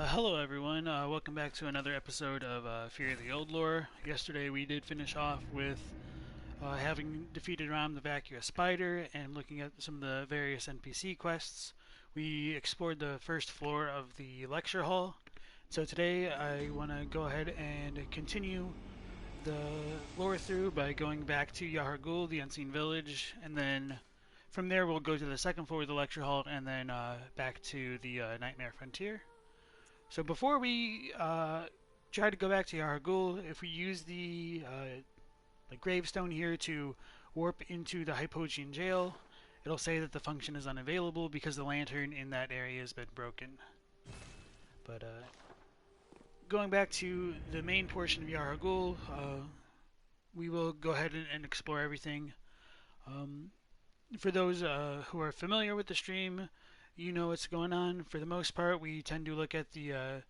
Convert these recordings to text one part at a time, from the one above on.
Hello everyone, welcome back to another episode of Fear of the Old Lore. Yesterday we did finish off with having defeated Ram the Vacuous Spider and looking at some of the various NPC quests. We explored the first floor of the lecture hall. So today I want to go ahead and continue the lore through by going back to Yahar'gul, the Unseen Village, and then from there we'll go to the second floor of the lecture hall and then back to the Nightmare Frontier. So before we try to go back to Yahar'gul, if we use the gravestone here to warp into the Hypogean jail, it'll say that the function is unavailable because the lantern in that area has been broken. But going back to the main portion of Yahar'gul, we will go ahead and explore everything. For those who are familiar with the stream, you know what's going on. For the most part, we tend to look at the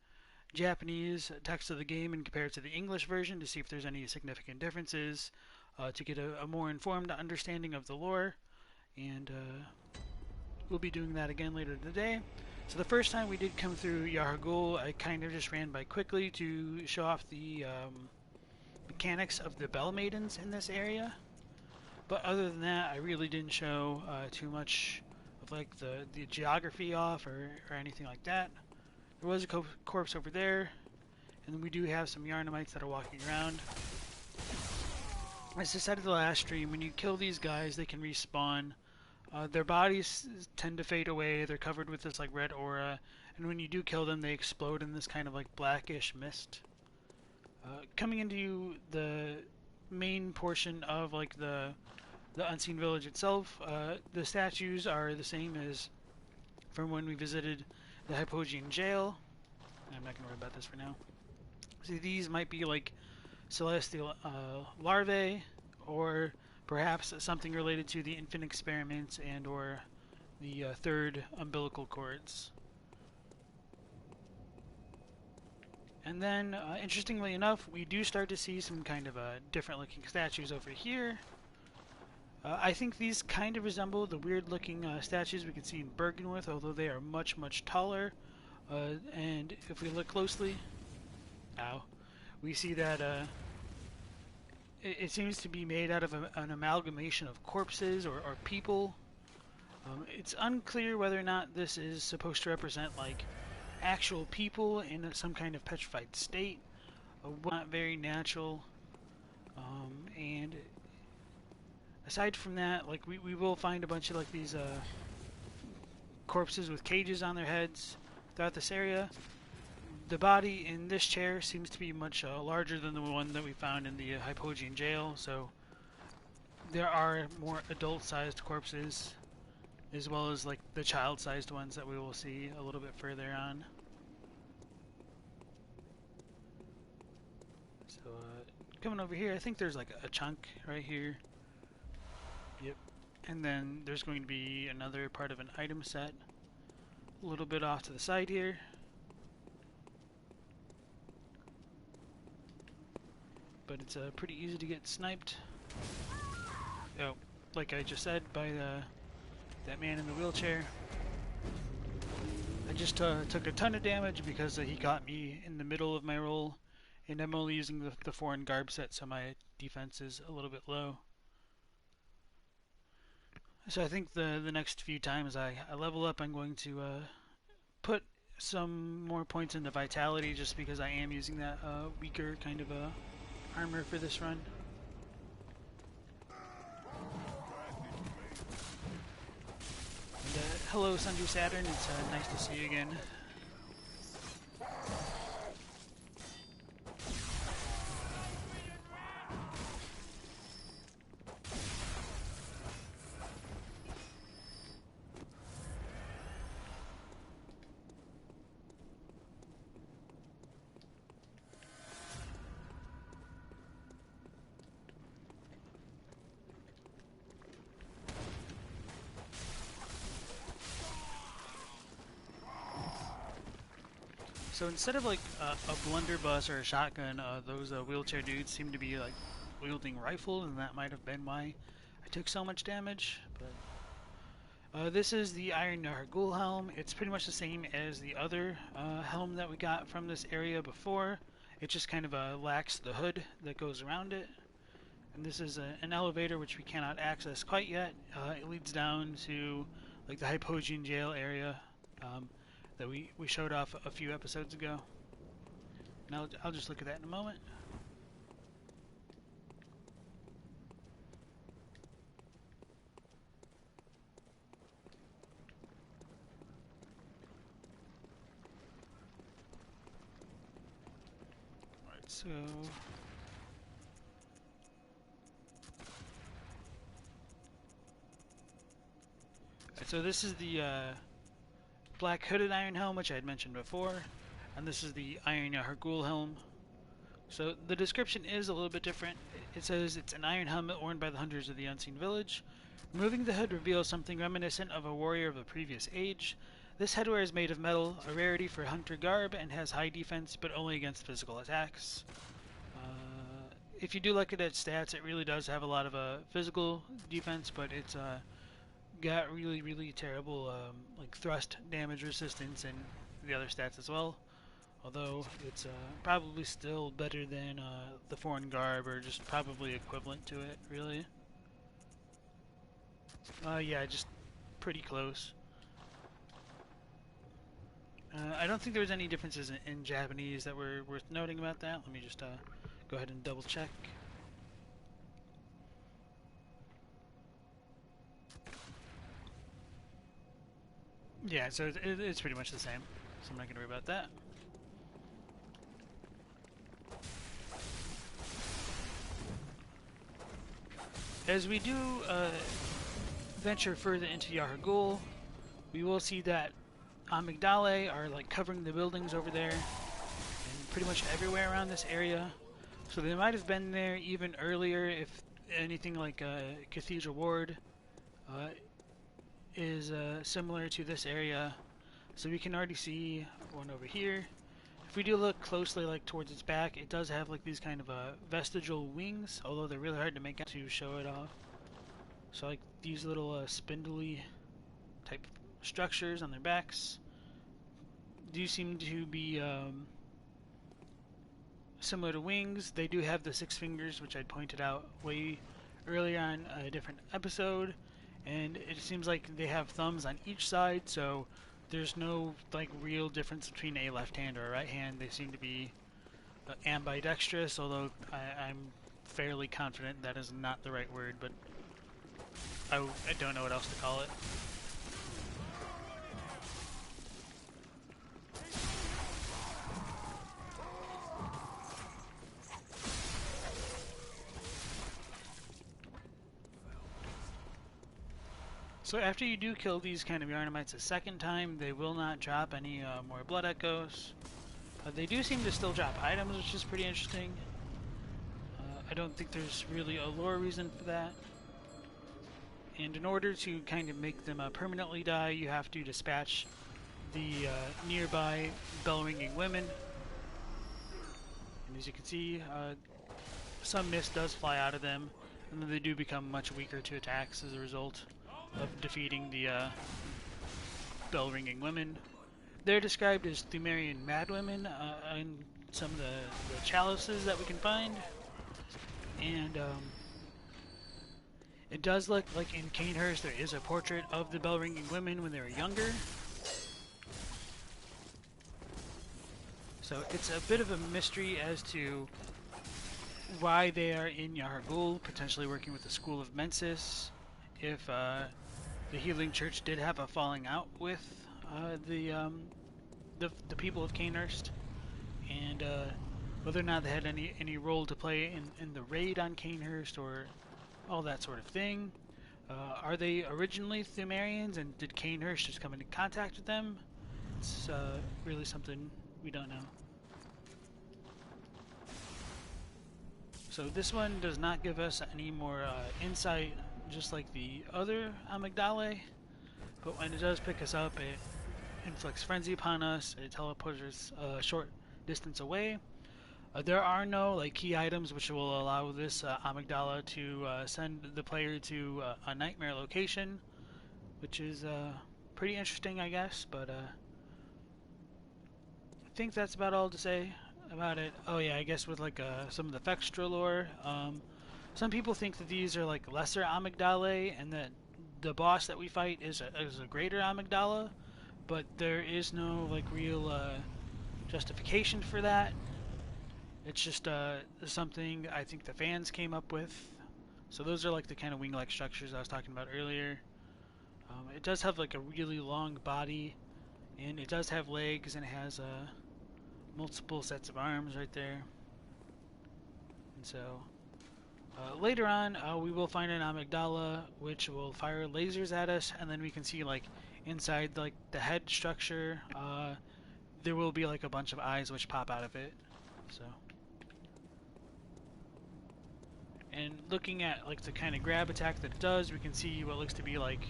Japanese text of the game and compare it to the English version to see if there's any significant differences, to get a more informed understanding of the lore, and we'll be doing that again later today. So the first time we did come through Yahar'gul, I kind of just ran by quickly to show off the mechanics of the Bell Maidens in this area. But other than that, I really didn't show too much of like the geography off or anything like that. There was a corpse over there, and then we do have some Yarnamites that are walking around. As I said in the last stream, when you kill these guys, they can respawn. Their bodies tend to fade away. They're covered with this like red aura, and when you do kill them, they explode in this kind of like blackish mist. Coming into the main portion of like the Unseen Village itself, the statues are the same as from when we visited the Hypogean jail. I'm not going to worry about this for now. See, these might be like celestial larvae, or perhaps something related to the infant experiments and or the third umbilical cords. And then, interestingly enough, we do start to see some kind of different looking statues over here. I think these kind of resemble the weird looking statues we can see in Bergenworth, although they are much, much taller. And if we look closely, we see that it seems to be made out of an amalgamation of corpses or people. It's unclear whether or not this is supposed to represent like actual people in some kind of petrified state. Not very natural. And aside from that, like we will find a bunch of like these corpses with cages on their heads throughout this area. The body in this chair seems to be much larger than the one that we found in the Hypogean jail, so there are more adult-sized corpses, as well as like the child-sized ones that we will see a little bit further on. So coming over here, I think there's like a chunk right here. Yep. And then there's going to be another part of an item set a little bit off to the side here. But it's pretty easy to get sniped. Oh, like I just said, by that man in the wheelchair. I just took a ton of damage because he got me in the middle of my roll, and I'm only using the foreign garb set, so my defense is a little bit low. So I think the next few times I level up, I'm going to put some more points into vitality, just because I am using that weaker kind of armor for this run. And, hello Sanju Saturn, it's nice to see you again. So instead of like a blunderbuss or a shotgun, those wheelchair dudes seem to be like wielding rifles, and that might have been why I took so much damage. But This is the Iron Yahar'gul helm. It's pretty much the same as the other helm that we got from this area before. It just kind of lacks the hood that goes around it. And this is an elevator which we cannot access quite yet. It leads down to like the Hypogean jail area that we showed off a few episodes ago. And I'll just look at that in a moment. So this is the black hooded iron helm, which I had mentioned before, and this is the Iron Yahar'gul helm. So the description is a little bit different. It says it's an iron helmet worn by the hunters of the unseen village. Removing the hood reveals something reminiscent of a warrior of a previous age. This headwear is made of metal, a rarity for hunter garb, and has high defense, but only against physical attacks. If you do look at its stats, it really does have a lot of physical defense, but it's got really terrible like thrust damage resistance and the other stats as well. Although it's probably still better than the foreign garb, or just probably equivalent to it, really. Yeah, just pretty close. I don't think there was any differences in Japanese that were worth noting about that. Let me just go ahead and double check. Yeah, so it's pretty much the same, so I'm not going to worry about that. As we do venture further into Yahar'gul, we will see that Amygdala are like covering the buildings over there and pretty much everywhere around this area. So they might have been there even earlier if anything like Cathedral Ward is similar to this area. So we can already see one over here. If we do look closely, like towards its back, it does have like these kind of vestigial wings, although they're really hard to make out to show it off. So like these little spindly type structures on their backs do seem to be similar to wings. They do have the 6 fingers, which I'd pointed out way earlier on a different episode, and it seems like they have thumbs on each side, so there's no like real difference between a left hand or a right hand. They seem to be ambidextrous, although I'm fairly confident that is not the right word, but I don't know what else to call it. So after you do kill these kind of Yarnamites a second time, they will not drop any more blood echoes. They do seem to still drop items, which is pretty interesting. I don't think there's really a lore reason for that. And in order to kind of make them permanently die, you have to dispatch the nearby bell-ringing women. And as you can see, some mist does fly out of them, and then they do become much weaker to attacks as a result of defeating the bell-ringing women. They're described as Thumerian madwomen in some of the chalices that we can find. And it does look like in Canehurst there is a portrait of the bell-ringing women when they were younger. So it's a bit of a mystery as to why they are in Yahar'gul, potentially working with the School of Mensis. If the Healing Church did have a falling out with the people of Canehurst, and whether or not they had any role to play in the raid on Canehurst or all that sort of thing. Are they originally Thumerians, and did Canehurst just come into contact with them? It's really something we don't know. So this one does not give us any more insight, just like the other Amygdala, but when it does pick us up, it inflicts frenzy upon us. It teleports us a short distance away. There are no like key items which will allow this Amygdala to send the player to a nightmare location. which is pretty interesting, I guess. But I think that's about all to say about it. Oh yeah, I guess with like some of the Fextra lore, some people think that these are like lesser Amygdalae, and that the boss that we fight is a greater Amygdala, but there is no like real justification for that. It's just something I think the fans came up with. So those are like the kind of wing-like structures I was talking about earlier. It does have like a really long body, and it does have legs, and it has multiple sets of arms right there. And so later on, we will find an Amygdala, which will fire lasers at us, and then we can see like inside like the head structure, there will be like a bunch of eyes which pop out of it. So, and looking at like the kind of grab attack that it does, we can see what looks to be like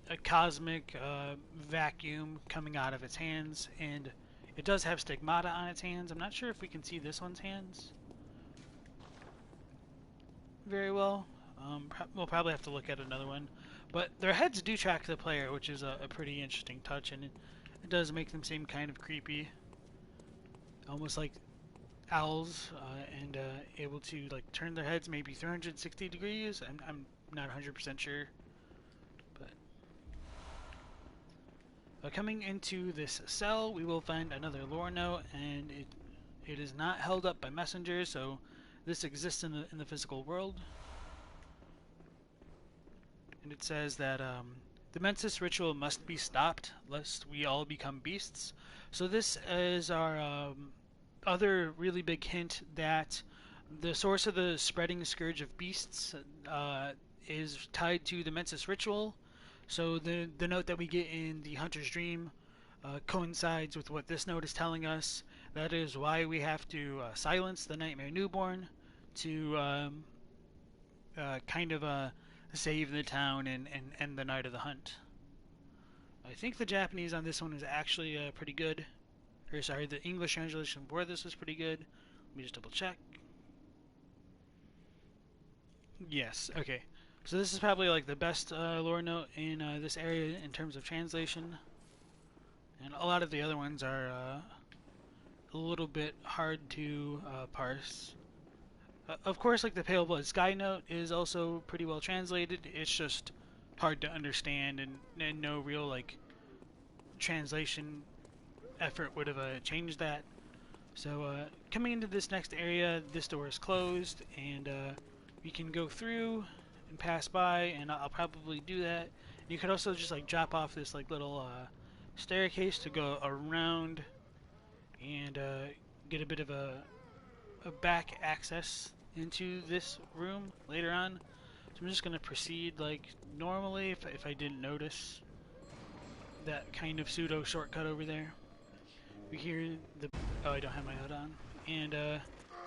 a cosmic vacuum coming out of its hands, and it does have stigmata on its hands. I'm not sure if we can see this one's hands very well. We'll probably have to look at another one, but their heads do track the player, which is a pretty interesting touch, and it does make them seem kind of creepy, almost like owls, and able to like turn their heads maybe 360 degrees. I'm not 100% sure, but coming into this cell, we will find another lore note, and it is not held up by messengers, so this exists in the physical world. And it says that the Mensis ritual must be stopped, lest we all become beasts. So this is our other really big hint that the source of the spreading scourge of beasts is tied to the Mensis ritual. So the note that we get in the Hunter's Dream coincides with what this note is telling us. That is why we have to silence the Nightmare Newborn to kind of save the town and end the night of the hunt. I think the Japanese on this one is actually pretty good. Or sorry, the English translation for this was pretty good. Let me just double check. Yes, okay. So this is probably like the best lore note in this area in terms of translation. And a lot of the other ones are a little bit hard to parse. Of course, like the Pale Blood Sky note is also pretty well translated. It's just hard to understand, and no real like translation effort would have changed that. So coming into this next area, this door is closed, and we can go through and pass by, and I'll probably do that. You could also just like drop off this like little staircase to go around and get a bit of a back access into this room later on. So I'm just going to proceed like normally if I didn't notice that kind of pseudo shortcut over there. We hear the... oh, I don't have my HUD on. And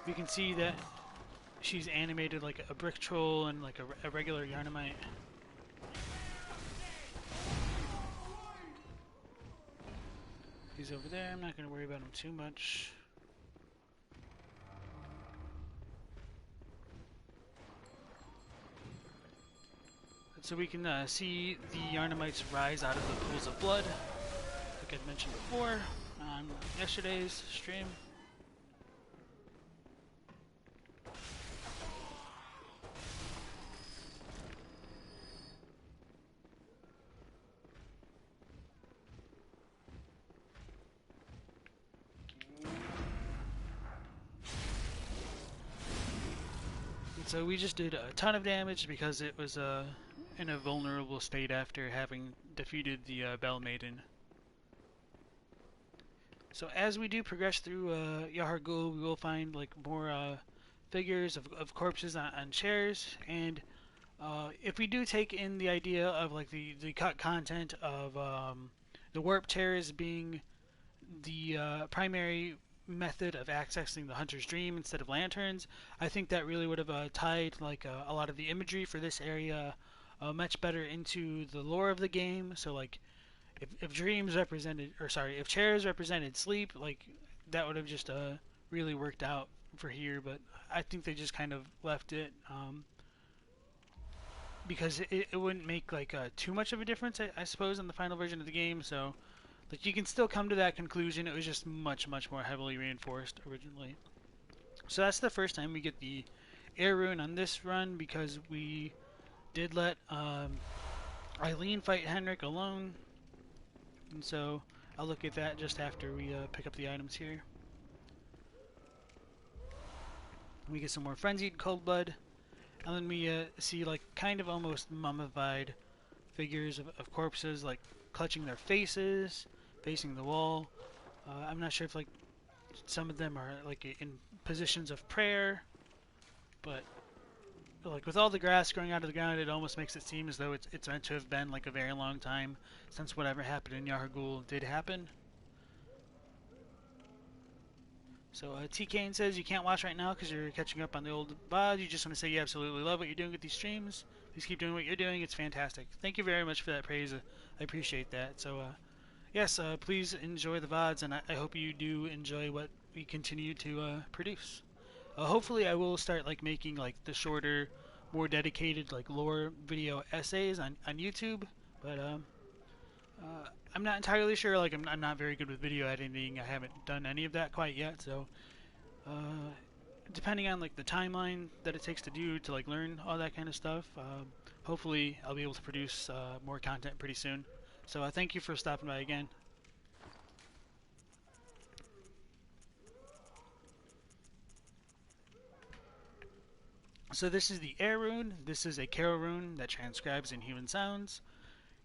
we can see that she's animated like a brick troll and like a regular Yarnamite. He's over there. I'm not going to worry about him too much. So we can see the Yarnamites rise out of the pools of blood, like I'd mentioned before on yesterday's stream. So we just did a ton of damage because it was in a vulnerable state after having defeated the Bell Maiden. So as we do progress through Yahar'gul, we will find like more figures of corpses on chairs, and if we do take in the idea of like the cut content of the warp chairs being the primary method of accessing the Hunter's Dream instead of lanterns, I think that really would have tied like a lot of the imagery for this area much better into the lore of the game. So like if dreams represented, or sorry, if chairs represented sleep, like that would have just really worked out for here, but I think they just kind of left it because it wouldn't make like too much of a difference, I suppose, in the final version of the game. So like you can still come to that conclusion. It was just much more heavily reinforced originally. So that's the first time we get the air rune on this run, because we did let Eileen fight Henrik alone, and so I'll look at that just after we pick up the items here. We get some more frenzied cold blood, and then we see like kind of almost mummified figures of corpses, like clutching their faces, facing the wall. I'm not sure if like some of them are like in positions of prayer, but like with all the grass growing out of the ground, it almost makes it seem as though it's meant to have been like a very long time since whatever happened in Yahar'gul did happen. So T-Kane says you can't watch right now because you're catching up on the old VOD. You just want to say you absolutely love what you're doing with these streams. Please keep doing what you're doing. It's fantastic. Thank you very much for that praise. I appreciate that. So yes, please enjoy the VODs, and I hope you do enjoy what we continue to produce. Hopefully I will start like making like the shorter, more dedicated like lore video essays on YouTube, but I'm not entirely sure. Like I'm not very good with video editing. I haven't done any of that quite yet, so depending on like the timeline that it takes to do to like learn all that kind of stuff, hopefully I'll be able to produce more content pretty soon. So thank you for stopping by again. So this is the air rune. This is a carol rune that transcribes in human sounds.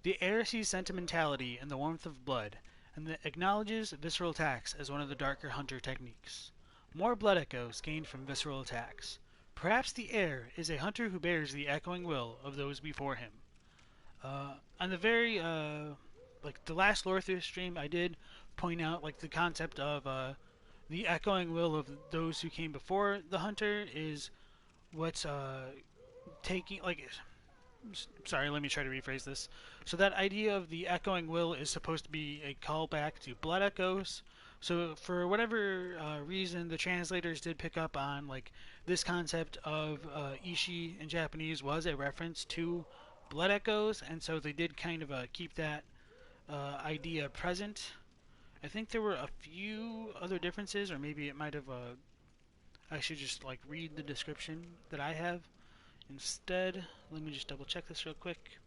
The air sees sentimentality in the warmth of blood, and that acknowledges visceral attacks as one of the darker hunter techniques. More blood echoes gained from visceral attacks. Perhaps the air is a hunter who bears the echoing will of those before him. On the very, like the last lore through stream, I did point out like the concept of the echoing will of those who came before the hunter is what's taking like. Sorry, let me try to rephrase this. So that idea of the echoing will is supposed to be a callback to blood echoes. So for whatever reason, the translators did pick up on like this concept of ishi in Japanese was a reference to blood echoes, and so they did kind of keep that idea present. I think there were a few other differences, or maybe it might have. I should just like read the description that I have. Instead, let me just double check this real quick.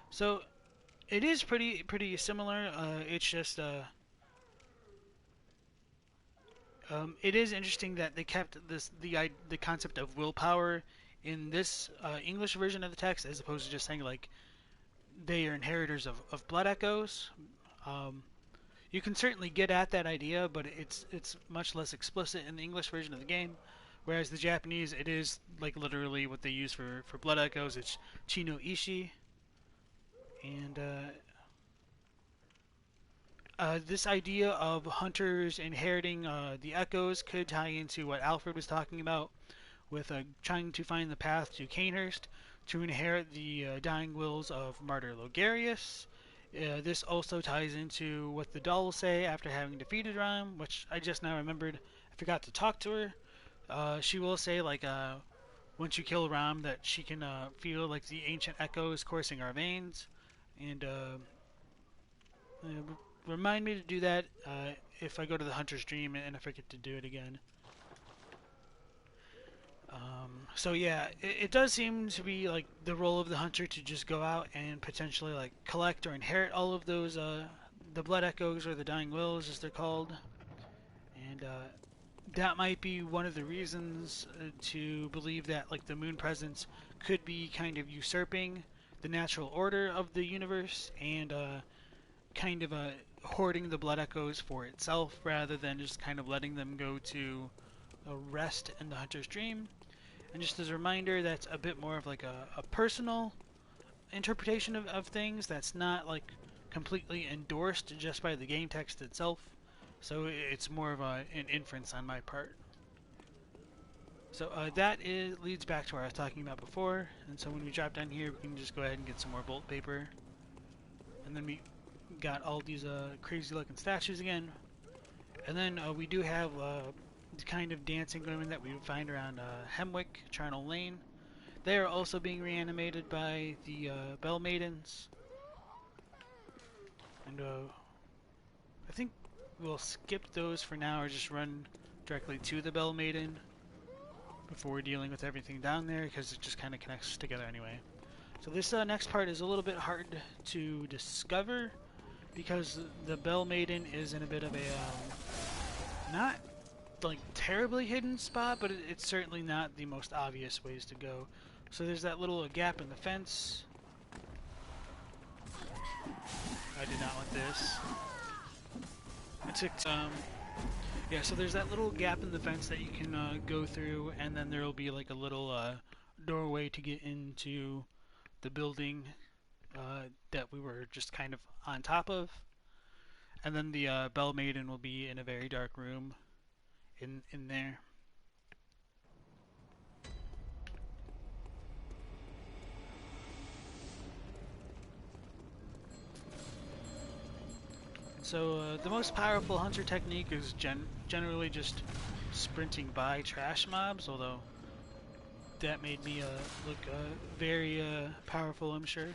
So it is pretty similar. It's just it is interesting that they kept the concept of willpower in this English version of the text, as opposed to just saying like they are inheritors of blood echoes. You can certainly get at that idea, but it's much less explicit in the English version of the game, whereas the Japanese, it is like literally what they use for blood echoes. It's chi no ishi, and this idea of hunters inheriting the echoes could tie into what Alfred was talking about with trying to find the path to Canehurst to inherit the dying wills of Martyr Logarius. This also ties into what the dolls say after having defeated Rime, which I just now remembered. I forgot to talk to her. She will say, like, once you kill Rime, that she can feel like the ancient echoes coursing our veins. And remind me to do that if I go to the Hunter's Dream and I forget to do it again. So yeah, it does seem to be like the role of the hunter to just go out and potentially like collect or inherit all of those the blood echoes, or the dying wills as they're called, and that might be one of the reasons to believe that like the moon presence could be kind of usurping the natural order of the universe and kind of hoarding the blood echoes for itself rather than just kind of letting them go to rest in the hunter's dream. And just as a reminder, that's a bit more of like a personal interpretation of things that's not like completely endorsed just by the game text itself. So it's more of an inference on my part. So that leads back to what I was talking about before. And so when we drop down here, we can just go ahead and get some more bolt paper. And then we got all these crazy looking statues again. And then we do have the kind of dancing women that we would find around Hemwick, Charnel Lane. They are also being reanimated by the Bell Maidens. And I think we'll skip those for now or just run directly to the Bell Maiden before dealing with everything down there, because it just kind of connects together anyway. So this next part is a little bit hard to discover because the Bell Maiden is in a bit of a not like terribly hidden spot, but it's certainly not the most obvious ways to go. So there's that little gap in the fence. I did not want this. It took yeah, so there's that little gap in the fence that you can go through, and then there will be like a little doorway to get into the building that we were just kind of on top of. And then the Bell Maiden will be in a very dark room in there. So the most powerful hunter technique is generally just sprinting by trash mobs, although that made me look very powerful, I'm sure.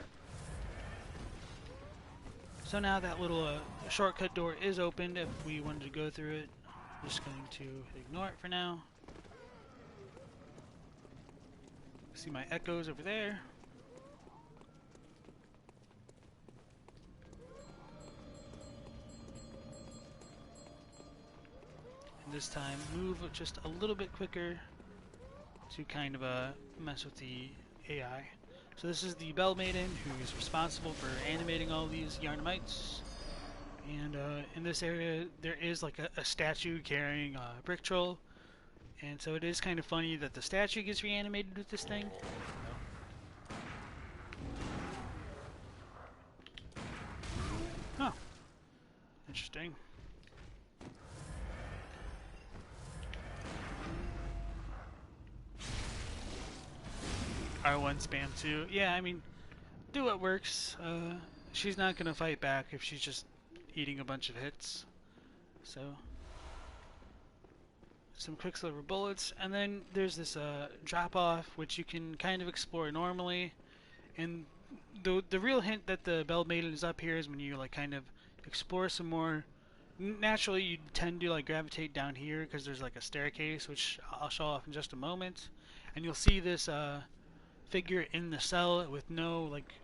So now that little shortcut door is opened if we wanted to go through it. I'm just going to ignore it for now. See my echoes over there. And this time move just a little bit quicker to kind of mess with the AI. So this is the Bell Maiden, who is responsible for animating all these Yarnamites. And in this area, there is like a statue carrying a brick troll. And so it is kind of funny that the statue gets reanimated with this thing. Oh. Interesting. R1 spam too. Yeah, I mean, do what works. She's not gonna fight back if she's just eating a bunch of hits. So, some Quicksilver bullets, and then there's this drop off which you can kind of explore normally. And the real hint that the Bell Maiden is up here is when you like kind of explore some more. Naturally, you tend to like gravitate down here because there's like a staircase, which I'll show off in just a moment, and you'll see this figure in the cell with no like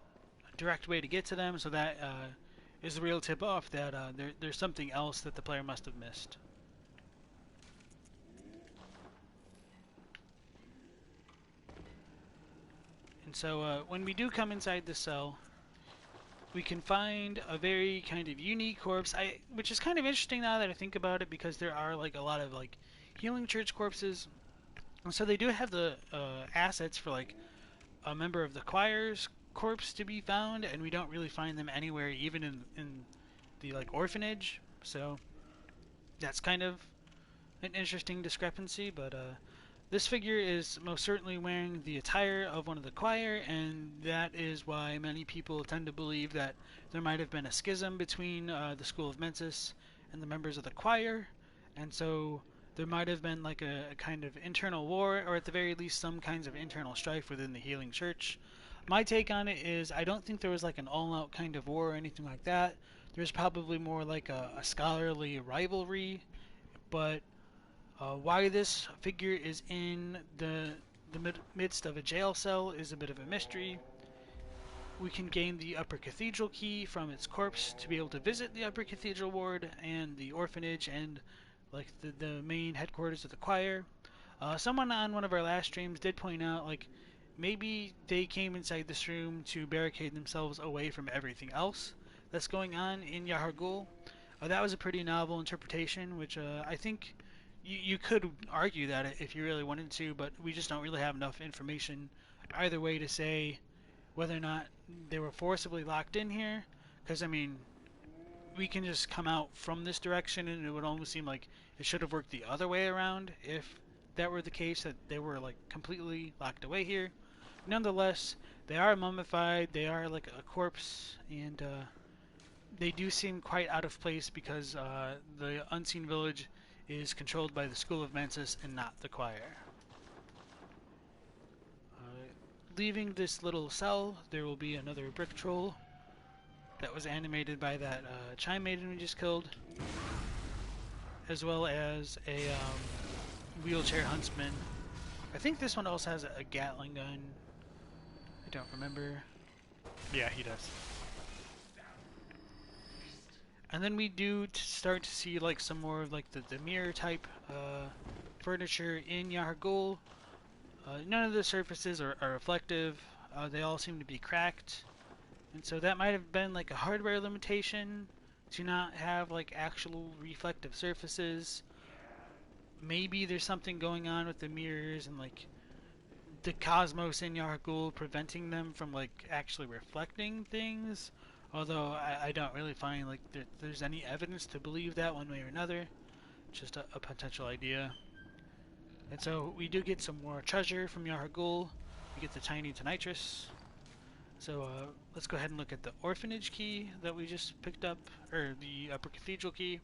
direct way to get to them, so that is the real tip off that there's something else that the player must have missed. And so when we do come inside the cell, we can find a very kind of unique corpse, which is kind of interesting now that I think about it, because there are like a lot of like healing church corpses, and so they do have the assets for like a member of the choir's corpse to be found, and we don't really find them anywhere, even in the like orphanage. So that's kind of an interesting discrepancy. But this figure is most certainly wearing the attire of one of the choir, and that is why many people tend to believe that there might have been a schism between the School of Mensis and the members of the choir, and so there might have been like a kind of internal war, or at the very least some kinds of internal strife within the healing church. My take on it is I don't think there was like an all-out kind of war or anything like that. There's probably more like a scholarly rivalry, but why this figure is in the midst of a jail cell is a bit of a mystery. We can gain the Upper Cathedral key from its corpse to be able to visit the Upper Cathedral ward and the orphanage and like the main headquarters of the choir. Someone on one of our last streams did point out like maybe they came inside this room to barricade themselves away from everything else that's going on in Yahar'gul. That was a pretty novel interpretation, which I think you could argue that if you really wanted to, but we just don't really have enough information either way to say whether or not they were forcibly locked in here. Because I mean, we can just come out from this direction, and it would almost seem like it should have worked the other way around if that were the case, that they were like completely locked away here. Nonetheless, they are mummified, they are like a corpse, and they do seem quite out of place because the Unseen Village is controlled by the School of Mensis and not the choir. Leaving this little cell, there will be another brick troll that was animated by that Chime Maiden we just killed, as well as a wheelchair huntsman. I think this one also has a Gatling gun. I don't remember. Yeah, he does. And then we do start to see like some more of like the mirror type furniture in Yahar'gul. None of the surfaces are reflective. They all seem to be cracked. And so that might have been like a hardware limitation to not have like actual reflective surfaces. Maybe there's something going on with the mirrors and like the cosmos in Yahar'gul preventing them from like actually reflecting things. Although I don't really find like there's any evidence to believe that one way or another. Just a potential idea. And so we do get some more treasure from Yahar'gul. We get the tiny Tonitrus. So let's go ahead and look at the orphanage key that we just picked up, or the upper cathedral key,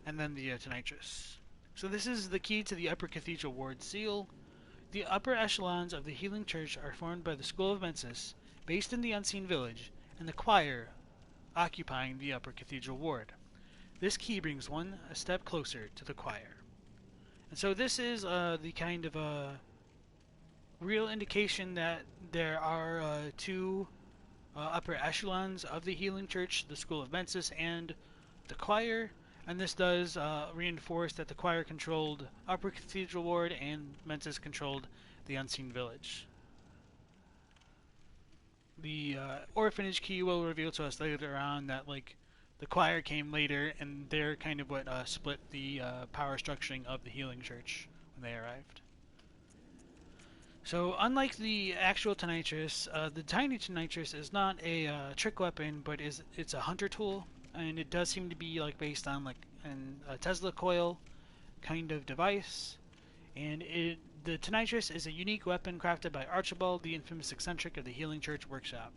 and then the Tonitrus. So this is the key to the upper cathedral ward seal. The upper echelons of the healing church are formed by the School of Mensis, based in the Unseen Village, and the choir occupying the upper cathedral ward. This key brings one a step closer to the choir. And so this is the kind of real indication that there are two upper echelons of the healing church, the School of Mensis and the choir, and this does reinforce that the choir controlled upper cathedral ward and Mensis controlled the Unseen Village. The orphanage key will reveal to us later on that like the choir came later, and they're kind of what split the power structuring of the healing church when they arrived. So unlike the actual Tonitrus, the tiny Tonitrus is not a trick weapon, but it's a hunter tool, and it does seem to be like based on like a Tesla coil kind of device. And the Tonitrus is a unique weapon crafted by Archibald, the infamous eccentric of the Healing Church Workshop.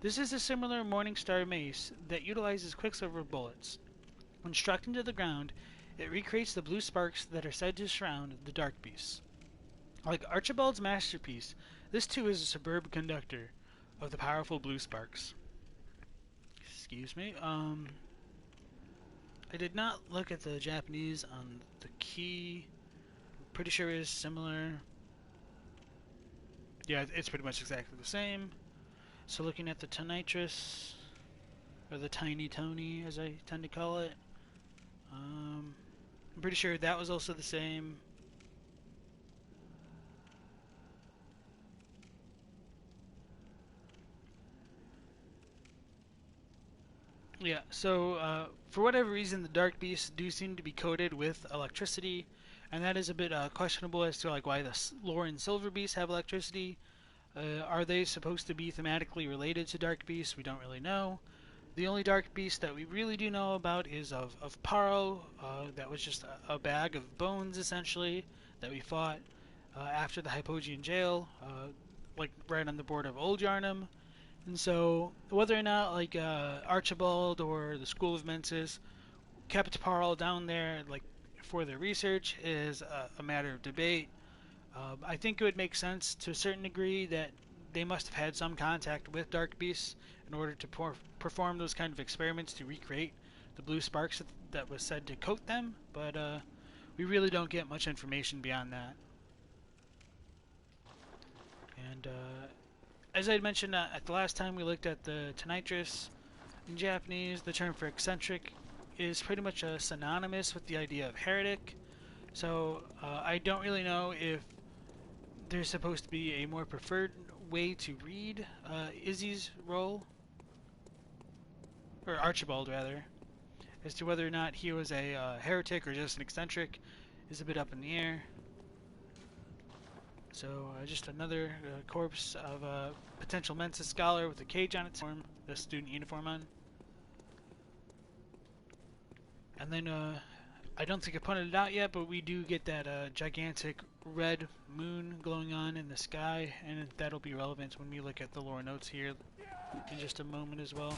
This is a similar Morningstar mace that utilizes quicksilver bullets. When struck into the ground, it recreates the blue sparks that are said to surround the Dark Beasts. Like Archibald's masterpiece, this too is a superb conductor of the powerful blue sparks. Excuse me. I did not look at the Japanese on the key. I'm pretty sure it is similar. Yeah, it's pretty much exactly the same. So looking at the Tonitrus, or the Tiny Tony as I tend to call it, I'm pretty sure that was also the same. Yeah, so for whatever reason the Dark Beasts do seem to be coated with electricity, and that is a bit questionable as to like why the Lauren Silver Beasts have electricity. Are they supposed to be thematically related to Dark Beasts? We don't really know. The only Dark Beast that we really do know about is of Paro. That was just a bag of bones, essentially, that we fought after the Hypogean jail, like right on the border of Old Yarnum. And so, whether or not like Archibald or the School of Mensis kept Paro down there like for their research is a matter of debate. I think it would make sense to a certain degree that they must have had some contact with Dark Beasts in order to perform those kind of experiments to recreate the blue sparks that was said to coat them, but we really don't get much information beyond that. And as I had mentioned at the last time we looked at the Tonitrus, in Japanese the term for eccentric is pretty much synonymous with the idea of heretic, so I don't really know if there's supposed to be a more preferred way to read Izzy's role, or Archibald rather, as to whether or not he was a heretic or just an eccentric is a bit up in the air. So just another corpse of a potential Mensa scholar with a cage on its arm, the student uniform on. And then I don't think I pointed it out yet, but we do get that gigantic red moon glowing on in the sky, and that'll be relevant when we look at the lore notes here in just a moment as well.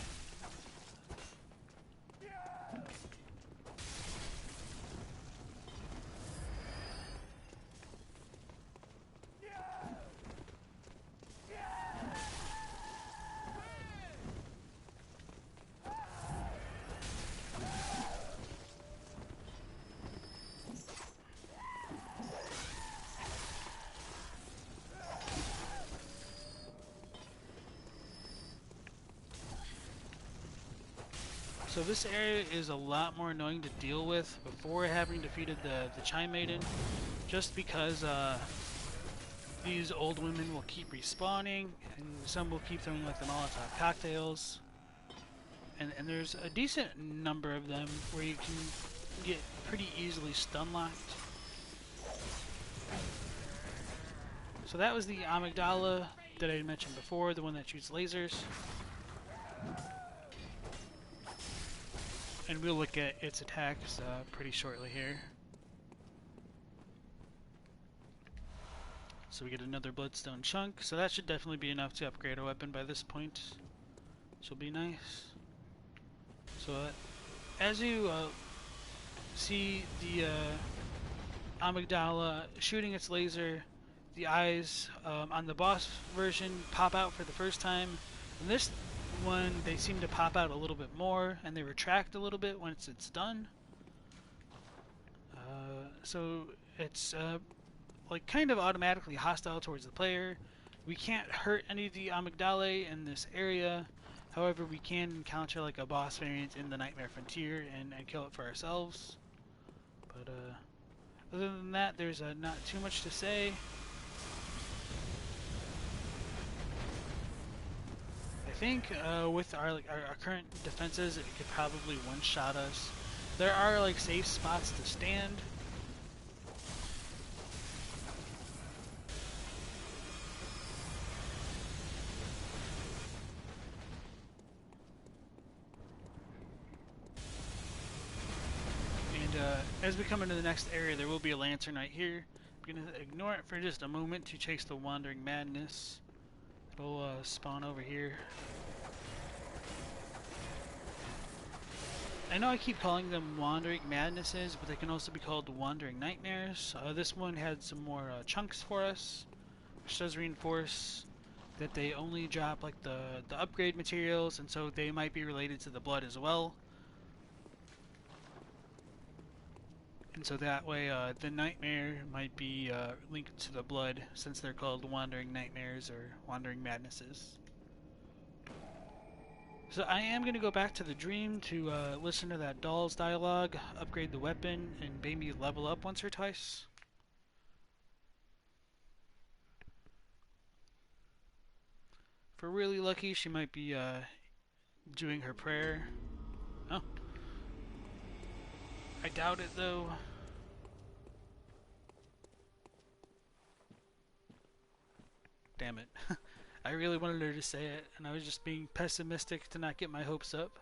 So this area is a lot more annoying to deal with before having defeated the Chime Maiden, just because these old women will keep respawning, and some will keep throwing like the Molotov cocktails. And there's a decent number of them where you can get pretty easily stun locked. So that was the Amygdala that I had mentioned before, the one that shoots lasers. And we'll look at its attacks pretty shortly here. So we get another bloodstone chunk, so that should definitely be enough to upgrade our weapon by this point. Which will be nice. So as you see the Amygdala shooting its laser, the eyes on the boss version pop out for the first time. In this one, they seem to pop out a little bit more, and they retract a little bit once it's done. So it's like kind of automatically hostile towards the player. We can't hurt any of the Amygdalae in this area. However, we can encounter like a boss variant in the Nightmare Frontier and kill it for ourselves. But other than that, there's not too much to say. I think with our current defenses, it could probably one-shot us. There are like safe spots to stand. As we come into the next area, there will be a lantern right here. I'm going to ignore it for just a moment to chase the Wandering Madness. It'll spawn over here. I know I keep calling them Wandering Madnesses, but they can also be called Wandering Nightmares. This one had some more chunks for us, which does reinforce that they only drop like the upgrade materials, and so they might be related to the blood as well. And so that way, the nightmare might be linked to the blood, since they're called Wandering Nightmares or Wandering Madnesses. So I am going to go back to the dream to listen to that doll's dialogue, upgrade the weapon, and maybe level up once or twice. If we're really lucky, she might be doing her prayer. Oh. I doubt it, though. Damn it. I really wanted her to say it, and I was just being pessimistic to not get my hopes up.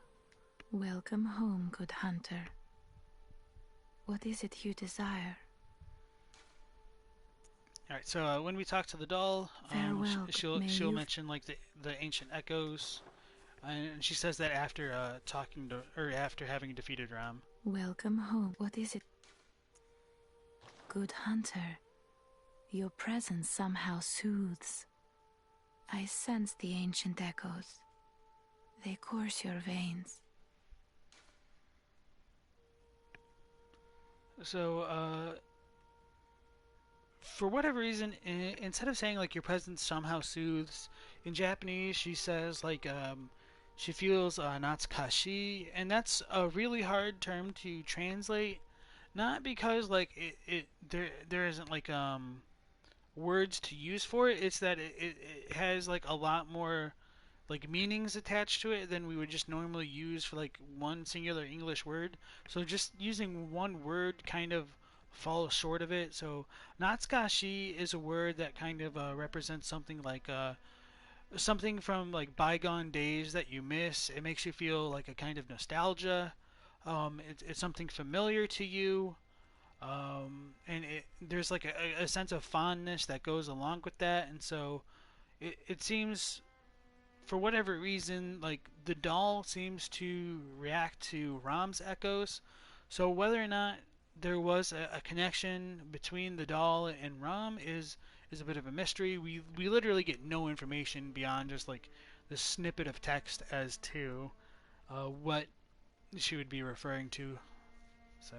Welcome home, good hunter. What is it you desire? Alright, so when we talk to the doll, she'll mention like the ancient echoes, and she says that after after having defeated Ram. Welcome home. What is it? Good hunter, your presence somehow soothes. I sense the ancient echoes. They course your veins. So, for whatever reason, instead of saying like your presence somehow soothes, in Japanese she says like she feels natsukashi, and that's a really hard term to translate. Not because like there isn't like words to use for it. It's that it has like a lot more like meanings attached to it than we would just normally use for like one singular English word. So just using one word kind of falls short of it. So natsukashi is a word that kind of represents something like something from like bygone days that you miss. It makes you feel like a kind of nostalgia. It's something familiar to you. And there's like a sense of fondness that goes along with that. And so it seems, for whatever reason, like the doll seems to react to Ram's echoes. So whether or not there was a connection between the doll and Ram is a bit of a mystery. We literally get no information beyond just like the snippet of text as to what she would be referring to. So,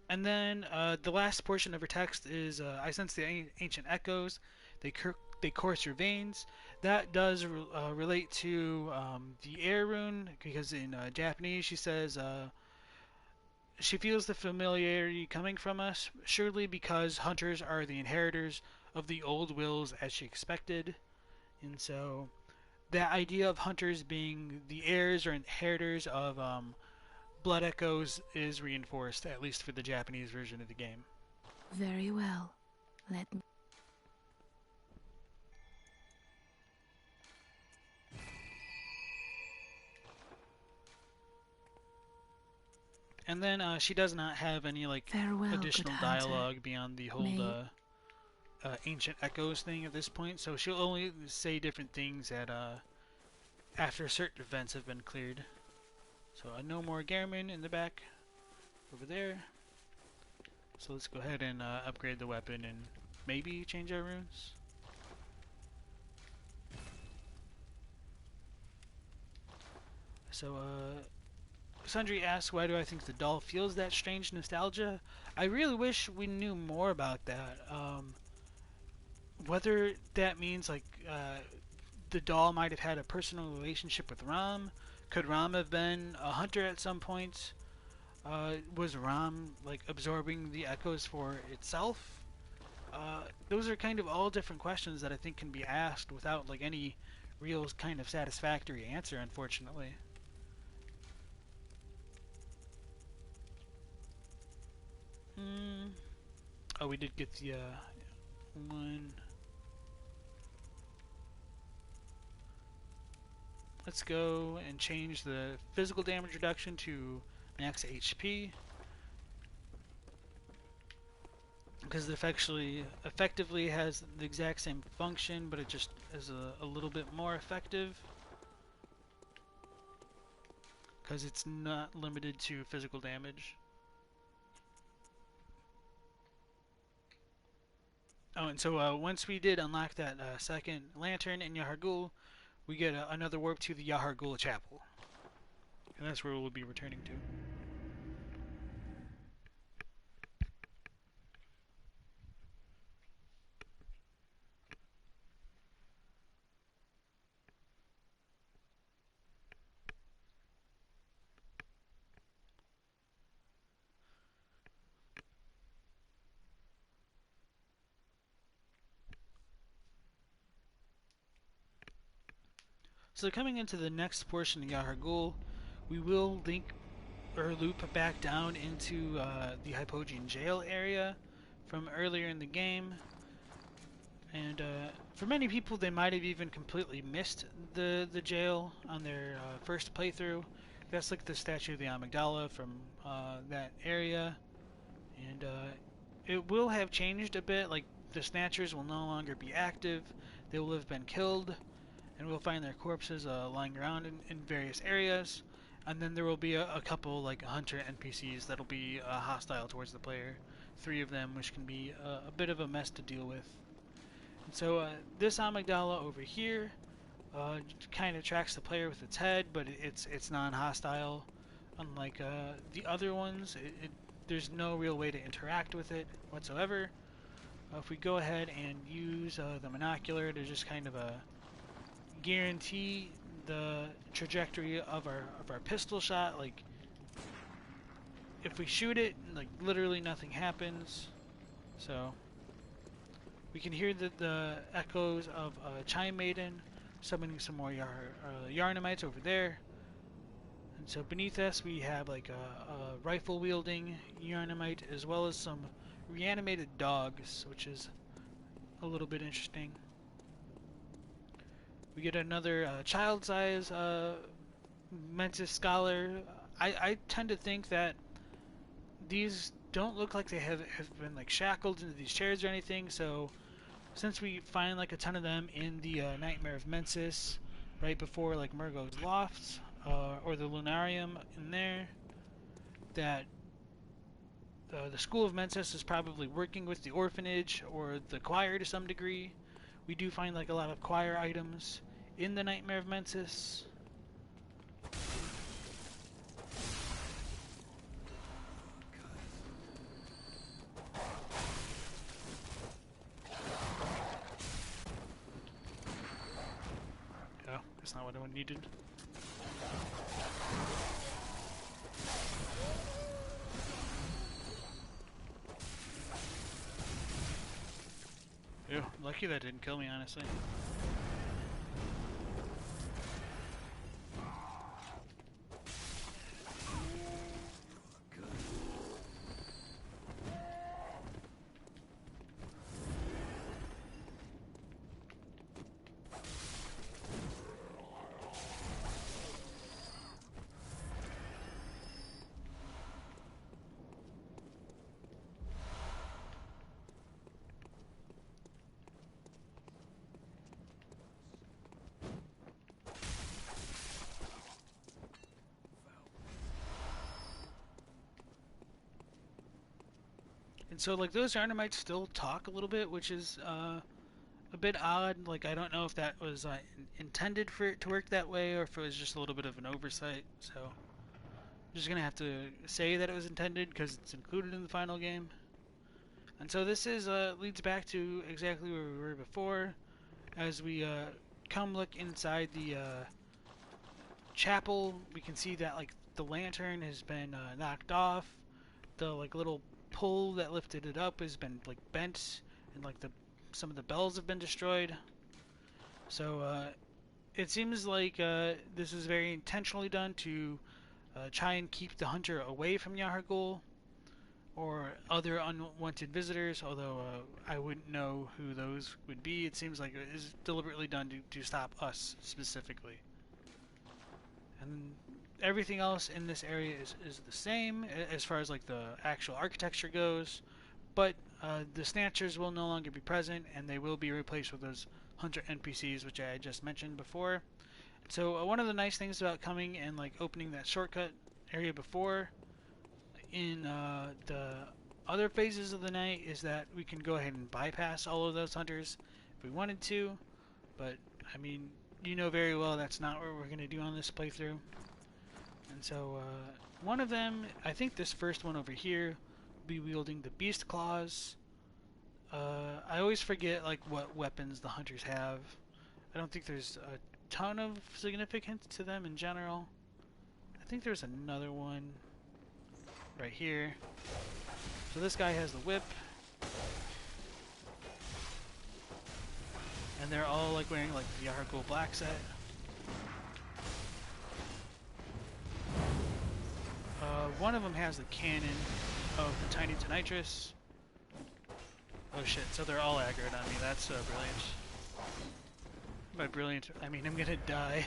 and then the last portion of her text is I sense the ancient echoes. they course your veins. That does relate to the air rune, because in Japanese she says she feels the familiarity coming from us, surely because hunters are the inheritors of the old wills as she expected. And so that idea of hunters being the heirs or inheritors of blood echoes is reinforced, at least for the Japanese version of the game. Very well. Let me. And then she does not have any like Farewell, additional good hunter. dialogue beyond the whole ancient echoes thing at this point. So she'll only say different things at after certain events have been cleared. So no more Garamond in the back over there. So let's go ahead and upgrade the weapon and maybe change our runes. So Sundry asks, why do I think the doll feels that strange nostalgia? I really wish we knew more about that. Whether that means like the doll might have had a personal relationship with Ram. Could Ram have been a hunter at some point? Was Ram like absorbing the echoes for itself? Those are kind of all different questions that I think can be asked without like any real kind of satisfactory answer, unfortunately. Oh, we did get the one. Let's go and change the physical damage reduction to max HP, because it effectively has the exact same function, but it just is a little bit more effective, because it's not limited to physical damage. Oh, and so once we did unlock that second lantern in Yahar'gul, we get another warp to the Yahar'gul chapel. And that's where we'll be returning to. So coming into the next portion of Yahar'gul, we will loop back down into the Hypogean jail area from earlier in the game. And for many people, they might have even completely missed the jail on their first playthrough. That's like the statue of the Amygdala from that area. And it will have changed a bit, like the Snatchers will no longer be active, they will have been killed, and we'll find their corpses lying around in various areas. And then there will be a couple like hunter NPCs that'll be hostile towards the player. 3 of them, which can be a bit of a mess to deal with. And so this Amygdala over here kind of tracks the player with its head, but it's non-hostile. Unlike the other ones, there's no real way to interact with it whatsoever. If we go ahead and use the monocular to just kind of guarantee the trajectory of our pistol shot, like if we shoot it, like literally nothing happens. So we can hear the echoes of Chime Maiden summoning some more Yarnamites over there. And so beneath us we have like a rifle wielding Yarnamite, as well as some reanimated dogs, which is a little bit interesting. We get another child-size Mensis Scholar. I tend to think that these don't look like they have been like shackled into these chairs or anything, so since we find like a ton of them in the Nightmare of Mensis right before like Murgo's Loft or the Lunarium in there, that the School of Mensis is probably working with the orphanage or the choir to some degree. We do find like a lot of choir items in the Nightmare of Mensis. That's not what I needed. Ew, lucky that didn't kill me, honestly. And so, like, those Arnamites still talk a little bit, which is a bit odd. Like, I don't know if that was intended for it to work that way, or if it was just a little bit of an oversight. So, I'm just gonna have to say that it was intended because it's included in the final game. And so this is leads back to exactly where we were before, as we come look inside the chapel. We can see that like the lantern has been knocked off. The like little pole that lifted it up has been like bent, and like some of the bells have been destroyed. So it seems like this is very intentionally done to try and keep the hunter away from Yahar'gul or other unwanted visitors, although I wouldn't know who those would be. It seems like it is deliberately done to stop us specifically. And everything else in this area is the same as far as like the actual architecture goes, but the snatchers will no longer be present, and they will be replaced with those hunter NPCs, which I just mentioned before. So one of the nice things about coming and like opening that shortcut area before in the other phases of the night is that we can go ahead and bypass all of those hunters if we wanted to, but I mean, you know very well that's not what we're going to do on this playthrough. And so one of them, I think this first one over here, will be wielding the beast claws. I always forget like what weapons the hunters have. I don't think there's a ton of significance to them in general. I think there's another one right here. So this guy has the whip, and they're all like wearing like the Yahar'gul black set. One of them has the cannon of the tiny Tonitrus. Oh shit, so they're all aggroed on me. That's brilliant. By brilliant, I mean I'm gonna die.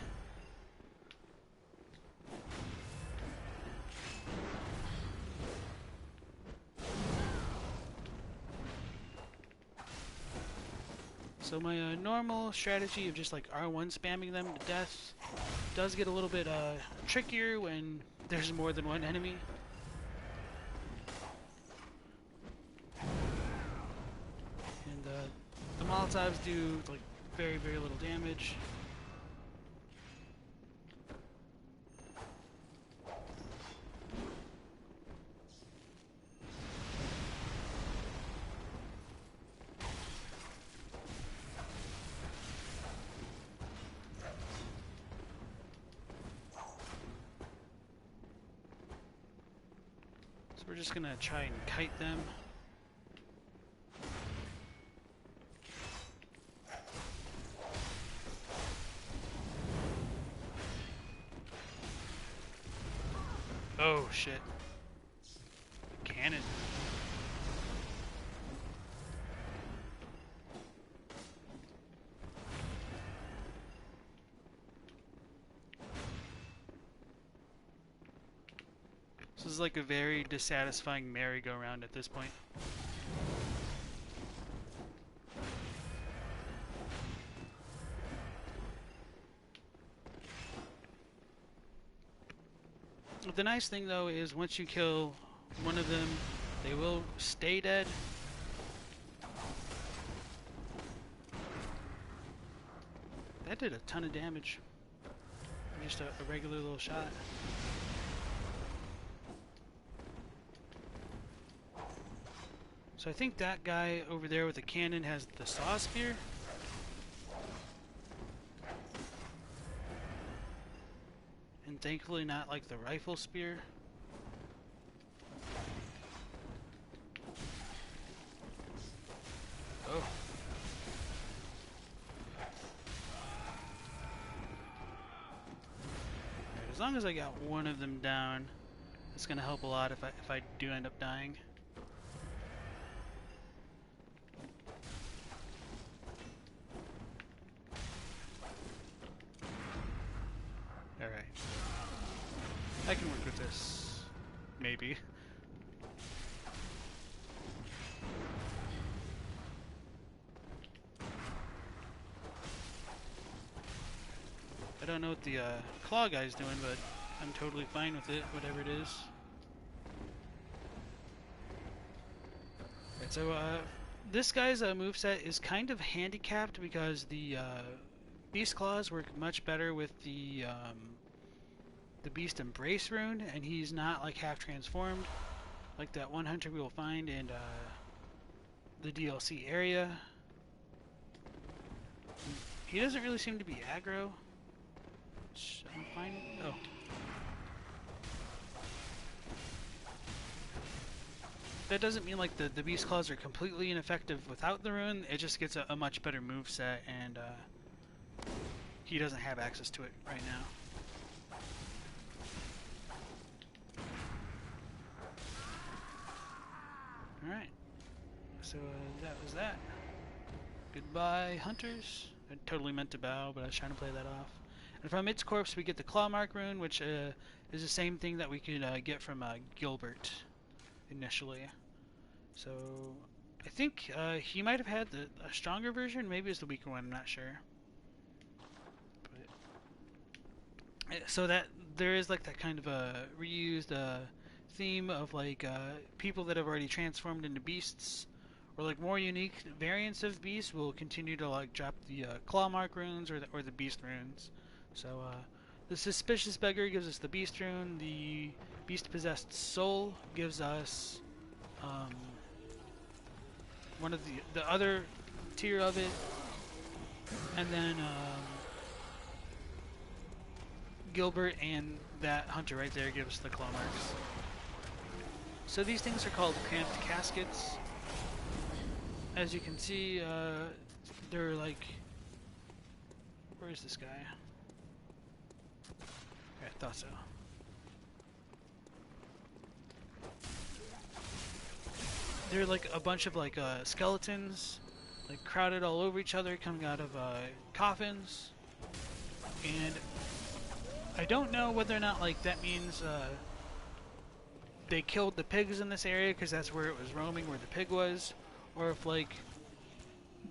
So my normal strategy of just like R1 spamming them to death does get a little bit trickier when there's more than one enemy. And the Molotovs do like very, very little damage. We're just gonna try and kite them. Oh shit. Cannon. This is like a very dissatisfying merry-go-round at this point. The nice thing though is once you kill one of them, they will stay dead. That did a ton of damage. Just a regular little shot. So I think that guy over there with the cannon has the saw spear. thankfully not like the rifle spear. Oh. Right, as long as I got one of them down, it's gonna help a lot if I do end up dying. Alright. I can work with this. Maybe. I don't know what the claw guy's doing, but I'm totally fine with it, whatever it is. Right, so this guy's moveset is kind of handicapped because the Beast Claws work much better with the Beast Embrace rune, and he's not like half transformed like that one hunter we will find in the DLC area. He doesn't really seem to be aggro. I'm fine. Oh. That doesn't mean like the Beast Claws are completely ineffective without the rune. It just gets a much better moveset, and he doesn't have access to it right now. Alright. So that was that. Goodbye, hunters. I totally meant to bow, but I was trying to play that off. And from its corpse we get the Claw Mark rune, which is the same thing that we could get from Gilbert initially. So I think he might have had a stronger version, maybe it's the weaker one, I'm not sure. But, so that there is like that kind of a reused theme of like people that have already transformed into beasts, or like more unique variants of beasts will continue to like drop the Claw Mark runes or the Beast runes. So the Suspicious Beggar gives us the Beast rune, the Beast Possessed Soul gives us one of the other tier of it, and then Gilbert and that hunter right there gives us the Claw Marks. So these things are called Cramped Caskets. As you can see, they're like... Where's this guy? Okay, I thought so. They're like a bunch of like skeletons, like crowded all over each other, coming out of coffins. And I don't know whether or not like that means they killed the pigs in this area because that's where it was roaming, where the pig was, or if like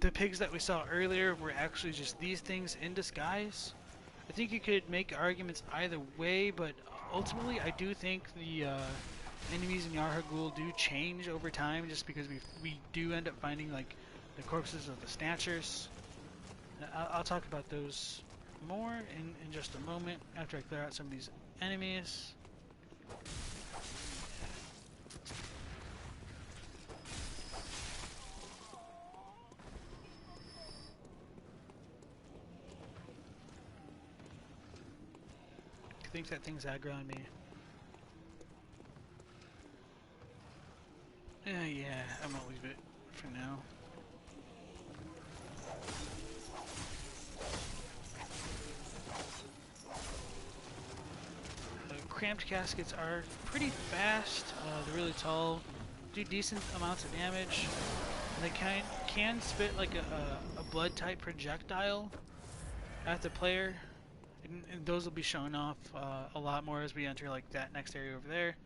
the pigs that we saw earlier were actually just these things in disguise. I think you could make arguments either way, but ultimately I do think the enemies in Yahar'gul do change over time, just because we do end up finding like the corpses of the Snatchers. I'll talk about those more in just a moment after I clear out some of these enemies. I think that thing's aggro on me. Yeah, I'm gonna leave it for now. Cramped Caskets are pretty fast, they're really tall, do decent amounts of damage, and they can spit like a blood type projectile at the player, and those will be shown off a lot more as we enter like that next area over there.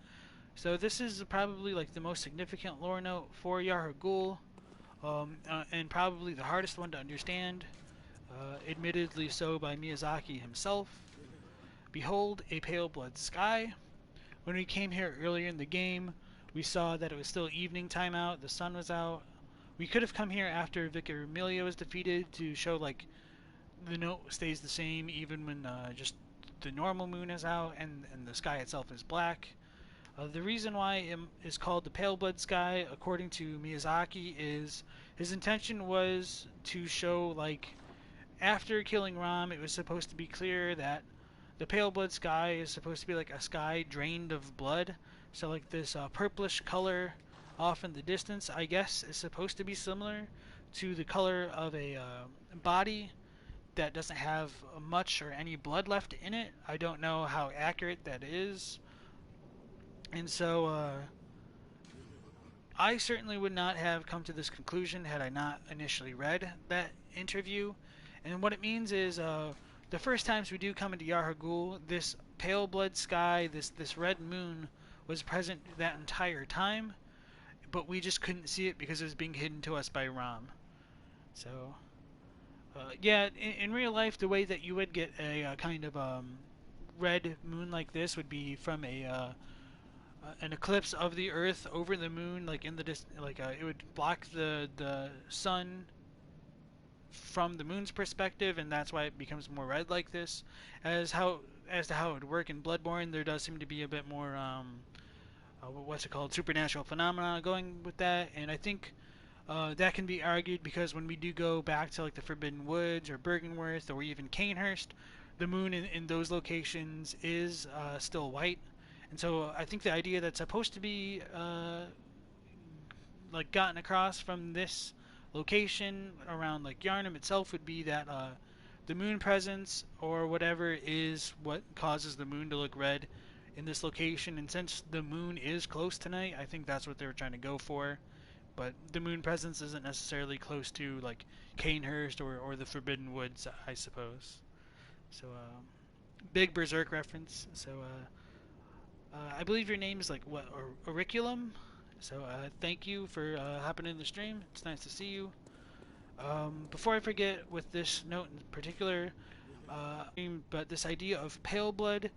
So this is probably like the most significant lore note for Yahar'gul, and probably the hardest one to understand, admittedly so by Miyazaki himself. Behold a pale blood sky. When we came here earlier in the game, we saw that it was still evening time out, the sun was out. We could have come here after Vicar Emilia was defeated to show like the note stays the same even when just the normal moon is out and the sky itself is black. The reason why it is called the pale blood sky, according to Miyazaki, is his intention was to show like after killing Ram, it was supposed to be clear that the pale blood sky is supposed to be like a sky drained of blood. So like this purplish color off in the distance, I guess, is supposed to be similar to the color of a body that doesn't have much or any blood left in it. I don't know how accurate that is. And so I certainly would not have come to this conclusion had I not initially read that interview. And what it means is the first times we do come into Yahar'gul, this pale blood sky, this red moon was present that entire time, but we just couldn't see it because it was being hidden to us by Ram. So, yeah, in real life, the way that you would get a kind of red moon like this would be from an eclipse of the Earth over the moon, like in the it would block the sun from the moon's perspective, and that's why it becomes more red like this. As to how it would work in Bloodborne, there does seem to be a bit more what's it called, supernatural phenomena going with that, and I think that can be argued because when we do go back to like the Forbidden Woods or Bergenworth or even Canehurst, the moon in those locations is still white, and so I think the idea that's supposed to be like gotten across from this location around like Yharnam itself would be that the moon presence or whatever is what causes the moon to look red in this location, and since the moon is close tonight, I think that's what they were trying to go for. But the moon presence isn't necessarily close to like Canehurst or the Forbidden Woods, I suppose. So big Berserk reference. So I believe your name is like what, Auriculum? So thank you for hopping in the stream. It's nice to see you. Before I forget, with this note in particular, but this idea of pale blood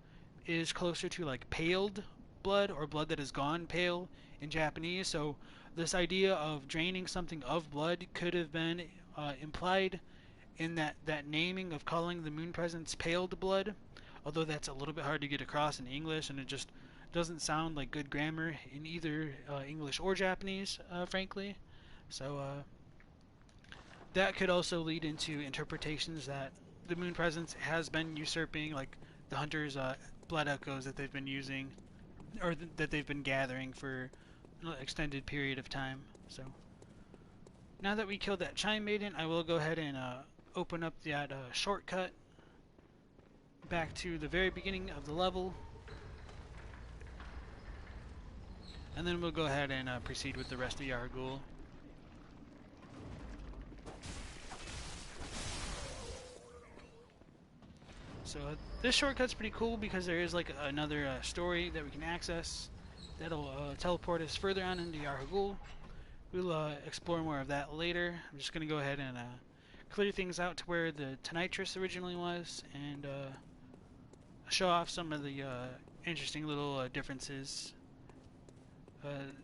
is closer to like paled blood or blood that has gone pale in Japanese. So this idea of draining something of blood could have been implied in that naming of calling the moon presence paled blood, although that's a little bit hard to get across in English, and it just doesn't sound like good grammar in either English or Japanese, frankly. So that could also lead into interpretations that the moon presence has been usurping like the hunters' blood echoes that they've been using, or that they've been gathering for an extended period of time. So now that we killed that Chime Maiden, I will go ahead and open up that shortcut back to the very beginning of the level, and then we'll go ahead and proceed with the rest of Yahar'gul. So this shortcut's pretty cool because there is like another story that we can access that'll teleport us further on into Yahar'gul. We'll explore more of that later. I'm just going to go ahead and clear things out to where the Tonitrus originally was, and show off some of the interesting little differences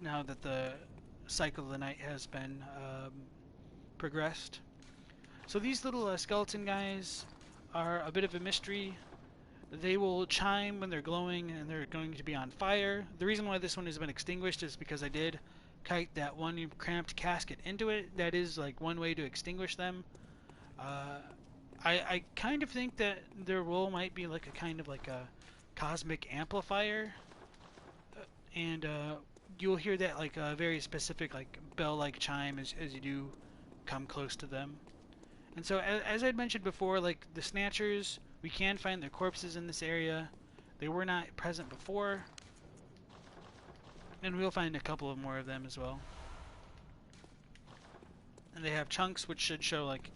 now that the cycle of the night has been progressed. So these little skeleton guys are a bit of a mystery. They will chime when they're glowing and they're going to be on fire. The reason why this one has been extinguished is because I did kite that one cramped casket into it. That is like one way to extinguish them. I kind of think that their role might be like a kind of like a cosmic amplifier, and you'll hear that like a very specific like bell-like chime as you do come close to them. And so, as I'd mentioned before, like the Snatchers, we can find their corpses in this area. They were not present before, and we'll find a couple of more of them as well. And they have chunks, which should show like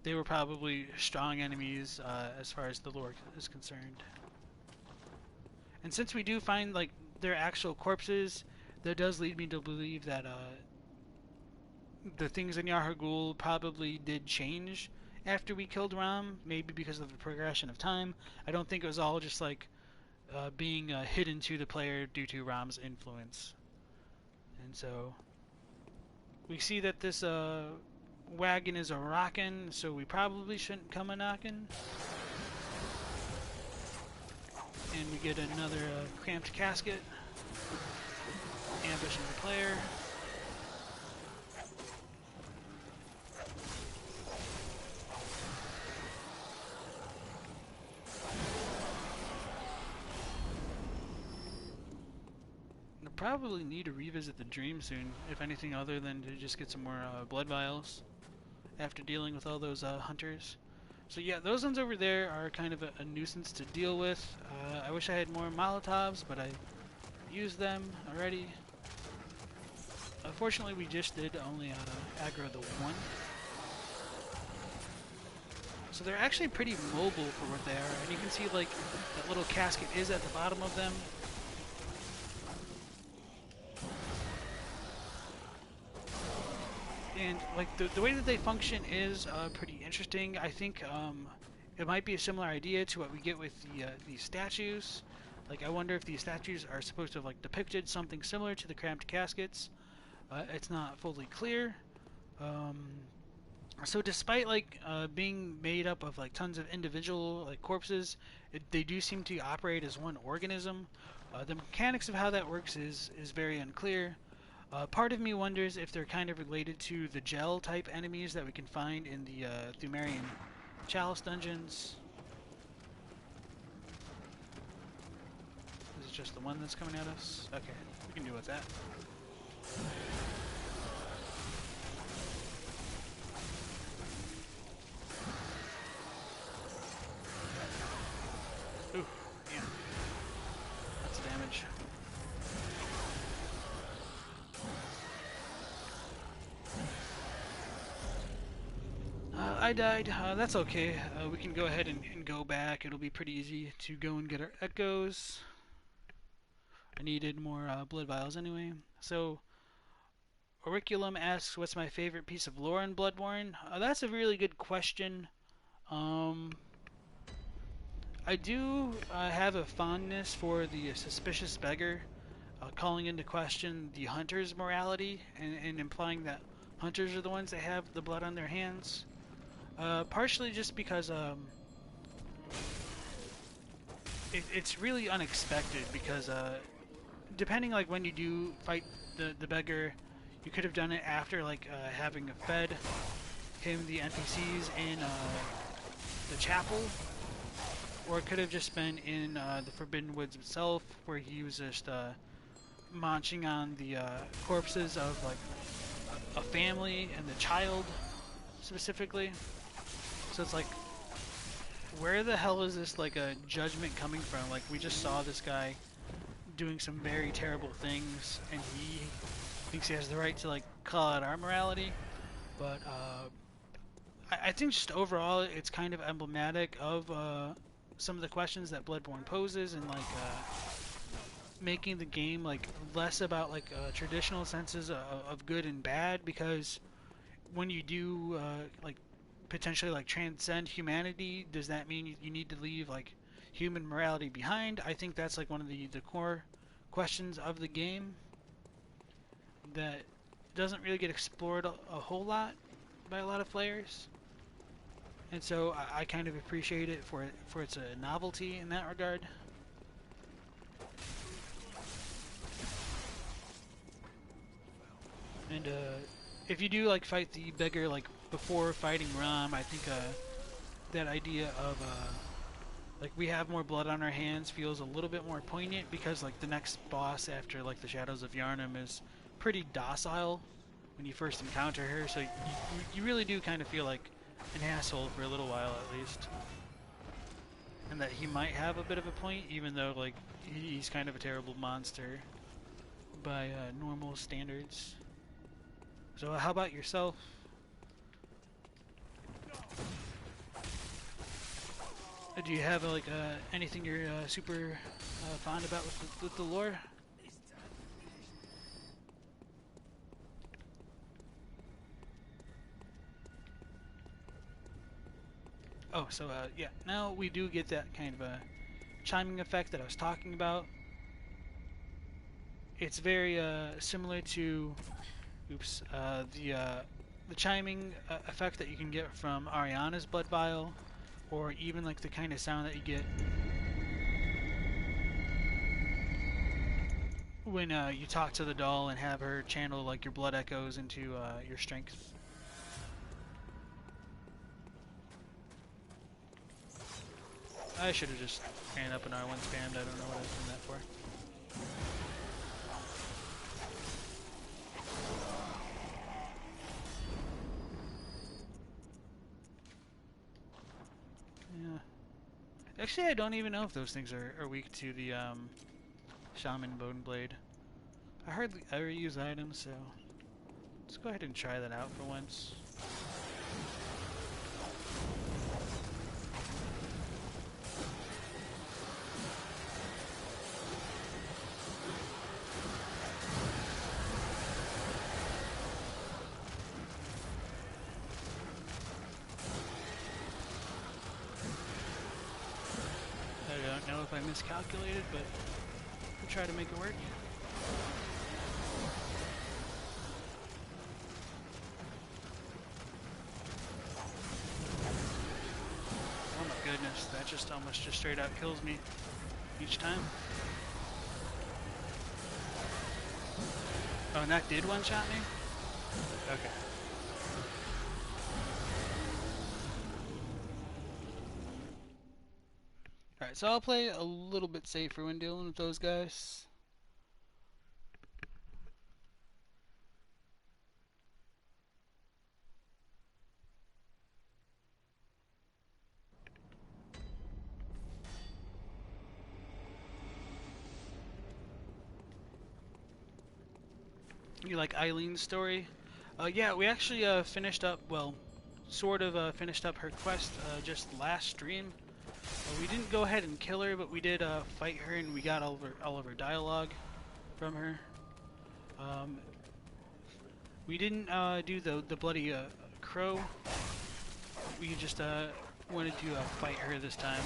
they were probably strong enemies as far as the lore is concerned. And since we do find like their actual corpses, that does lead me to believe that the things in Yahar'gul probably did change after we killed Ram, maybe because of the progression of time. I don't think it was all just like being hidden to the player due to Ram's influence. And so we see that this wagon is a rockin', so we probably shouldn't come a knockin'. And we get another Cramped Casket, ambushing the player. probably need to revisit the dream soon, if anything other than to just get some more blood vials after dealing with all those hunters. So yeah, those ones over there are kind of a nuisance to deal with. I wish I had more Molotovs, but I used them already. Unfortunately, we just did only aggro the one. So they're actually pretty mobile for what they are, and you can see like that little casket is at the bottom of them. And like the way that they function is pretty interesting. I think it might be a similar idea to what we get with these statues. Like I wonder if these statues are supposed to have like depicted something similar to the Cramped Caskets. It's not fully clear. So despite like being made up of like tons of individual like corpses, they do seem to operate as one organism. The mechanics of how that works is very unclear. Part of me wonders if they're kind of related to the gel type enemies that we can find in the Thumerian Chalice dungeons. Is it just the one that's coming at us? Okay, we can deal with that. Ooh, yeah. That's damage. I died. That's okay. We can go ahead and go back. It'll be pretty easy to go and get our echoes. I needed more blood vials anyway. So, Auriculum asks, what's my favorite piece of lore in Bloodborne? That's a really good question. I do have a fondness for the suspicious beggar, calling into question the hunter's morality and implying that hunters are the ones that have the blood on their hands. Partially just because it's really unexpected because depending like when you do fight the beggar, you could have done it after like having fed him the NPCs in the chapel, or it could have just been in the Forbidden Woods itself, where he was just munching on the corpses of like a family and the child specifically. So it's like, where the hell is this like a judgment coming from? Like we just saw this guy doing some very terrible things, and he thinks he has the right to like call out our morality. But I think just overall it's kind of emblematic of some of the questions that Bloodborne poses, and like making the game like less about like traditional senses of good and bad, because when you do like potentially like transcend humanity, does that mean you need to leave like human morality behind? I think that's like one of the core questions of the game that doesn't really get explored a whole lot by a lot of players, and so I kind of appreciate it for its novelty in that regard. And if you do like fight the beggar like before fighting Ram, I think that idea of like we have more blood on our hands feels a little bit more poignant, because like the next boss after like the Shadows of Yharnam is pretty docile when you first encounter her, so you really do kind of feel like an asshole for a little while at least, and that he might have a bit of a point, even though like he's kind of a terrible monster by normal standards. So how about yourself? Do you have like anything you're super fond about with the lore? Oh, so yeah, now we do get that kind of a chiming effect that I was talking about. It's very similar to, oops, the chiming effect that you can get from Ariana's blood vial, or even like the kind of sound that you get when you talk to the doll and have her channel like your blood echoes into your strength. I should have just ran up an R1 spammed. I don't know what I was doing that for. Actually, I don't even know if those things are weak to the Shaman Bone Blade. I hardly ever use items, so let's go ahead and try that out for once. I don't know if I miscalculated, but we'll try to make it work. Oh my goodness, that just almost just straight out kills me each time. Oh, and that did one-shot me? Okay. Alright, so I'll play a little bit safer when dealing with those guys. You like Eileen's story? Yeah, we actually finished up, well, sort of finished up her quest just last stream. We didn't go ahead and kill her, but we did fight her, and we got all of her dialogue from her. We didn't do the bloody crow. We just wanted to fight her this time.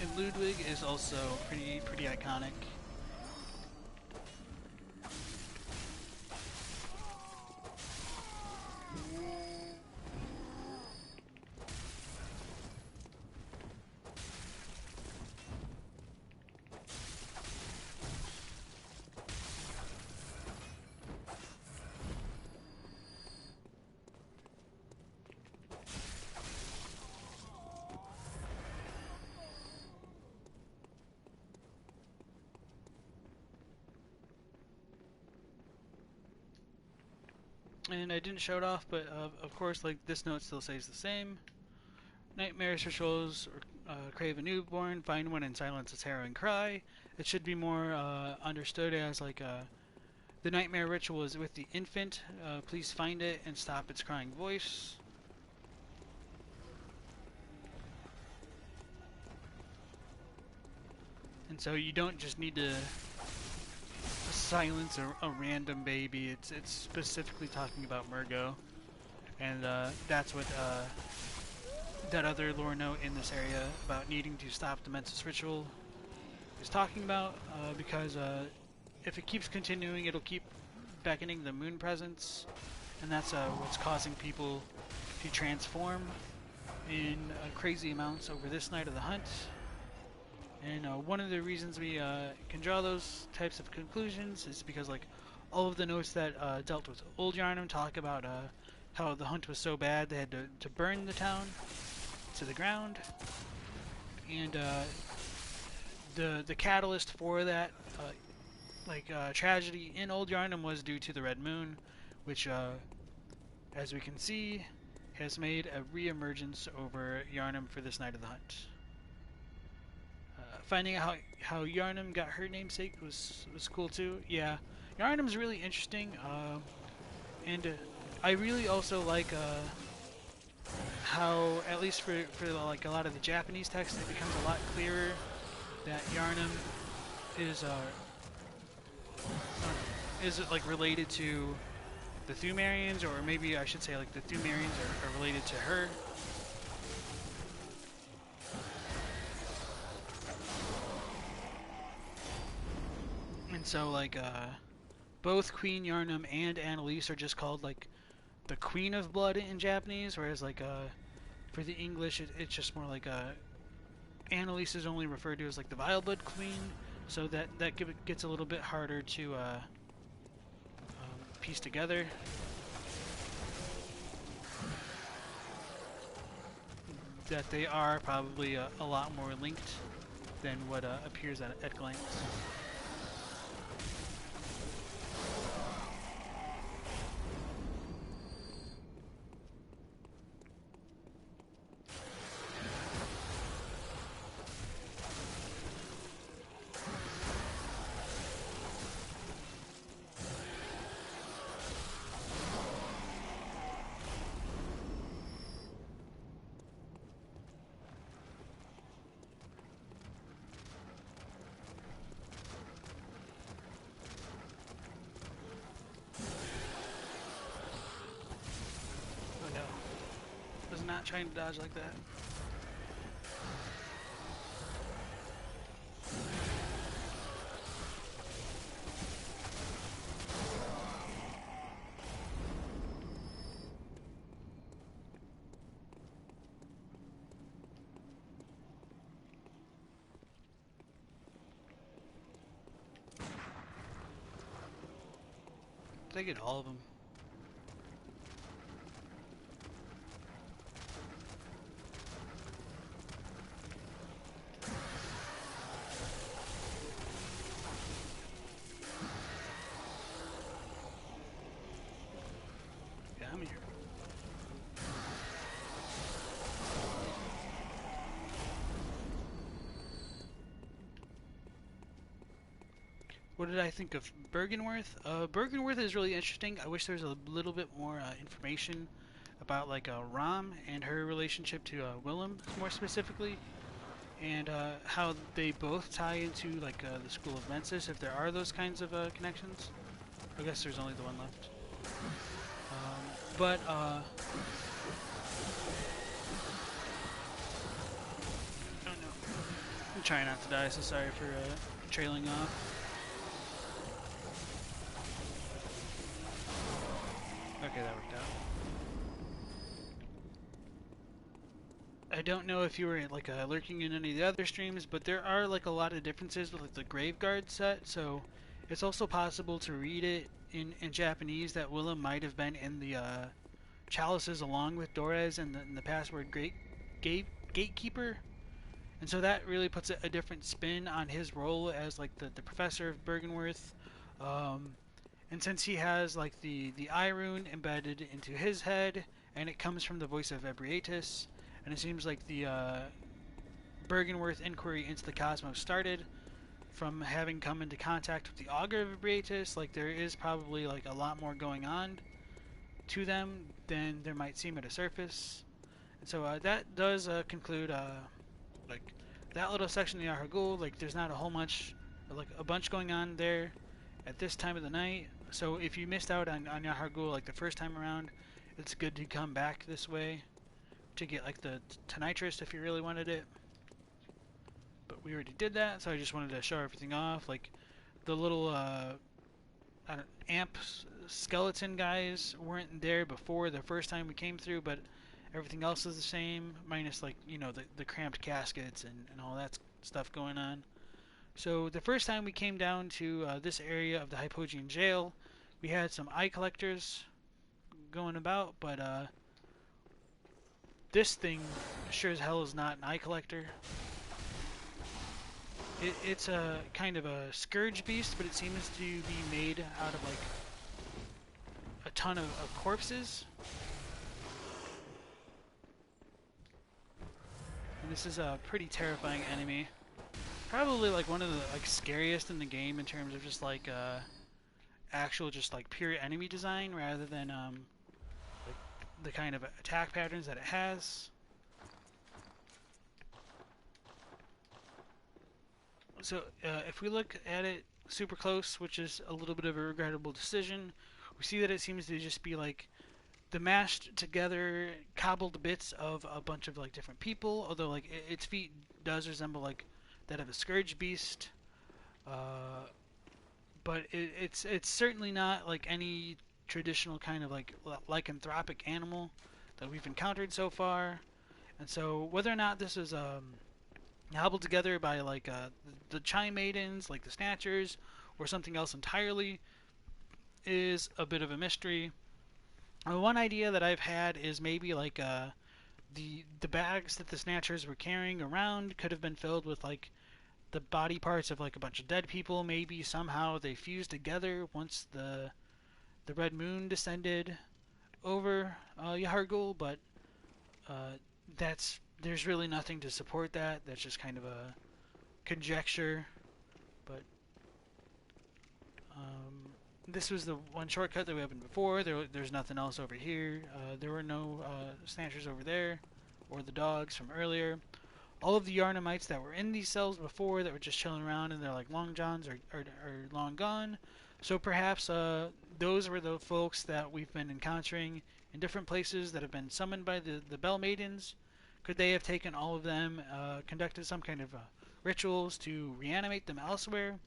And Ludwig is also pretty iconic. And I didn't show it off, but of course, like, this note still says the same. Nightmares rituals crave a newborn, find one and silence its harrowing cry. It should be more understood as like the nightmare ritual is with the infant. Please find it and stop its crying voice. And so you don't just need to silence a random baby. It's specifically talking about Murgo, and that's what that other lore note in this area about needing to stop the Mensis ritual is talking about. Because if it keeps continuing, it'll keep beckoning the moon presence, and that's what's causing people to transform in crazy amounts over this night of the hunt. And one of the reasons we can draw those types of conclusions is because, like, all of the notes that dealt with Old Yharnam talk about how the hunt was so bad they had to burn the town to the ground. And the catalyst for that tragedy in Old Yharnam was due to the Red Moon, which, as we can see, has made a re-emergence over Yharnam for this night of the hunt. Finding out how Yharnam got her namesake was cool too. Yeah, Yharnam's really interesting, and I really also like how, at least for like a lot of the Japanese text, it becomes a lot clearer that Yharnam is like related to the Thumerians, or maybe I should say like the Thumerians are related to her. And so, like, both Queen Yharnam and Annalise are just called, like, the Queen of Blood in Japanese, whereas, like, for the English, it's just more like, Annalise is only referred to as, like, the Vile Blood Queen, so that gets a little bit harder to, piece together. That they are probably a lot more linked than what appears at glance. not trying to dodge like that. Did I get all of them? Yeah, I'm here. What did I think of Bergenworth? Bergenworth is really interesting. I wish there was a little bit more information about like Rom and her relationship to Willem more specifically, and how they both tie into like the School of Mensis, if there are those kinds of connections. I guess there's only the one left. But oh no, I'm trying not to die, so sorry for trailing off. Okay, that worked out. I don't know if you were like lurking in any of the other streams, but there are like a lot of differences with like the Graveguard set, so it's also possible to read it in Japanese that Willem might have been in the chalices along with Dorez and the password Gatekeeper. And so that really puts a different spin on his role as like the professor of Bergenworth. And since he has like the eye rune embedded into his head, and it comes from the voice of Ebrietas, and it seems like the Bergenworth inquiry into the cosmos started from having come into contact with the augur of Ebrietas. Like there is probably like a lot more going on to them than there might seem at a surface. And so that does conclude like that little section of Yahar'gul. Like there's not a whole much, like a bunch going on there at this time of the night. So if you missed out on Yahar'gul like the first time around, it's good to come back this way to get like the Tonitrus if you really wanted it. But we already did that, so I just wanted to show everything off. Like the little amp skeleton guys weren't there before the first time we came through, but everything else is the same, minus like, you know, the cramped caskets and all that stuff going on. So the first time we came down to this area of the Hypogean jail, we had some eye collectors going about, but this thing sure as hell is not an eye collector. It's a kind of a scourge beast, but it seems to be made out of like a ton of corpses. And this is a pretty terrifying enemy. Probably like one of the like scariest in the game in terms of just like actual just like pure enemy design rather than like the kind of attack patterns that it has. So if we look at it super close, which is a little bit of a regrettable decision, we see that it seems to just be like the mashed together cobbled bits of a bunch of like different people, although like its feet does resemble like that of a scourge beast, but it's certainly not like any traditional kind of like lycanthropic animal that we've encountered so far. And so whether or not this is hobbled together by like the Chime Maidens, like the Snatchers, or something else entirely, is a bit of a mystery. One idea that I've had is maybe like the bags that the Snatchers were carrying around could have been filled with like the body parts of like a bunch of dead people. Maybe somehow they fused together once the Red Moon descended over Yahar'gul, but there's really nothing to support that. That's just kind of a conjecture. But this was the one shortcut that we opened before. There's nothing else over here. There were no Snatchers over there, or the dogs from earlier. All of the Yharnamites that were in these cells before that were just chilling around and they're like long johns are long gone. So perhaps those were the folks that we've been encountering in different places that have been summoned by the Bell Maidens? Could they have taken all of them, conducted some kind of rituals to reanimate them elsewhere?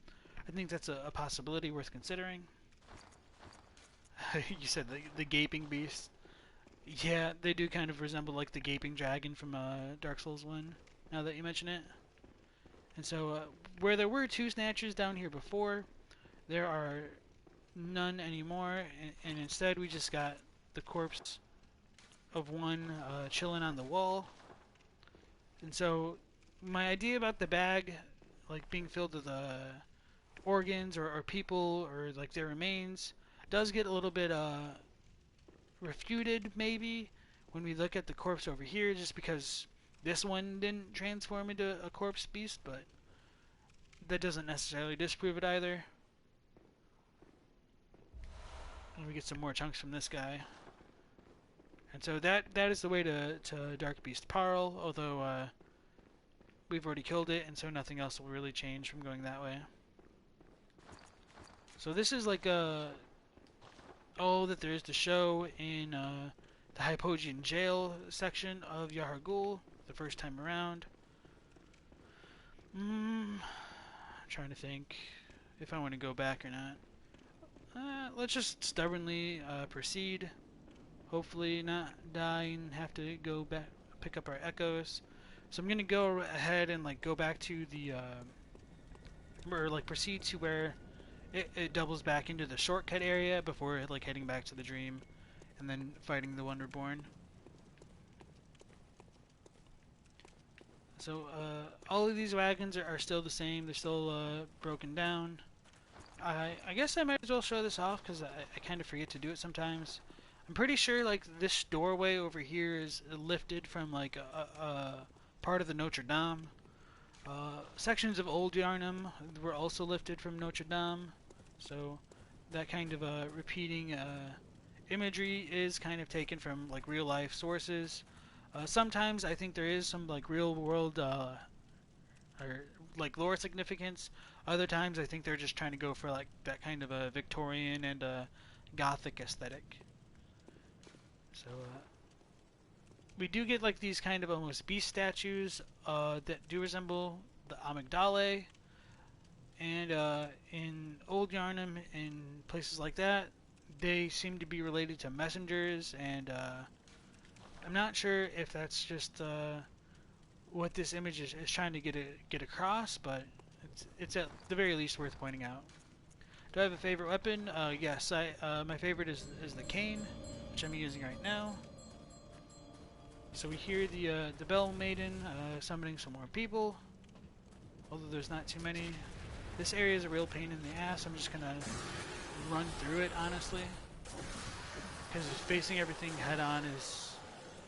I think that's a possibility worth considering. You said the gaping beast. Yeah, they do kind of resemble like the gaping dragon from Dark Souls 1, now that you mention it. And so, where there were two snatchers down here before, there are none anymore, and instead we just got the corpse of one chilling on the wall. And so, my idea about the bag, like being filled with organs or people or like their remains, does get a little bit refuted maybe when we look at the corpse over here, just because this one didn't transform into a corpse beast, but that doesn't necessarily disprove it either. And we get some more chunks from this guy. And so that is the way to Dark Beast Parl, although we've already killed it, and so nothing else will really change from going that way. So this is like all that there is to show in the Hypogean jail section of Yahar'gul the first time around. I'm trying to think if I want to go back or not. Let's just stubbornly proceed. Hopefully not die and have to go back, pick up our echoes. So I'm gonna go ahead and like go back to the or like proceed to where it doubles back into the shortcut area before like heading back to the dream and then fighting the Wonderborn. So all of these wagons are still the same. They're still broken down. I guess I might as well show this off because I kind of forget to do it sometimes. I'm pretty sure like this doorway over here is lifted from like a part of the Notre Dame. Sections of Old Yarnum were also lifted from Notre Dame, so that kind of repeating imagery is kind of taken from like real life sources. Sometimes I think there is some like real world or like lore significance. Other times I think they're just trying to go for like that kind of a Victorian and Gothic aesthetic. So we do get like these kind of almost beast statues that do resemble the Amygdala, and in Old Yarnum and places like that, they seem to be related to messengers, and I'm not sure if that's just what this image is trying to get across, but it's at the very least worth pointing out. Do I have a favorite weapon? Yes, my favorite is the cane, which I'm using right now. So we hear the Bell Maiden summoning some more people, although there's not too many. This area is a real pain in the ass. I'm just gonna run through it honestly, because facing everything head on is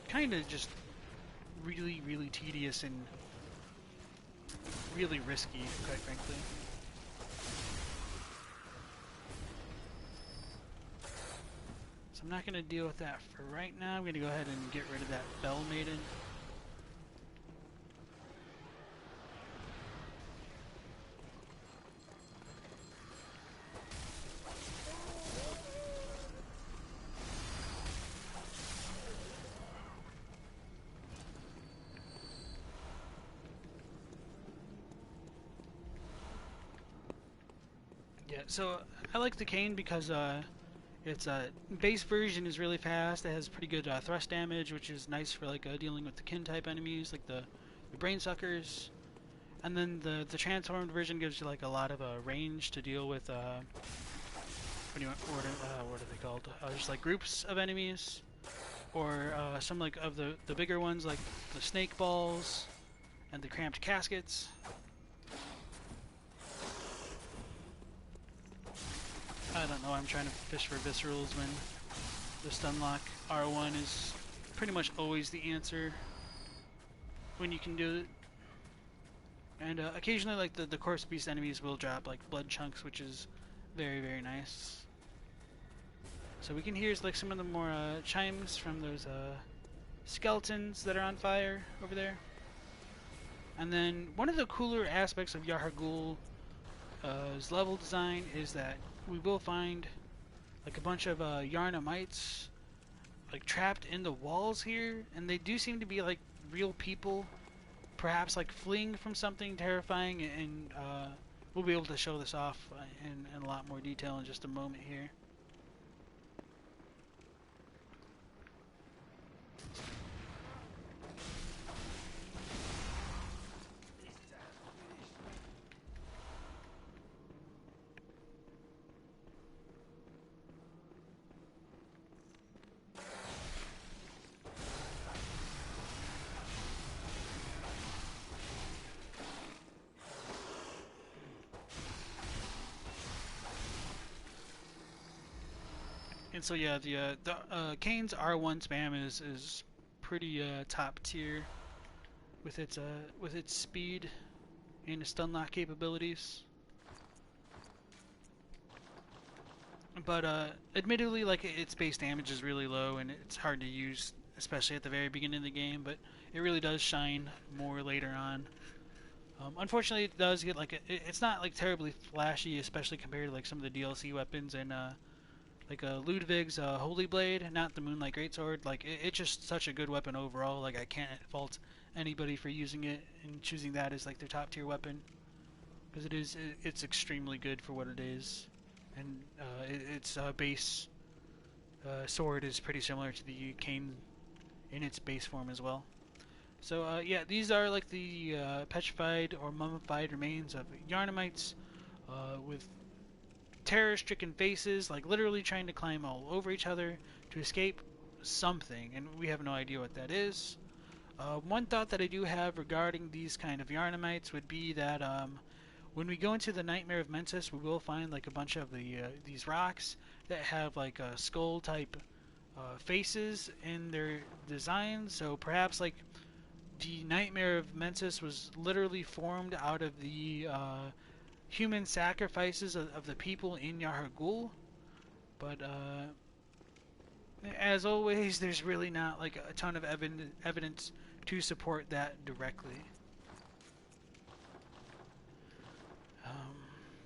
kind of just really tedious and really risky, quite frankly. So I'm not going to deal with that for right now. I'm going to go ahead and get rid of that Bell Maiden. Yeah, so I like the cane because its base version is really fast. It has pretty good thrust damage, which is nice for like dealing with the kin type enemies, like the brain suckers. And then the transformed version gives you like a lot of range to deal with. What are they called? Just like groups of enemies, or some like of the bigger ones, like the snake balls and the Cramped Caskets. I don't know, I'm trying to fish for viscerals when the stunlock R1 is pretty much always the answer when you can do it. And occasionally like the corpse beast enemies will drop like blood chunks, which is very nice. So we can hear like some of the more chimes from those skeletons that are on fire over there. And then one of the cooler aspects of Yahar'gul's level design is that we will find like a bunch of Yarnamites like trapped in the walls here, and they do seem to be like real people, perhaps like fleeing from something terrifying. And we'll be able to show this off in a lot more detail in just a moment here. And so yeah, the Kane's R1 spam is pretty top tier with its speed and its stun lock capabilities. But admittedly, like its base damage is really low and it's hard to use, especially at the very beginning of the game. But it really does shine more later on. Unfortunately, it does get like it's not like terribly flashy, especially compared to like some of the DLC weapons and like Ludwig's Holy Blade, not the Moonlight Greatsword. Like it's just such a good weapon overall. Like I can't fault anybody for using it and choosing that as like their top tier weapon, because it's extremely good for what it is, and its base sword is pretty similar to the Cane in its base form as well. So yeah, these are like the petrified or mummified remains of Yharnamites with terror-stricken faces, like literally trying to climb all over each other to escape something, and we have no idea what that is. One thought that I do have regarding these kind of Yharnamites would be that when we go into the Nightmare of Mensis, we will find like a bunch of these rocks that have like skull-type faces in their designs. So perhaps like the Nightmare of Mensis was literally formed out of the human sacrifices of the people in Yahar'gul, but as always, there's really not like a ton of evidence to support that directly.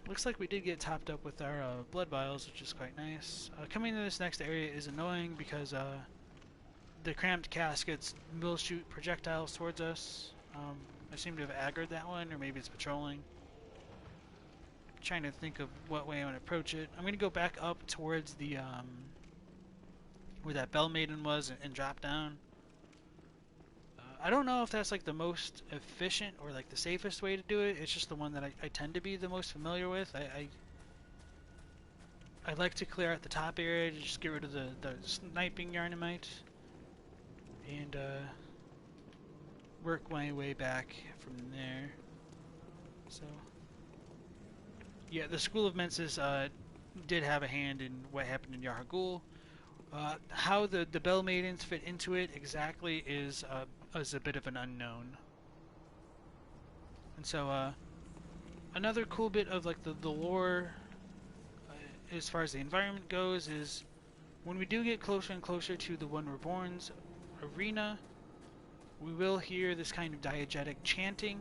Looks like we did get topped up with our blood vials, which is quite nice. Coming to this next area is annoying because the Cramped Caskets will shoot projectiles towards us. I seem to have aggroed that one, or maybe it's patrolling. Trying to think of what way I want to approach it. I'm going to go back up towards the where that Bell Maiden was and drop down. I don't know if that's like the most efficient or like the safest way to do it. It's just the one that I tend to be the most familiar with. I like to clear out the top area to just get rid of the sniping Yharnamite and work my way back from there. So yeah, the School of Mensis did have a hand in what happened in Yahar'gul. How the Bell Maidens fit into it exactly is a bit of an unknown. And so another cool bit of like the lore as far as the environment goes is when we do get closer and closer to the One Reborn's arena, we will hear this kind of diegetic chanting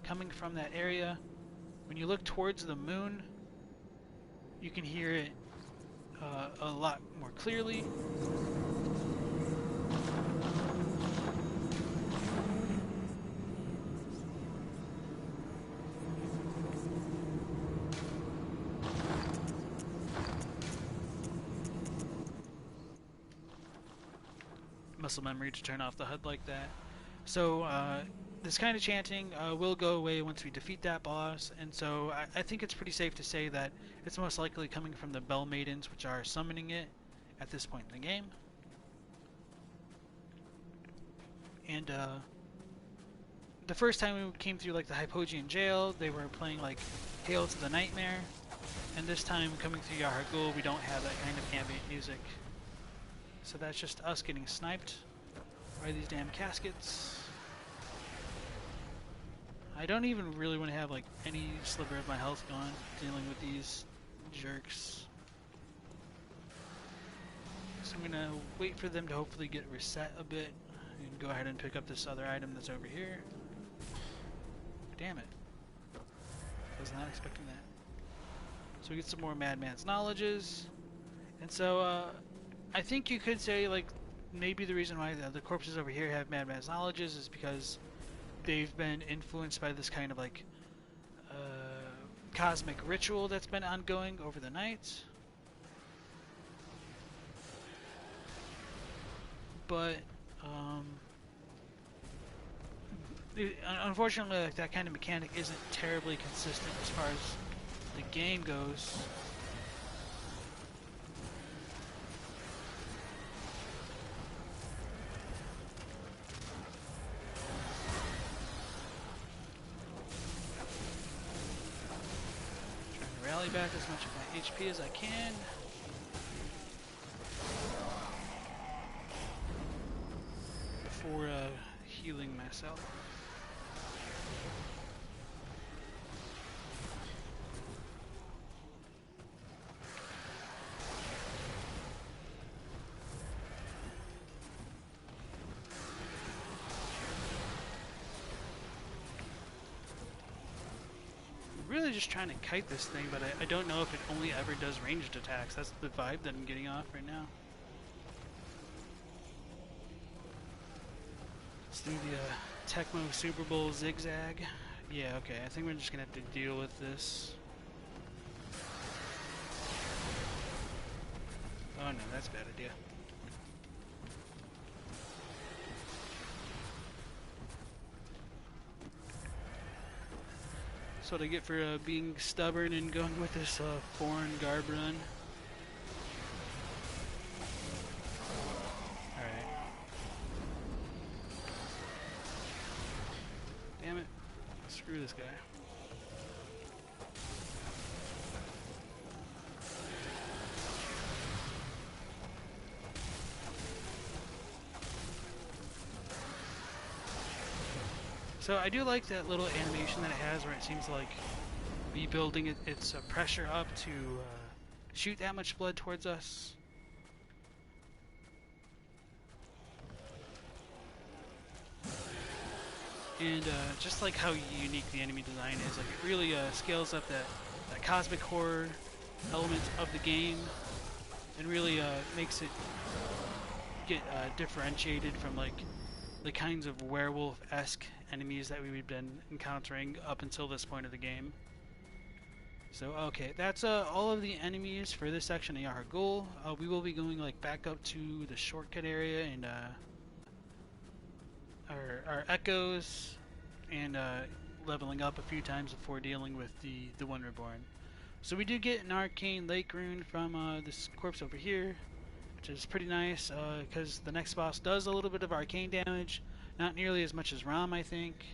coming from that area. When you look towards the moon, you can hear it a lot more clearly. Muscle memory to turn off the HUD like that. So this kind of chanting will go away once we defeat that boss, and so I think it's pretty safe to say that it's most likely coming from the Bell Maidens, which are summoning it at this point in the game. And the first time we came through like the Hypogean jail, they were playing like Hail to the Nightmare, and this time coming through Yahar'gul, we don't have that kind of ambient music. So that's just us getting sniped by these damn caskets. I don't even really want to have like any sliver of my health gone dealing with these jerks. So I'm gonna wait for them to hopefully get reset a bit and go ahead and pick up this other item that's over here. Damn it. Was not expecting that. So we get some more Madman's knowledges. And so I think you could say like maybe the reason why the corpses over here have madman's knowledges is because they've been influenced by this kind of like cosmic ritual that's been ongoing over the night. But unfortunately, like, that kind of mechanic isn't terribly consistent as far as the game goes. Trying to rally back as much of my HP as I can. Before healing myself. Really just trying to kite this thing, but I don't know if it only ever does ranged attacks. That's the vibe that I'm getting off right now. Let's do the Tecmo Super Bowl zigzag. Yeah, okay, I think we're just gonna have to deal with this. Oh no, that's a bad idea. That's what I get for being stubborn and going with this foreign garb run. Alright. Damn it. Screw this guy. So I do like that little animation that it has where it seems to like be building its pressure up to shoot that much blood towards us. And just like how unique the enemy design is, like it really scales up that cosmic horror element of the game and really makes it get differentiated from like the kinds of werewolf-esque enemies that we've been encountering up until this point of the game. So okay, that's all of the enemies for this section of Yahar'gul. We will be going like back up to the shortcut area and our echoes and leveling up a few times before dealing with the One Reborn. So we do get an arcane lake rune from this corpse over here, which is pretty nice because the next boss does a little bit of arcane damage, not nearly as much as Ram, I think.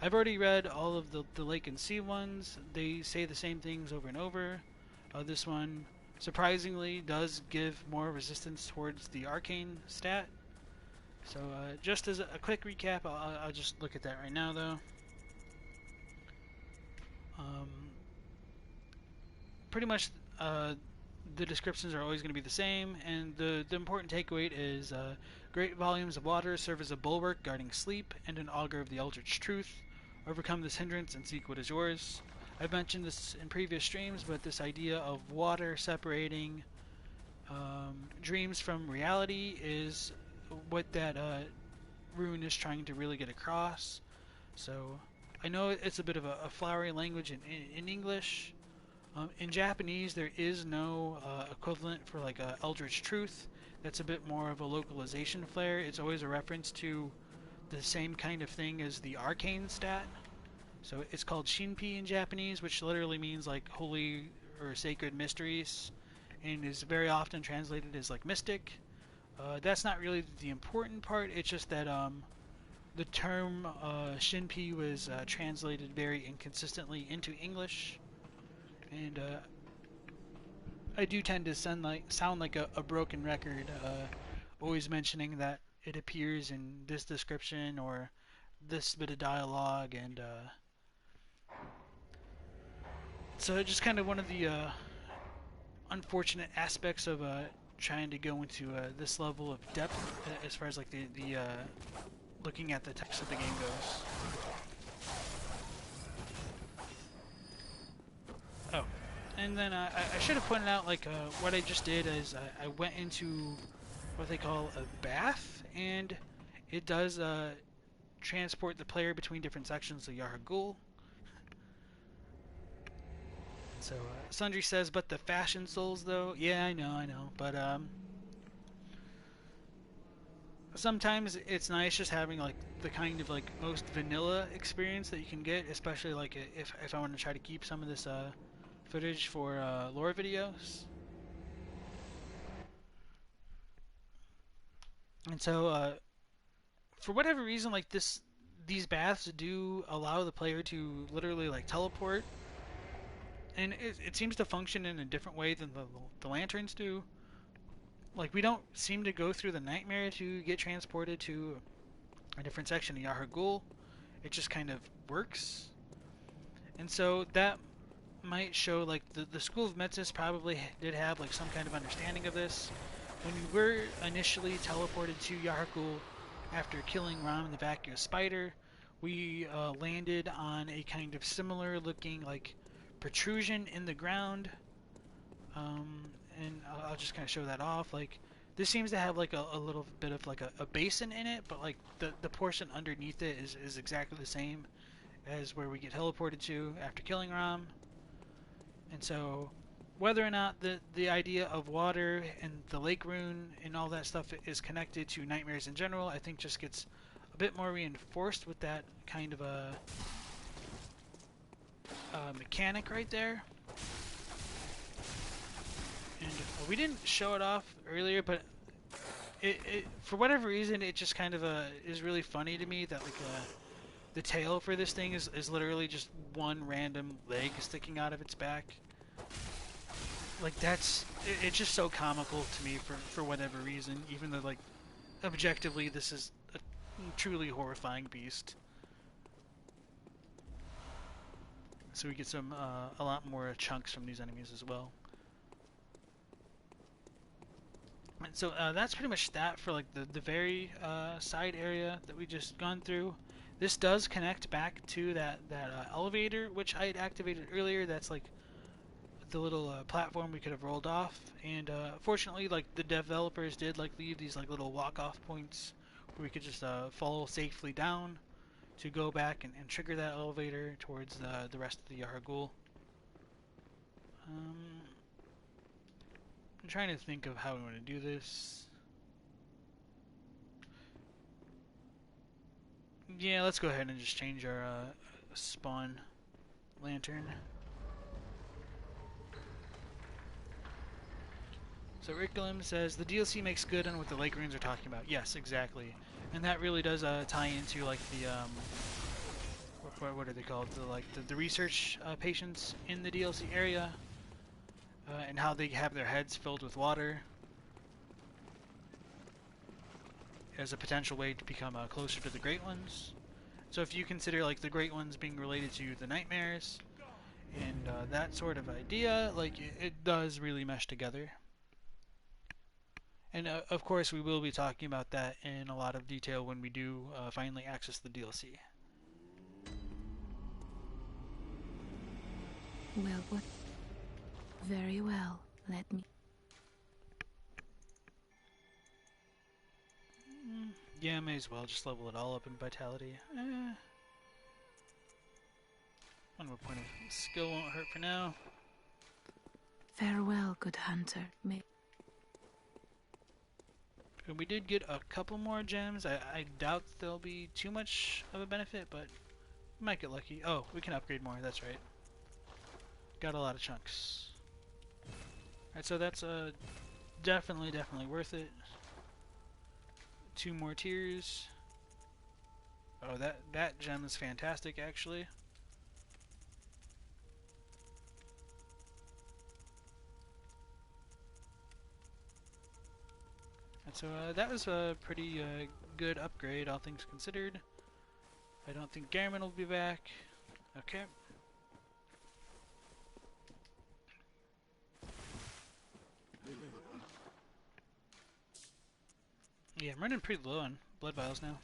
I've already read all of the Lake and Sea ones. They say the same things over and over. This one, surprisingly, does give more resistance towards the arcane stat. So just as a quick recap, I'll just look at that right now, though. Pretty much the descriptions are always going to be the same, and the important takeaway is great volumes of water serve as a bulwark guarding sleep and an augur of the eldritch truth. Overcome this hindrance and seek what is yours. I've mentioned this in previous streams, but this idea of water separating dreams from reality is what that Rune is trying to really get across. So I know it's a bit of a flowery language in English. In Japanese, there is no equivalent for like Eldritch Truth. That's a bit more of a localization flair. It's always a reference to the same kind of thing as the arcane stat. So it's called Shinpi in Japanese, which literally means like holy or sacred mysteries, and is very often translated as like mystic. That's not really the important part. It's just that the term Shinpi was translated very inconsistently into English. And I do tend to sound like a broken record, always mentioning that it appears in this description or this bit of dialogue, and so it's just kind of one of the unfortunate aspects of trying to go into this level of depth as far as like the looking at the text of the game goes. Oh, and then I should have pointed out like what I just did is I went into what they call a bath, and it does transport the player between different sections of Yahar'gul. And so Sundry says, but the fashion souls though, yeah, I know, but sometimes it's nice just having like the kind of like most vanilla experience that you can get, especially like if I want to try to keep some of this footage for lore videos. And so for whatever reason, like these baths do allow the player to literally like teleport, and it seems to function in a different way than the lanterns do. Like we don't seem to go through the nightmare to get transported to a different section of Yahar'gul. It just kind of works, and so that might show like the School of Metzis probably did have like some kind of understanding of this. When we were initially teleported to Yahar'gul after killing Rom the vacuous spider, we landed on a kind of similar looking like protrusion in the ground, and I'll just kind of show that off. Like this seems to have like a little bit of like a basin in it, but like the portion underneath it is exactly the same as where we get teleported to after killing Rom. And so whether or not the idea of water and the lake rune and all that stuff is connected to nightmares in general, I think just gets a bit more reinforced with that kind of a mechanic right there. And we didn't show it off earlier, but it for whatever reason it just kind of is really funny to me that like the tail for this thing is literally just one random leg sticking out of its back. Like it's just so comical to me for whatever reason, even though like objectively this is a truly horrifying beast. So we get some a lot more chunks from these enemies as well. And so that's pretty much that for like the very side area that we just gone through. This does connect back to that elevator which I had activated earlier. That's like the little platform we could have rolled off, and fortunately like the developers did like leave these like little walk-off points where we could just follow safely down to go back and trigger that elevator towards the rest of the Yahar'gul. I'm trying to think of how we want to do this. Yeah, let's go ahead and just change our spawn lantern. So Ricklim says the DLC makes good on what the lake runes are talking about. Yes, exactly, and that really does tie into like the what are they called? The research patients in the DLC area, and how they have their heads filled with water as a potential way to become closer to the Great Ones. So if you consider like the Great Ones being related to the nightmares and that sort of idea, like it does really mesh together. And of course we will be talking about that in a lot of detail when we do finally access the DLC. Well, what? Very well. Let me. Yeah, may as well just level it all up in vitality. 1 more point of skill won't hurt for now. Farewell, good hunter. And we did get a couple more gems. I doubt there'll be too much of a benefit, but we might get lucky. Oh, we can upgrade more. That's right. Got a lot of chunks. Alright, so that's definitely worth it. 2 more tiers. Oh, that gem is fantastic, actually. And so that was a pretty good upgrade, all things considered. I don't think Garmin will be back. Okay. Yeah, I'm running pretty low on blood vials now.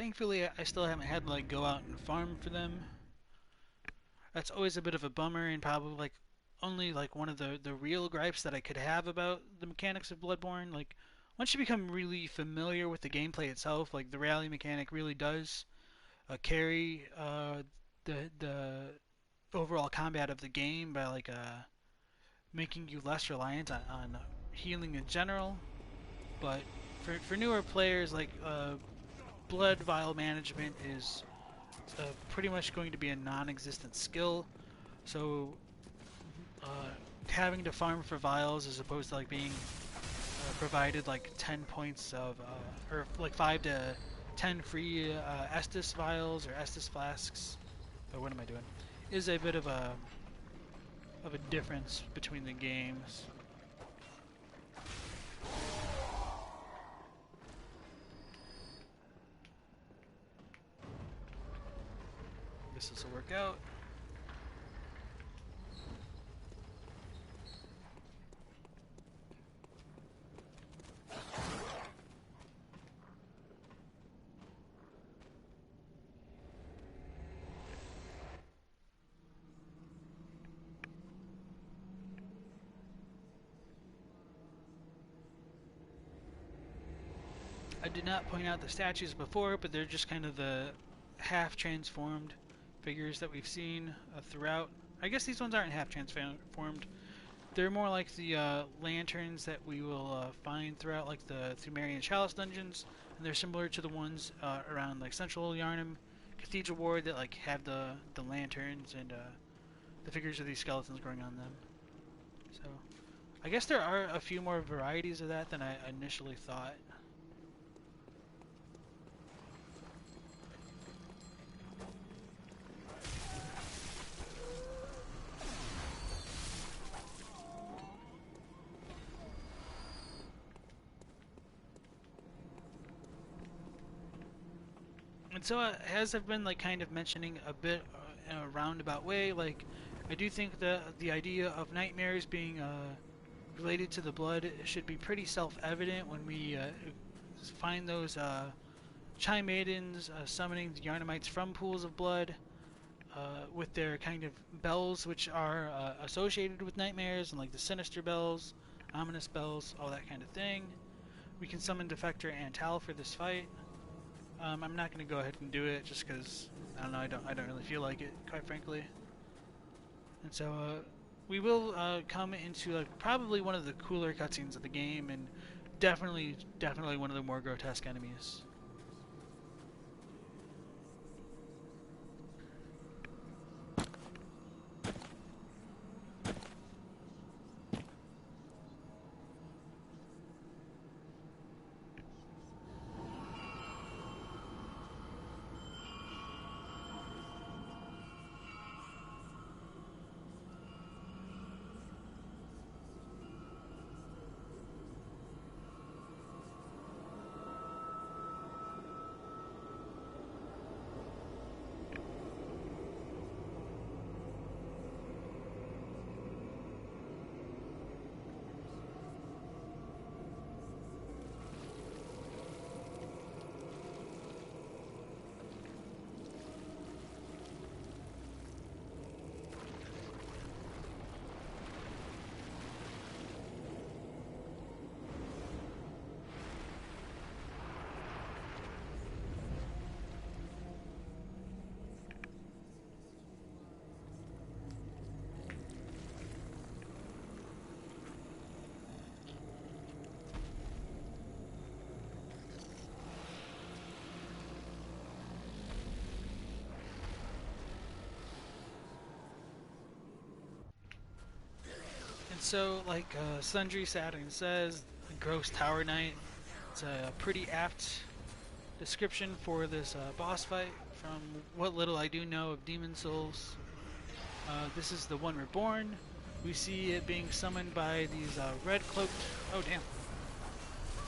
Thankfully, I still haven't had to like go out and farm for them. That's always a bit of a bummer, and probably like only like one of the real gripes that I could have about the mechanics of Bloodborne. Like once you become really familiar with the gameplay itself, like the rally mechanic really does carry the overall combat of the game by like making you less reliant on healing in general. But for newer players, like blood vial management is pretty much going to be a non-existent skill. So uh, having to farm for vials as opposed to like being provided like 10 points of or like 5 to 10 free Estus vials or Estus flasks, or what am I doing, is a bit of a difference between the games. This will work out. I did not point out the statues before, but they're just kind of the half transformed figures that we've seen throughout. I guess these ones aren't half transformed. They're more like the lanterns that we will find throughout like the Thumerian Chalice dungeons, and they're similar to the ones around like Central Yarnum Cathedral Ward that like have the lanterns and the figures of these skeletons growing on them. So I guess there are a few more varieties of that than I initially thought. And so, as I've been like kind of mentioning a bit in a roundabout way, like I do think the idea of nightmares being related to the blood should be pretty self-evident when we find those Chai Maidens summoning the Yarnamites from pools of blood with their kind of bells, which are associated with nightmares, and like the sinister bells, ominous bells, all that kind of thing. We can summon Defector and Tal for this fight. I'm not going to go ahead and do it just because I don't know. I don't really feel like it, quite frankly. And so we will come into like probably one of the cooler cutscenes of the game, and definitely one of the more grotesque enemies. So, like Sundry Saturn says, Gross Tower Knight. It's a pretty apt description for this boss fight from what little I do know of Demon Souls. This is the One Reborn. We see it being summoned by these red cloaked, oh damn,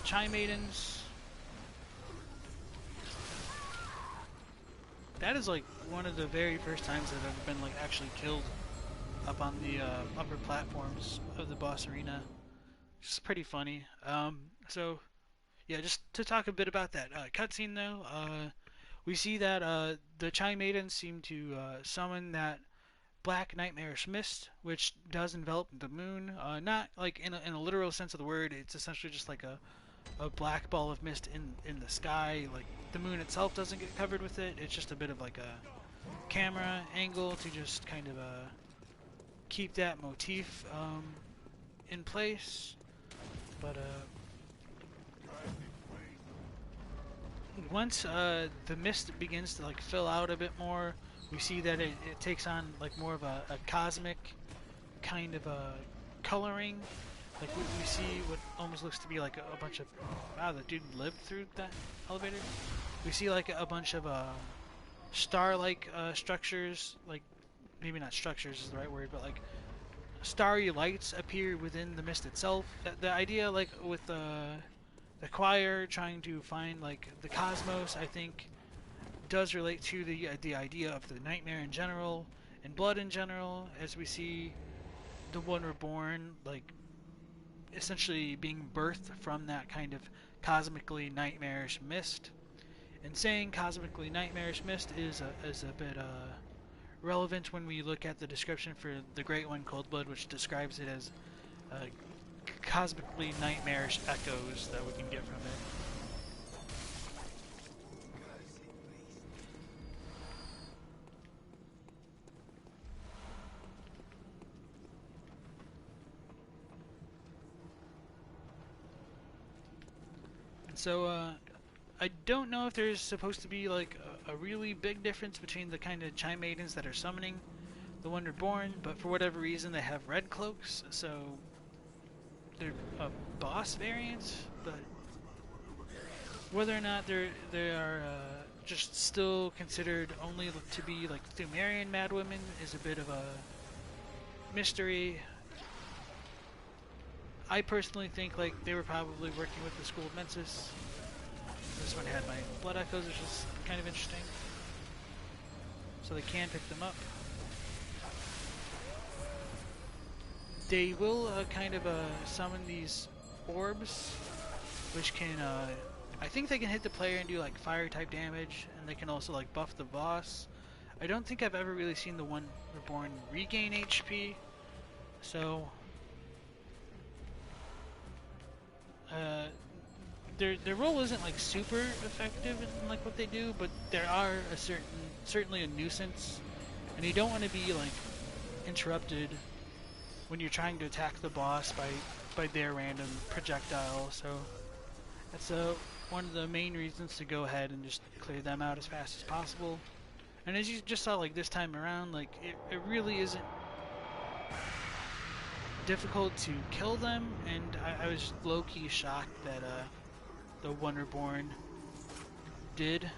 Chai Maidens. That is like one of the very first times that I've been like actually killed up on the upper platforms of the boss arena. It's pretty funny. So, yeah, just to talk a bit about that cutscene though. We see that the Chai Maidens seem to summon that black nightmarish mist, which does envelop the moon. Not like in a literal sense of the word. It's essentially just like a black ball of mist in the sky. Like the moon itself doesn't get covered with it. It's just a bit of like a camera angle to just kind of keep that motif in place. But once the mist begins to like fill out a bit more, we see that it takes on like more of a cosmic kind of a coloring. Like we see what almost looks to be like a bunch of, wow, the dude lived through that elevator. We see like a bunch of star-like structures, like maybe not structures is the right word, but like starry lights appear within the mist itself. The idea, like with the choir trying to find like the cosmos, I think does relate to the idea of the nightmare in general and blood in general, as we see the One Reborn like essentially being birthed from that kind of cosmically nightmarish mist. And saying cosmically nightmarish mist is a bit relevant when we look at the description for the Great One Coldblood, which describes it as cosmically nightmarish echoes that we can get from it. So I don't know if there's supposed to be like a really big difference between the kind of Chai Maidens that are summoning the Wonderborn, but for whatever reason they have red cloaks, so they're a boss variant. But whether or not they are just still considered only to be like Thumerian madwomen is a bit of a mystery. I personally think like they were probably working with the School of Mensis. This one had my blood echoes, which is kind of interesting. So they can pick them up. They will kind of summon these orbs, which can, I think they can hit the player and do like fire type damage, and they can also like buff the boss. I don't think I've ever really seen the One Reborn regain HP, so their role isn't like super effective in like what they do, but there are certainly a nuisance, and you don't want to be like interrupted when you're trying to attack the boss by their random projectile. So that's one of the main reasons to go ahead and just clear them out as fast as possible. And as you just saw like this time around, like it really isn't difficult to kill them, and I was low-key shocked that the Wonderborn did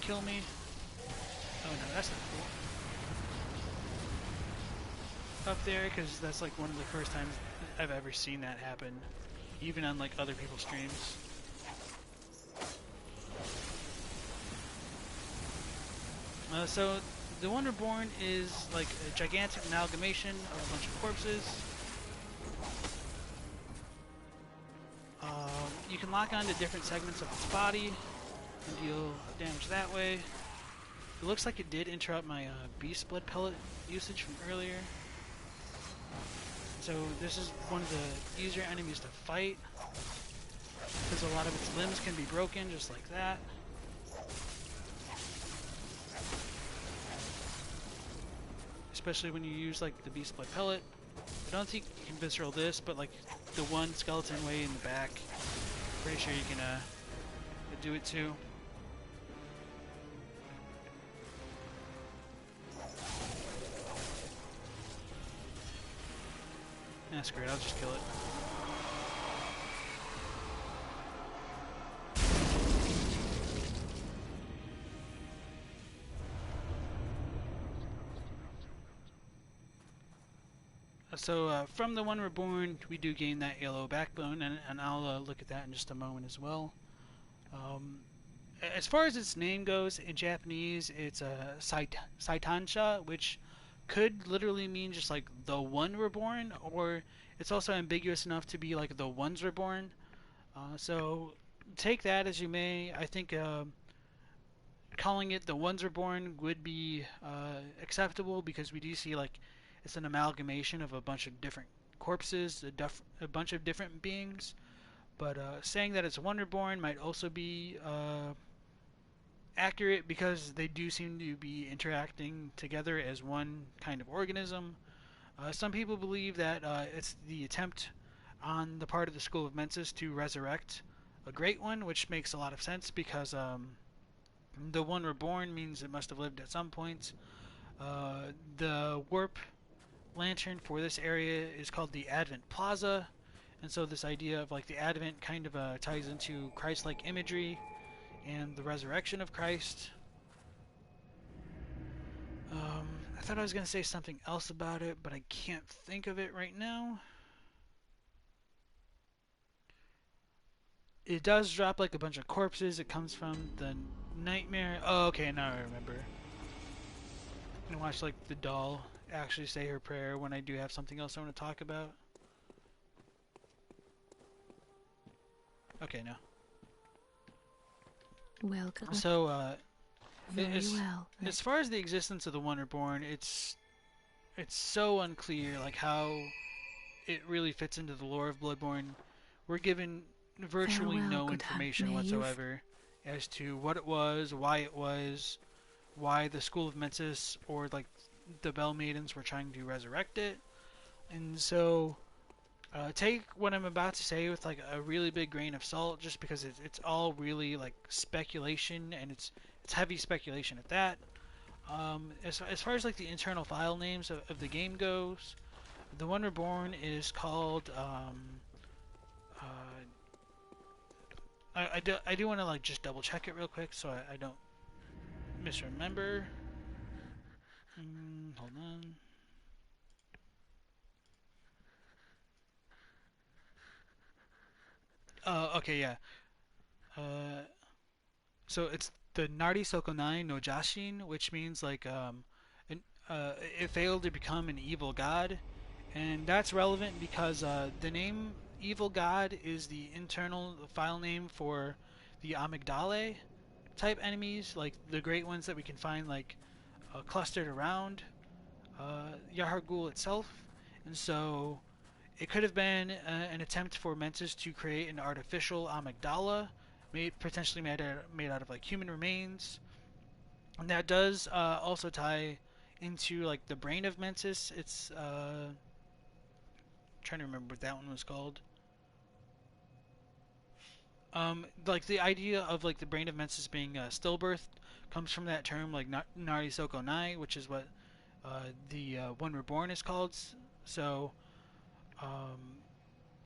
kill me. Oh no, that's not cool. Up there, because that's like one of the first times I've ever seen that happen, even on like other people's streams. So the Wonderborn is like a gigantic amalgamation of a bunch of corpses. You can lock onto different segments of its body and deal damage that way. It looks like it did interrupt my beast blood pellet usage from earlier. So this is one of the easier enemies to fight, because a lot of its limbs can be broken just like that. Especially when you use like the beast blood pellet. I don't think you can visceral this, but like the one skeleton way in the back, pretty sure you can do it too. That's great, I'll just kill it. So from the One Reborn, we do gain that yellow backbone, and I'll look at that in just a moment as well. As far as its name goes, in Japanese, it's Saitansha, which could literally mean just like the One Reborn, or it's also ambiguous enough to be like the Ones Reborn. So take that as you may. I think calling it the One Reborn would be acceptable because we do see like it's an amalgamation of a bunch of different corpses, a bunch of different beings. But saying that it's Wonderborn might also be accurate because they do seem to be interacting together as one kind of organism. Some people believe that it's the attempt on the part of the School of Mensis to resurrect a great one, which makes a lot of sense because the One Reborn means it must have lived at some point. The warp lantern for this area is called the Advent Plaza, and so this idea of like the Advent kind of ties into Christ-like imagery and the resurrection of Christ. I thought I was going to say something else about it, but I can't think of it right now. It does drop like a bunch of corpses. It comes from the nightmare. Oh, okay, now I remember. And watch like the doll actually say her prayer when I do have something else I want to talk about. Okay, no. Welcome. So, Very well. as far as the existence of the Wonderborn, it's so unclear like how it really fits into the lore of Bloodborne. We're given virtually Farewell, no good information May whatsoever as to what it was, why the School of Mensis or like the Bell Maidens were trying to resurrect it. And so take what I'm about to say with like a really big grain of salt, just because it's all really like speculation, and it's heavy speculation at that. As far as like the internal file names of the game goes, the One Reborn is called I do want to like just double check it real quick so I don't misremember. Hold on. Okay, yeah. Uh, so it's the Nari Sokonai no Jashin, which means like an, it failed to become an evil god, and that's relevant because the name evil god is the internal file name for the Amygdala type enemies, like the great ones that we can find like clustered around Yahar'gul itself, and so it could have been an attempt for Mensis to create an artificial Amygdala, potentially made out of like human remains, and that does also tie into like the brain of Mensis. It's trying to remember what that one was called. Like the idea of like the brain of Mensis being stillbirthed comes from that term, like Nari Soko Nai, which is what the One Reborn is called. So,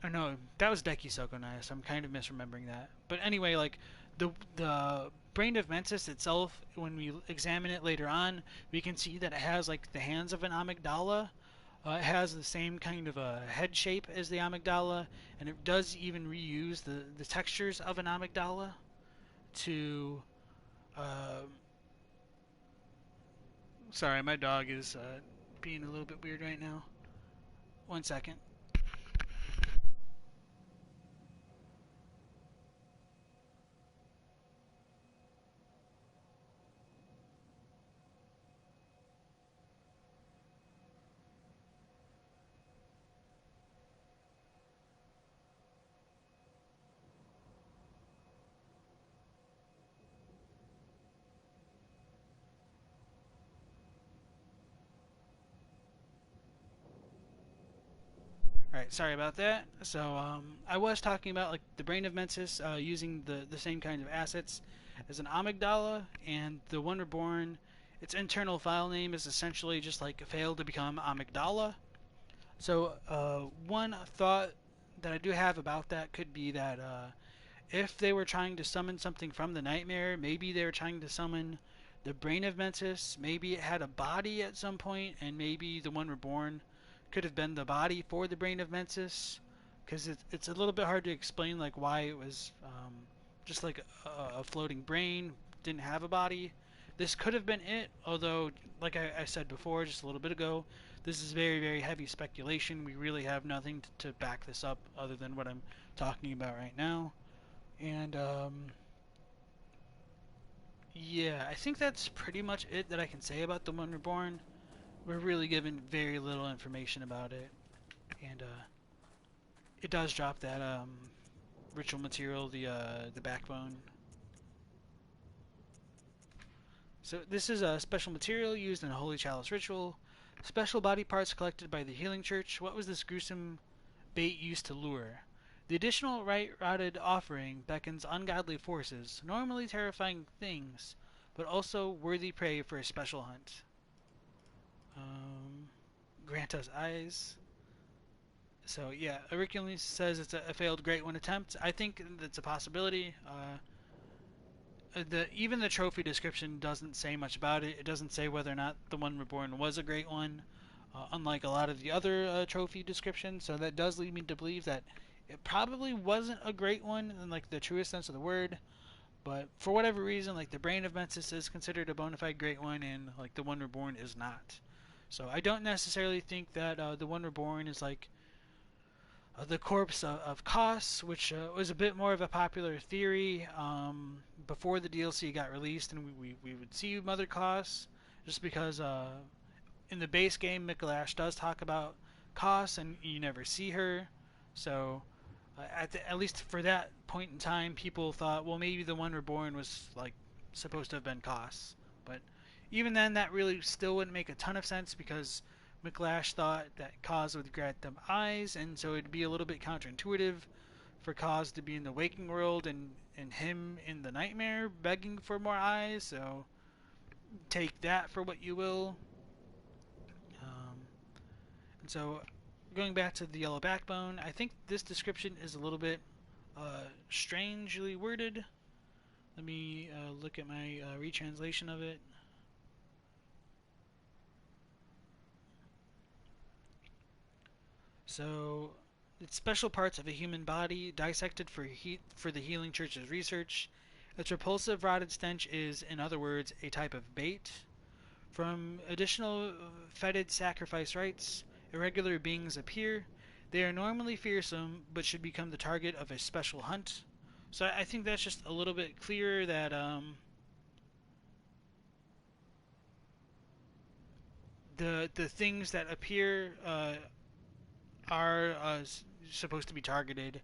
or no, that was Deki Soko Nai, so I'm kind of misremembering that. But anyway, like the brain of Mensis itself, when we examine it later on, we can see that it has like the hands of an Amygdala. It has the same kind of a head shape as the Amygdala, and it does even reuse the textures of an Amygdala to. Uh, sorry, my dog is being a little bit weird right now. 1 second. Alright, sorry about that. So, I was talking about like the brain of Mensis using the same kind of assets as an Amygdala, and the One Reborn, its internal file name is essentially just like failed to become Amygdala. So, one thought that I do have about that could be that if they were trying to summon something from the nightmare, maybe they were trying to summon the brain of Mensis. Maybe it had a body at some point, and maybe the One Reborn could have been the body for the brain of Mensis. Because it's a little bit hard to explain like why it was just like a floating brain, didn't have a body. This could have been it, although, like I said before, just a little bit ago, this is very, very heavy speculation. We really have nothing to back this up other than what I'm talking about right now. And Yeah, I think that's pretty much it that I can say about the One Reborn. We're really given very little information about it, and it does drop that ritual material, the backbone. So this is a special material used in a holy chalice ritual. Special body parts collected by the healing church. What was this gruesome bait used to lure? The additional right-routed offering beckons ungodly forces, normally terrifying things, but also worthy prey for a special hunt. Um, Grant us eyes. So yeah, Auriculae says it's a failed Great One attempt. I think that's a possibility. Even the trophy description doesn't say much about it. It doesn't say whether or not the One Reborn was a Great One, unlike a lot of the other trophy descriptions. So that does lead me to believe that it probably wasn't a Great One in like the truest sense of the word. But for whatever reason, like the Brain of Mensis is considered a bona fide Great One, and like the One Reborn is not. So I don't necessarily think that the One Reborn is like the corpse of Kos, which was a bit more of a popular theory before the DLC got released, and we would see Mother Kos, just because in the base game, Mikolash does talk about Kos, and you never see her. So, at least for that point in time, people thought, well, maybe the One Reborn was like supposed to have been Kos. But even then, that really still wouldn't make a ton of sense because McLash thought that Kos would grant them eyes, and so it'd be a little bit counterintuitive for Kos to be in the waking world and him in the nightmare begging for more eyes. So take that for what you will. Um, and so going back to the yellow backbone, I think this description is a little bit strangely worded. Let me look at my retranslation of it. So, it's special parts of a human body dissected for the Healing Church's research. Its repulsive rotted stench is, in other words, a type of bait. From additional fetid sacrifice rites, irregular beings appear. They are normally fearsome, but should become the target of a special hunt. So I think that's just a little bit clearer that the things that appear are supposed to be targeted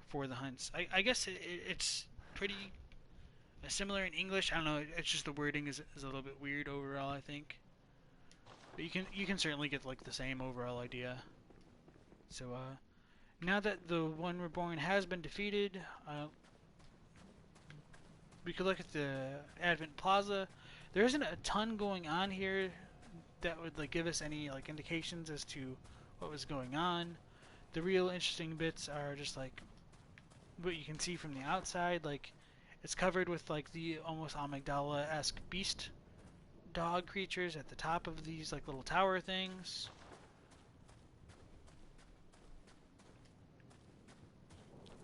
for the hunts. I guess it's pretty similar in English. I don't know. It's just the wording is a little bit weird overall, I think. But you can certainly get like the same overall idea. So now that the One Reborn has been defeated, we could look at the Advent Plaza. There isn't a ton going on here that would like give us any like indications as to what was going on. The real interesting bits are just like what you can see from the outside. Like it's covered with like the almost Amygdala-esque beast dog creatures at the top of these like little tower things.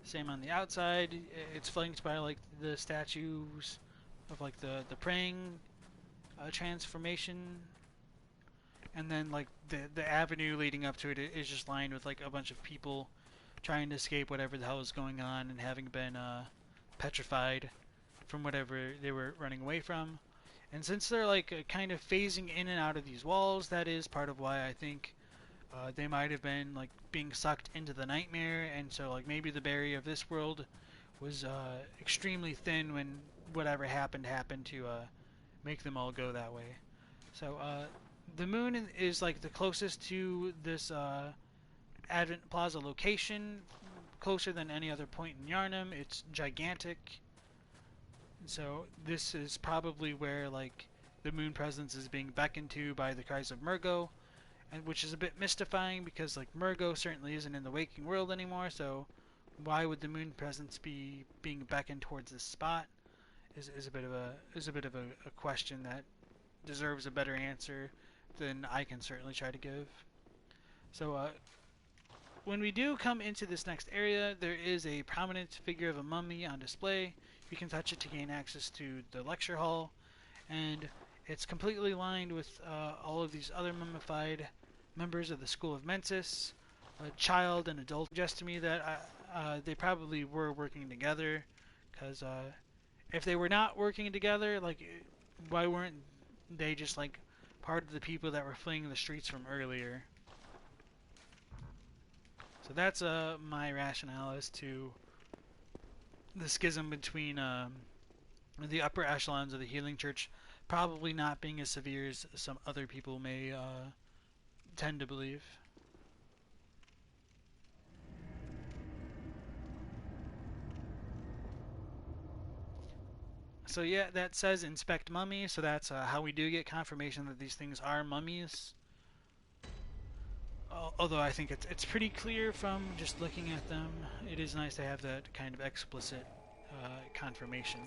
Same on the outside. It's flanked by like the statues of like the praying transformation, and then like the avenue leading up to it is just lined with like a bunch of people trying to escape whatever the hell is going on and having been petrified from whatever they were running away from. And since they're like kind of phasing in and out of these walls, that is part of why I think they might have been like being sucked into the nightmare, and so like maybe the barrier of this world was extremely thin when whatever happened to make them all go that way. So the moon is like the closest to this Advent Plaza location, closer than any other point in Yharnam. It's gigantic, so this is probably where like the moon presence is being beckoned to by the cries of Murgo, and which is a bit mystifying because like Murgo certainly isn't in the waking world anymore. So why would the moon presence be being beckoned towards this spot? Is a bit of a question that deserves a better answer than I can certainly try to give. So when we do come into this next area, there is a prominent figure of a mummy on display. You can touch it to gain access to the lecture hall, and it's completely lined with all of these other mummified members of the School of Mensis, child and adult. Suggests to me that they probably were working together, because if they were not working together, like, why weren't they just like part of the people that were fleeing the streets from earlier? So that's my rationale as to the schism between the upper echelons of the Healing Church probably not being as severe as some other people may tend to believe. So yeah, that says inspect mummy, so that's how we do get confirmation that these things are mummies. Although I think it's pretty clear from just looking at them, it is nice to have that kind of explicit confirmation.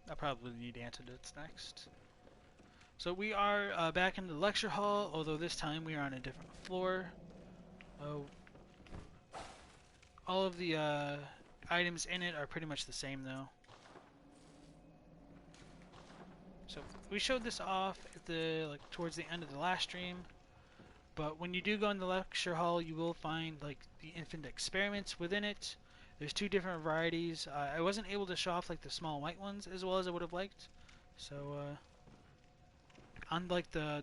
I'll probably need antidotes next. So we are back in the lecture hall, although this time we are on a different floor. All of the items in it are pretty much the same though. So we showed this off at the towards the end of the last stream, but when you do go in the lecture hall, you will find like the infant experiments within it. There's two different varieties. I wasn't able to show off like the small white ones as well as I would have liked. So unlike the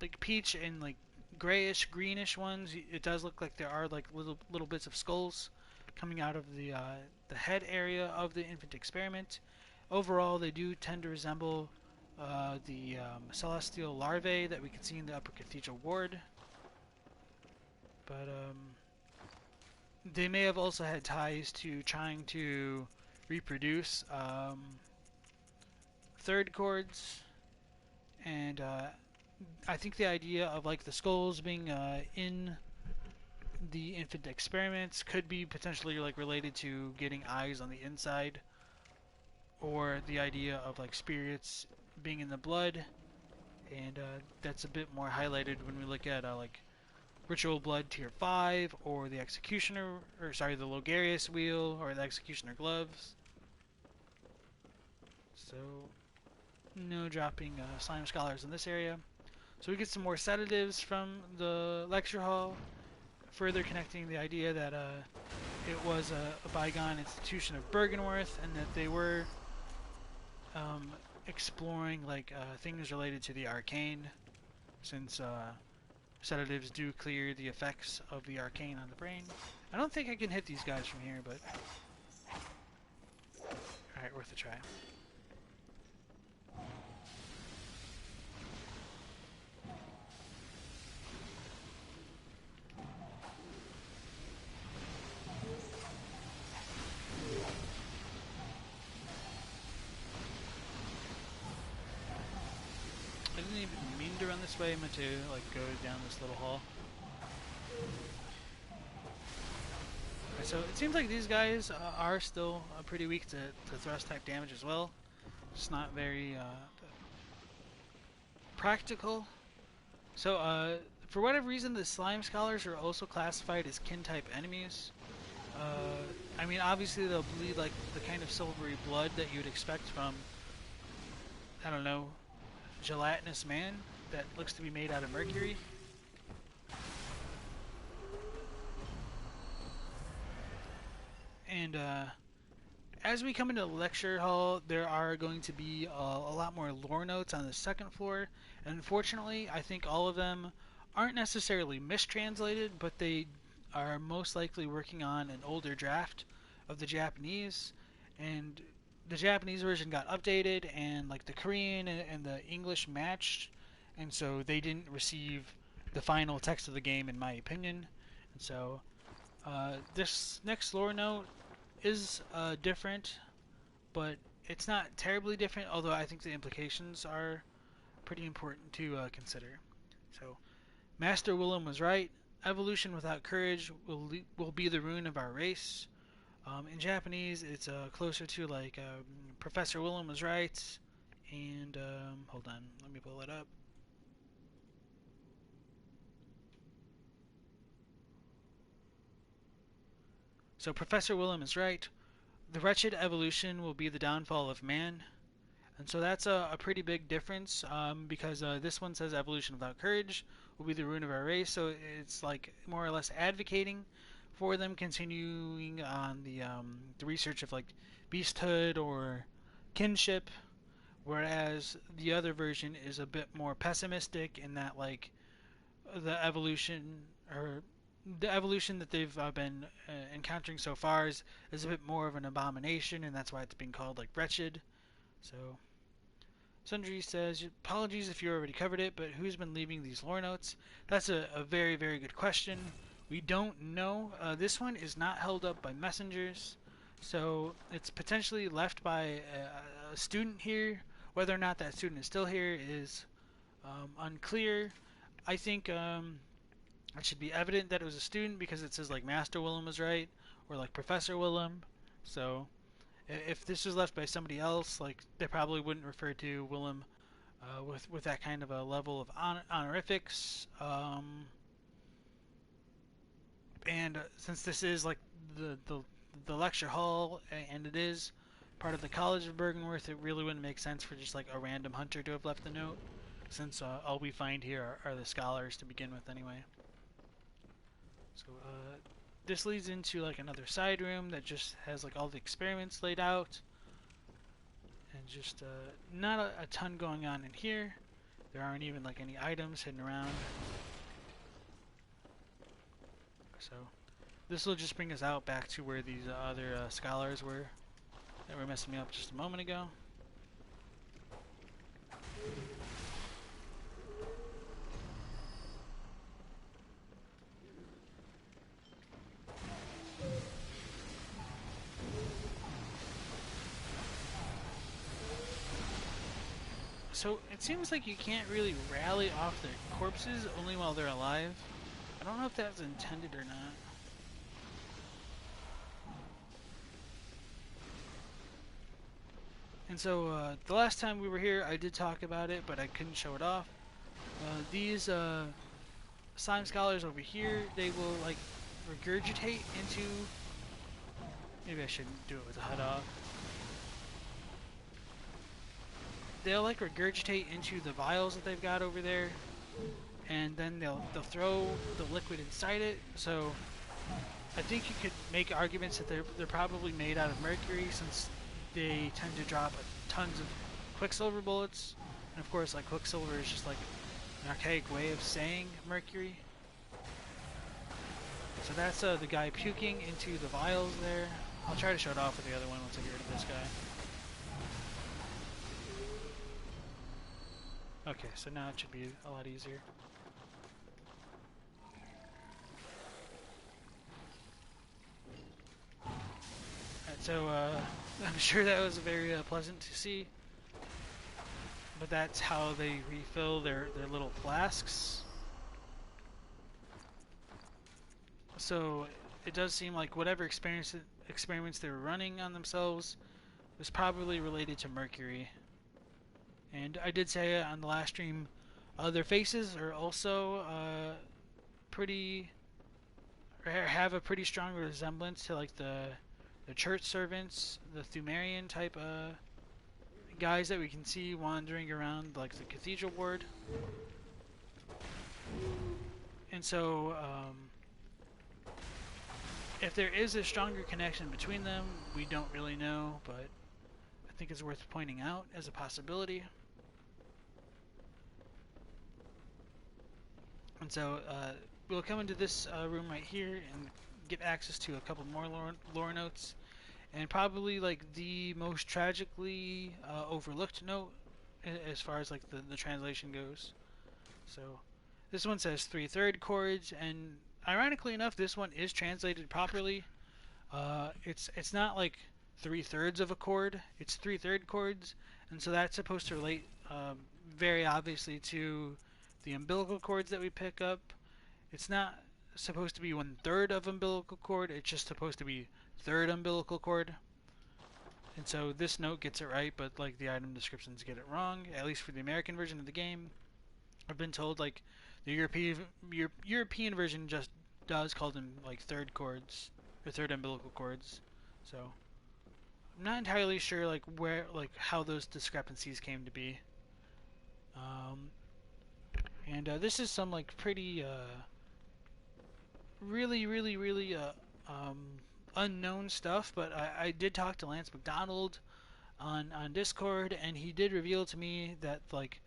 like peach and like grayish greenish ones, it does look like there are like little bits of skulls coming out of the head area of the infant experiment. Overall, they do tend to resemble the celestial larvae that we can see in the Upper Cathedral Ward. But they may have also had ties to trying to reproduce third chords, and I think the idea of like the skulls being in the infant experiments could be potentially like related to getting eyes on the inside, or the idea of like spirits being in the blood, and that's a bit more highlighted when we look at like Ritual Blood Tier 5, or the Executioner, or sorry, the Logarius Wheel, or the Executioner Gloves. So, no dropping Slime Scholars in this area. So we get some more sedatives from the lecture hall, further connecting the idea that it was a bygone institution of Bergenworth, and that they were exploring like things related to the arcane, since sedatives do clear the effects of the arcane on the brain. I don't think I can hit these guys from here, but alright, worth a try. I didn't even mean to run this way. I meant to like go down this little hall. Right, so it seems like these guys are still pretty weak to thrust type damage as well. It's not very practical. So for whatever reason, the Slime Scholars are also classified as kin type enemies. I mean, obviously they'll bleed like the kind of silvery blood that you would expect from, I don't know, gelatinous man that looks to be made out of mercury. And as we come into the lecture hall, there are going to be a lot more lore notes on the second floor. And unfortunately, I think all of them aren't necessarily mistranslated, but they are most likely working on an older draft of the Japanese. And the Japanese version got updated, and like the Korean and the English matched, and so they didn't receive the final text of the game, in my opinion. And so this next lore note is different, but it's not terribly different, although I think the implications are pretty important to consider. So, Master Willem was right. Evolution without courage will be the ruin of our race. In Japanese, it's closer to like Professor Willem was right, and hold on, let me pull it up. So Professor Willem is right. The wretched evolution will be the downfall of man. And so that's a pretty big difference, because this one says evolution without courage will be the ruin of our race. So it's like more or less advocating for them continuing on the research of like beasthood or kinship, whereas the other version is a bit more pessimistic in that like the evolution or the evolution that they've been encountering so far is a bit more of an abomination, and that's why it's being called like wretched. So Sundry says, apologies if you already covered it, but who's been leaving these lore notes? That's a very, very good question. We don't know. This one is not held up by messengers, so it's potentially left by a student here. Whether or not that student is still here is unclear. I think it should be evident that it was a student because it says like Master Willem was right, or like Professor Willem. So if this was left by somebody else, like they probably wouldn't refer to Willem with that kind of a level of honorifics. And since this is like the lecture hall and it is part of the College of Bergenworth, it really wouldn't make sense for just like a random hunter to have left the note, since all we find here are the scholars to begin with anyway. So this leads into like another side room that just has like all the experiments laid out, and just not a ton going on in here. There aren't even like any items hidden around. So this will just bring us out back to where these other scholars were that were messing me up just a moment ago. So it seems like you can't really rally off their corpses only while they're alive. I don't know if that's intended or not. And so the last time we were here I did talk about it, but I couldn't show it off. These slime scholars over here, they will like regurgitate into... Maybe I shouldn't do it with the HUD off. They'll like regurgitate into the vials that they've got over there, and then they'll throw the liquid inside it. So I think you could make arguments that they're probably made out of mercury, since they tend to drop tons of quicksilver bullets. And of course, like quicksilver is just like an archaic way of saying mercury. So that's the guy puking into the vials there. I'll try to show it off with the other one once I get rid of this guy. Okay, so now it should be a lot easier. Alright, so I'm sure that was very pleasant to see. But that's how they refill their little flasks. So it does seem like whatever experiments they were running on themselves was probably related to mercury. And I did say on the last stream, their faces are also have a pretty strong resemblance to like the church servants, the Thumerian type guys that we can see wandering around like the cathedral ward. And so if there is a stronger connection between them, we don't really know, but I think it's worth pointing out as a possibility. And so we'll come into this room right here and get access to a couple more lore notes, and probably like the most tragically overlooked note as far as like the translation goes. So this one says 3/3 chords, and ironically enough, this one is translated properly. It's not like 3/3 of a chord; it's 3/3 chords, and so that's supposed to relate very obviously to the umbilical chords that we pick up. It's not supposed to be 1/3 of umbilical cord, it's just supposed to be third umbilical cord. And so this note gets it right, but like the item descriptions get it wrong, at least for the American version of the game. I've been told like the European version just does call them like third chords, or third umbilical chords. So I'm not entirely sure like where like how those discrepancies came to be. Um, and this is some like pretty really um, unknown stuff. But I did talk to Lance McDonald on Discord, and he did reveal to me that like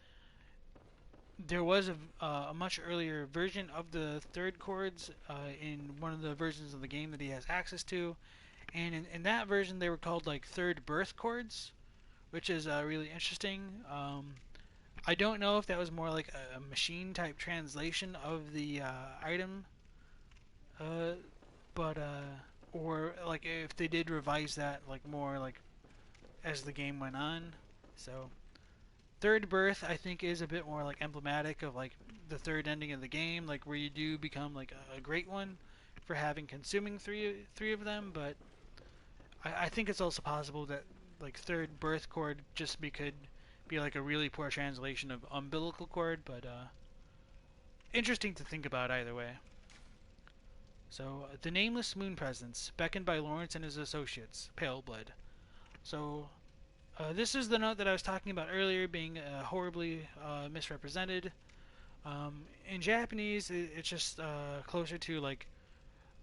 there was a much earlier version of the third chords in one of the versions of the game that he has access to, and in that version they were called like third birth chords, which is really interesting. I don't know if that was more like a machine type translation of the item, uh, but or like if they did revise that like more like as the game went on. So third birth I think is a bit more like emblematic of like the third ending of the game, like where you do become like a great one for having consuming three of them. But I think it's also possible that like third birth chord just could be like a really poor translation of umbilical cord, but interesting to think about either way. So the nameless moon presence, beckoned by Lawrence and his associates, pale blood. So this is the note that I was talking about earlier being horribly misrepresented. In Japanese, it's just closer to like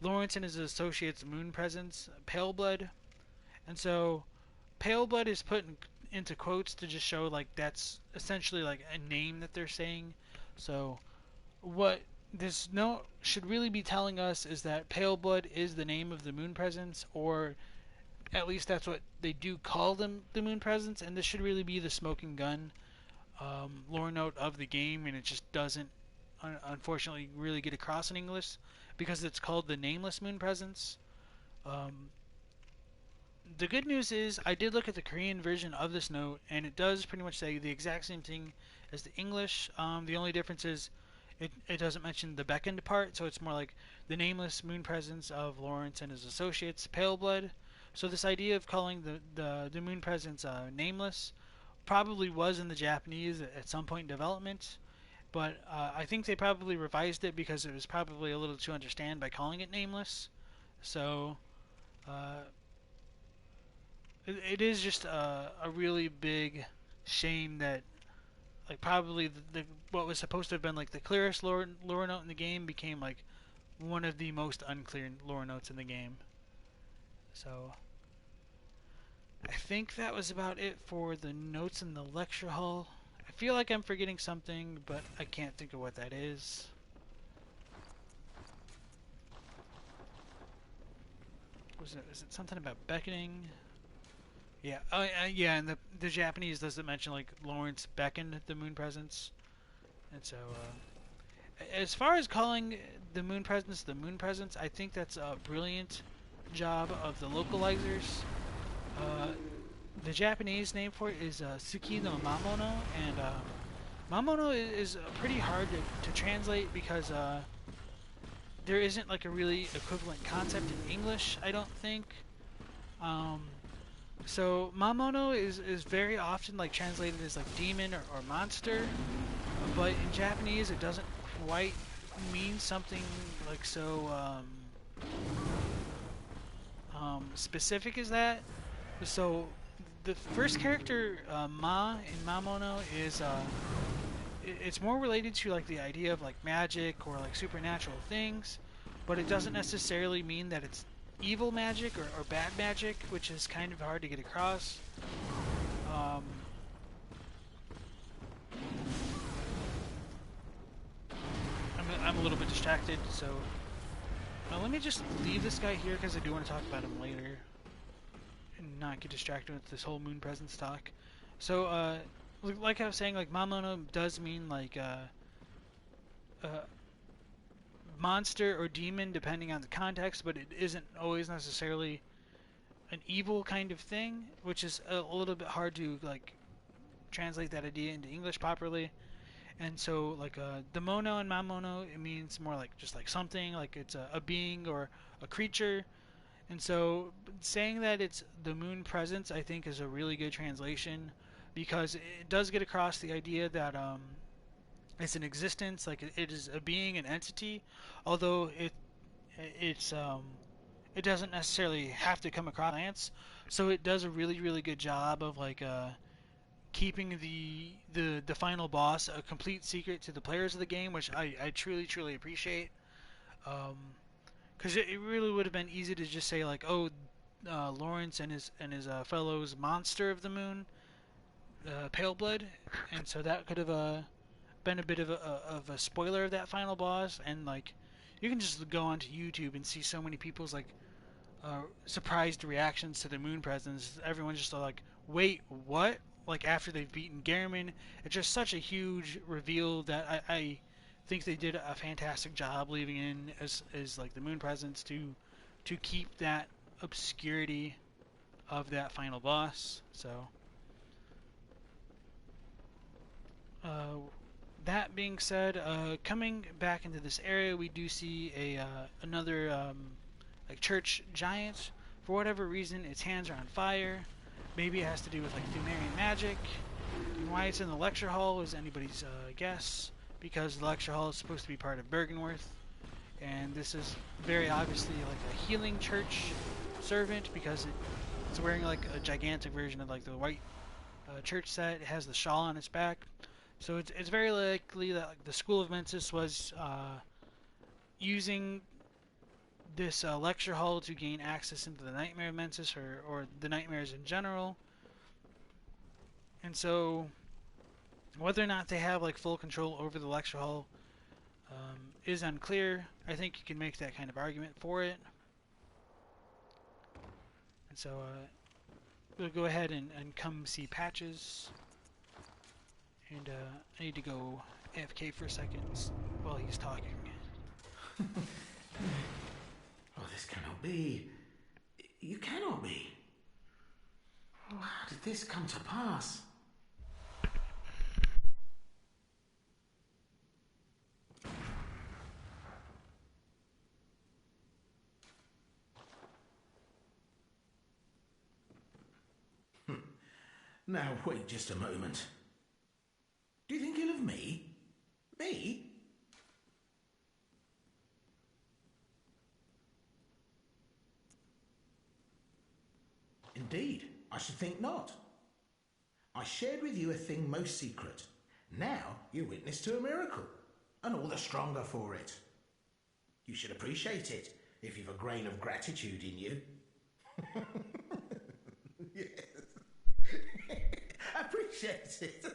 Lawrence and his associates' moon presence, pale blood, and so pale blood is put into quotes to just show like that's essentially like a name that they're saying. So what this note should really be telling us is that pale blood is the name of the moon presence, or at least that's what they do call them, the moon presence, and this should really be the smoking gun lore note of the game, and it just doesn't unfortunately really get across in English because it's called the nameless moon presence. Um, the good news is I did look at the Korean version of this note, and it does pretty much say the exact same thing as the English. The only difference is it doesn't mention the beckoned part, so it's more like the nameless moon presence of Lawrence and his associates, pale blood. So this idea of calling the moon presence nameless probably was in the Japanese at some point in development, but I think they probably revised it because it was probably a little to understand by calling it nameless. So uh, it is just a really big shame that like probably the what was supposed to have been like the clearest lore note in the game became like one of the most unclear lore notes in the game. So I think that was about it for the notes in the lecture hall. I feel like I'm forgetting something, but I can't think of what that is. Is it something about beckoning? Yeah, yeah, and the Japanese doesn't mention like Lawrence beckoned the moon presence, and so as far as calling the moon presence, I think that's a brilliant job of the localizers. Uh, the Japanese name for it is Suki no Mamono, and Mamono is pretty hard to translate because there isn't like a really equivalent concept in English, I don't think. Um, so Mamono is very often like translated as like demon or monster, but in Japanese it doesn't quite mean something like so specific as that. So the first character Ma in Mamono is it's more related to like the idea of like magic or like supernatural things, but it doesn't necessarily mean that it's evil magic or bad magic, which is kind of hard to get across. Um, I'm a little bit distracted, so let me just leave this guy here because I do want to talk about him later and not get distracted with this whole moon presence talk. So, like I was saying, like Mamono does mean like monster or demon depending on the context, but it isn't always necessarily an evil kind of thing, which is a little bit hard to like translate that idea into English properly. And so like the mono and mamono, it means more like just like something, like it's a being or a creature. And so saying that it's the moon presence, I think, is a really good translation because it does get across the idea that it's an existence, like it is a being, an entity, although it's it doesn't necessarily have to come across glance. So it does a really, really good job of like keeping the final boss a complete secret to the players of the game, which I truly, truly appreciate. Because it really would have been easy to just say like, oh, Lawrence and his fellows monster of the moon, Pale Blood, and so that could have been a bit of a spoiler of that final boss. And like, you can just go onto YouTube and see so many people's like surprised reactions to the moon presence. Everyone's just like, wait, what? Like after they've beaten Gehrman, it's just such a huge reveal that I think they did a fantastic job leaving in as like the moon presence to keep that obscurity of that final boss. So uh, that being said, coming back into this area, we do see another like church giant. For whatever reason, its hands are on fire. Maybe it has to do with like Pthumerian magic. And why it's in the lecture hall is anybody's guess, because the lecture hall is supposed to be part of Bergenworth, and this is very obviously like a healing church servant because it's wearing like a gigantic version of like the white church set. It has the shawl on its back, so it's very likely that like, the School of Mensis was using this lecture hall to gain access into the Nightmare of Mensis or the nightmares in general. And so, whether or not they have like full control over the lecture hall is unclear. I think you can make that kind of argument for it. And so, we'll go ahead and come see Patches. And I need to go AFK for a second while he's talking. Oh, this cannot be. You cannot be. Oh, how did this come to pass? Now, wait just a moment. Do you think ill of me? Me? Indeed, I should think not. I shared with you a thing most secret. Now you're witness to a miracle, and all the stronger for it. You should appreciate it if you've a grain of gratitude in you. Yes. Appreciate it.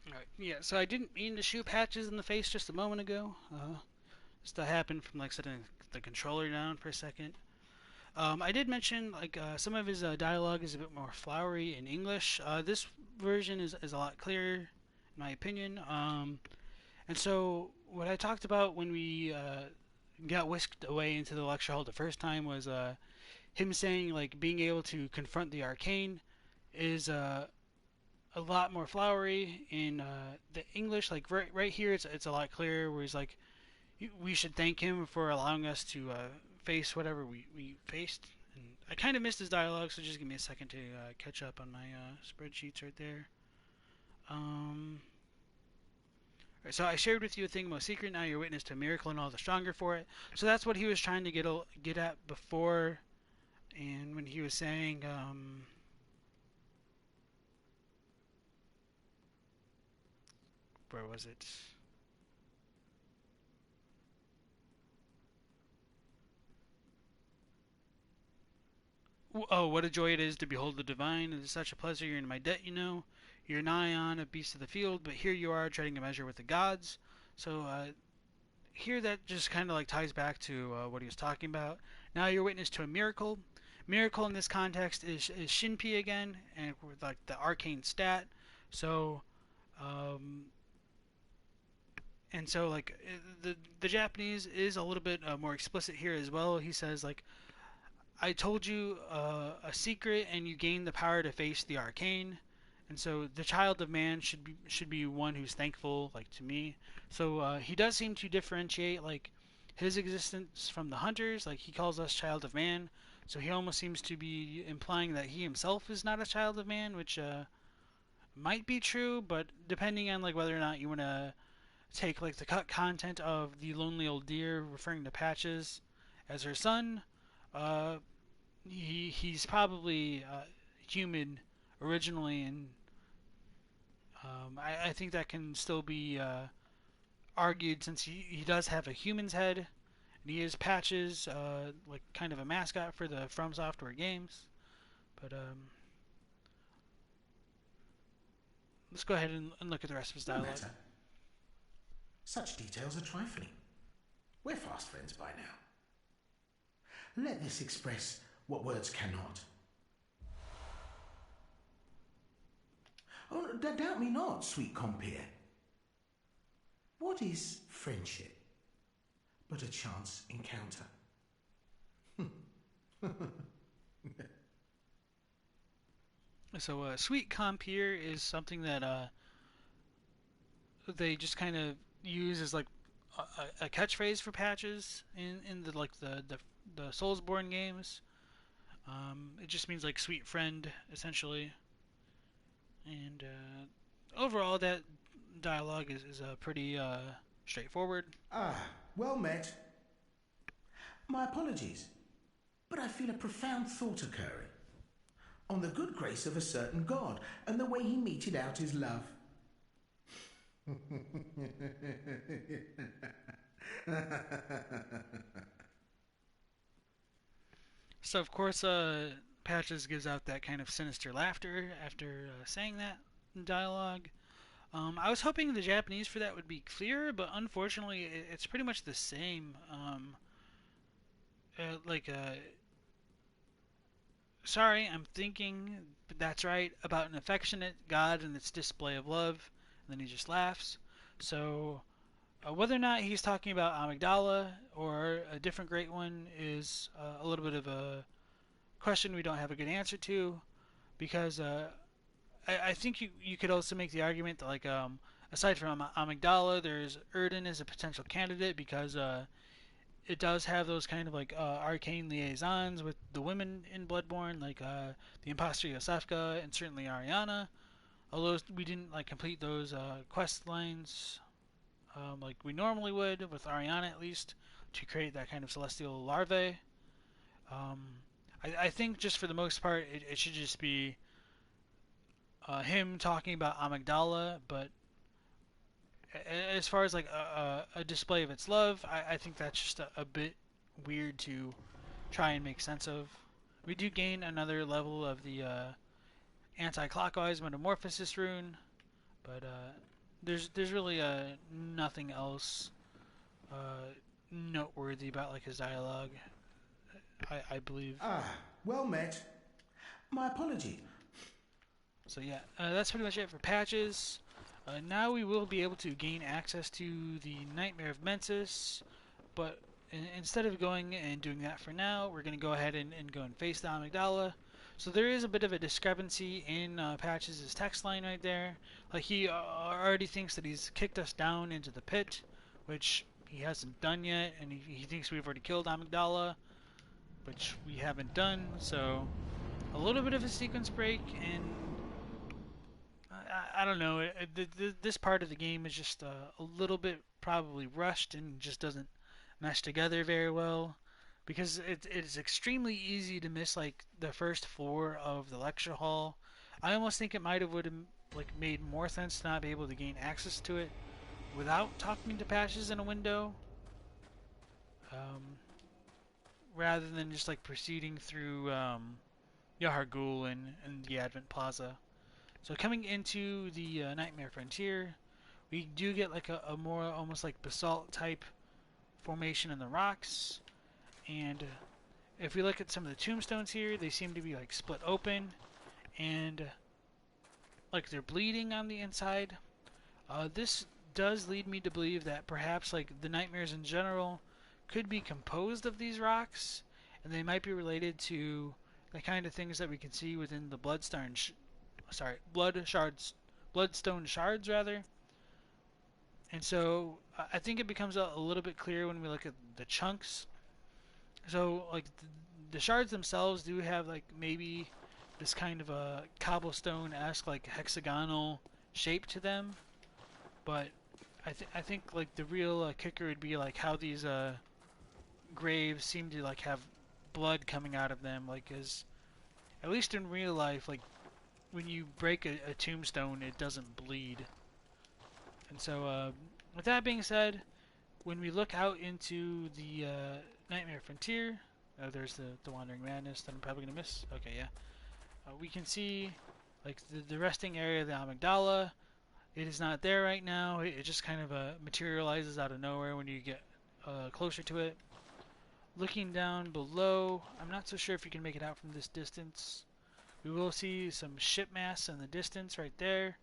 Alright, yeah, so I didn't mean to shoot Patches in the face just a moment ago. Just that happened from like setting the controller down for a second. I did mention like some of his dialogue is a bit more flowery in English. This version is a lot clearer, in my opinion. And so what I talked about when we got whisked away into the lecture hall the first time was him saying like being able to confront the arcane is a lot more flowery in the English. Like right here, it's a lot clearer. Where he's like, we should thank him for allowing us to face whatever we faced. And I kind of missed his dialogue, so just give me a second to catch up on my spreadsheets right there. Right, so I shared with you a thing most secret. Now you're witness to a miracle and all the stronger for it. So that's what he was trying to get at before, and when he was saying. Where was it? Oh, what a joy it is to behold the divine. It is such a pleasure. You're in my debt, you know. You're nigh on a beast of the field, but here you are treading a measure with the gods. So here that just kind of like ties back to what he was talking about. Now you're witness to a miracle. Miracle in this context is Shinpi again, and with like the arcane stat. So and so like the Japanese is a little bit more explicit here as well. He says like, I told you a secret, and you gain the power to face the arcane. And so the child of man should be one who's thankful, like to me. So he does seem to differentiate like his existence from the hunters. Like he calls us child of man. So he almost seems to be implying that he himself is not a child of man, which might be true, but depending on like whether or not you want to take like the cut content of the lonely old deer referring to Patches as her son, uh, he's probably human originally, and I think that can still be argued since he does have a human's head, and he is Patches, like kind of a mascot for the From Software games. But let's go ahead and look at the rest of his No dialogue. matter. Such details are trifling. We're fast friends by now. Let this express what words cannot. Oh, doubt me not, sweet compeer. What is friendship but a chance encounter? So, sweet compeer is something that they just kind of use as like a catchphrase for Patches in the like the Soulsborne games. It just means like sweet friend essentially, and overall that dialogue is pretty straightforward. Ah, well met. My apologies, but I feel a profound thought occurring on the good grace of a certain god and the way he meted out his love. So of course, Patches gives out that kind of sinister laughter after saying that in dialogue. I was hoping the Japanese for that would be clearer, but unfortunately, it's pretty much the same. Like, sorry, I'm thinking, but that's right, about an affectionate God and its display of love. And then he just laughs. So, whether or not he's talking about Amygdala or a different great one is a little bit of a question we don't have a good answer to, because I think you could also make the argument that like aside from Amygdala, there's Erden as a potential candidate because it does have those kind of like arcane liaisons with the women in Bloodborne, like the imposter Yosefka and certainly Ariana. Although we didn't like complete those quest lines like we normally would with Ariana at least to create that kind of celestial larvae. Um, I think just for the most part, it should just be him talking about Amygdala, but as far as like a display of its love, I think that's just a bit weird to try and make sense of. We do gain another level of the anti-clockwise metamorphosis rune, but there's really nothing else noteworthy about like his dialogue. I believe. Ah, well met. My apology. So yeah, that's pretty much it for Patches. Now we will be able to gain access to the Nightmare of Mensis, but instead of going and doing that for now, we're going to go ahead and go and face the Amygdala. So there is a bit of a discrepancy in Patches' text line right there. Like he already thinks that he's kicked us down into the pit, which he hasn't done yet, and he thinks we've already killed Amygdala, which we haven't done. So a little bit of a sequence break, and I don't know. This part of the game is just a little bit probably rushed and just doesn't mesh together very well. Because it's extremely easy to miss like the first floor of the lecture hall. I almost think it might have would have like made more sense to not be able to gain access to it without talking to Patches in a window, rather than just like proceeding through Yahar'gul and the Advent Plaza. So coming into the Nightmare Frontier, we do get like a more almost like basalt type formation in the rocks. And if we look at some of the tombstones here, they seem to be like split open and like they're bleeding on the inside. This does lead me to believe that perhaps like the nightmares in general could be composed of these rocks, and they might be related to the kind of things that we can see within the bloodstone shards rather. And so I think it becomes a little bit clearer when we look at the chunks. So like the shards themselves do have like maybe this kind of a cobblestone-esque, like hexagonal shape to them. But I think like the real kicker would be like how these graves seem to like have blood coming out of them, like as at least in real life, like when you break a tombstone, it doesn't bleed. And so, with that being said, when we look out into the Nightmare Frontier, there's the Wandering Madness that I'm probably gonna miss. Okay, yeah. We can see like the resting area of the Amygdala. It is not there right now. It just kind of materializes out of nowhere when you get closer to it. Looking down below, I'm not so sure if you can make it out from this distance. We will see some ship masts in the distance right there,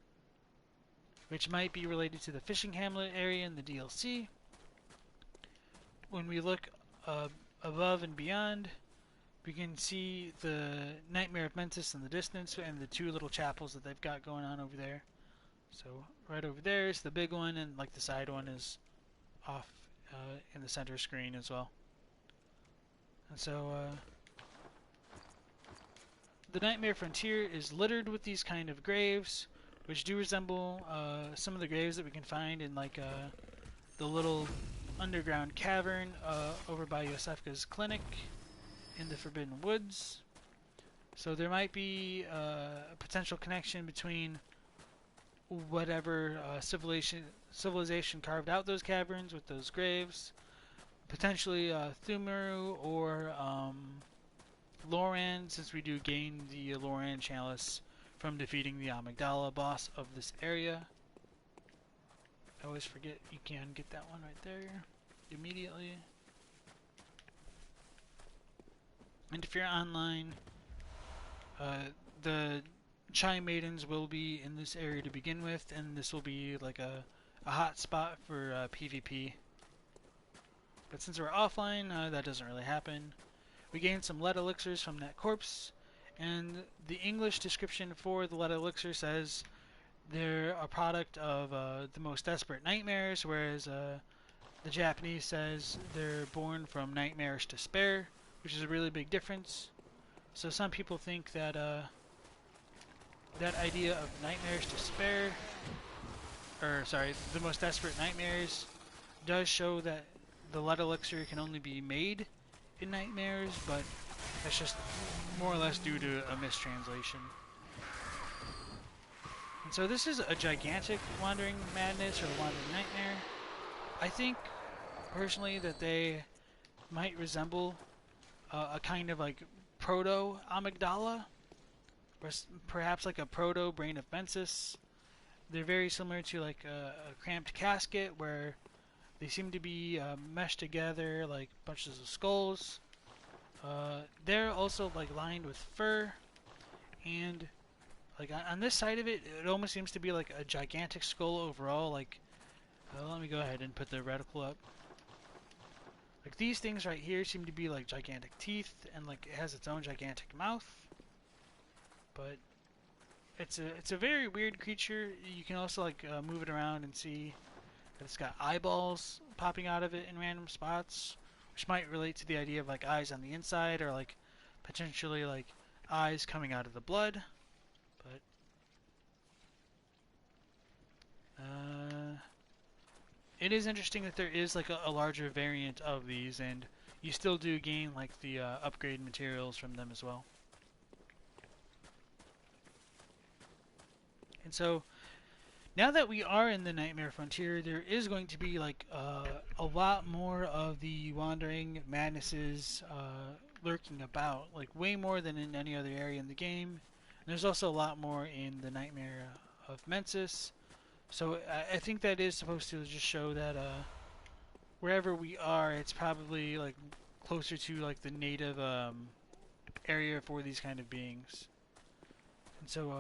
which might be related to the fishing hamlet area in the DLC. When we look above and beyond, we can see the Nightmare of Mensis in the distance and the two little chapels that they've got going on over there. So right over there is the big one, and like the side one is off in the center screen as well. And so the Nightmare Frontier is littered with these kind of graves, which do resemble some of the graves that we can find in like the little underground cavern over by Yosefka's clinic in the Forbidden Woods. So there might be a potential connection between whatever civilization carved out those caverns with those graves. Potentially Thumaru or Loran, since we do gain the Loran Chalice from defeating the Amygdala boss of this area. I always forget you can get that one right there immediately. And if you're online, the Chai Maidens will be in this area to begin with, and this will be like a hot spot for PvP. But since we're offline, that doesn't really happen. We gained some lead elixirs from that corpse, and the English description for the lead elixir says they're a product of the most desperate nightmares, whereas the Japanese says they're born from nightmarish despair, which is a really big difference. So some people think that that idea of nightmarish despair, or sorry, the most desperate nightmares, does show that the lead elixir can only be made in nightmares, but that's just more or less due to a mistranslation. And so this is a gigantic Wandering Madness or Wandering Nightmare. I think personally that they might resemble a kind of like proto Amygdala, or perhaps like a proto Brain of Mensis. They're very similar to like a Cramped Casket, where they seem to be meshed together like bunches of skulls. They're also like lined with fur, and like on this side of it, it almost seems to be like a gigantic skull overall. Like, let me go ahead and put the reticle up. Like these things right here seem to be like gigantic teeth, and like it has its own gigantic mouth. But it's a very weird creature. You can also like move it around and see that it's got eyeballs popping out of it in random spots, which might relate to the idea of like eyes on the inside, or like potentially like eyes coming out of the blood. But it is interesting that there is like a larger variant of these, and you still do gain like the upgrade materials from them as well. And so now that we are in the Nightmare Frontier, there is going to be like a lot more of the Wandering Madnesses lurking about, like way more than in any other area in the game. And there's also a lot more in the Nightmare of Mensis. So I think that is supposed to just show that wherever we are, it's probably like closer to like the native area for these kind of beings. And so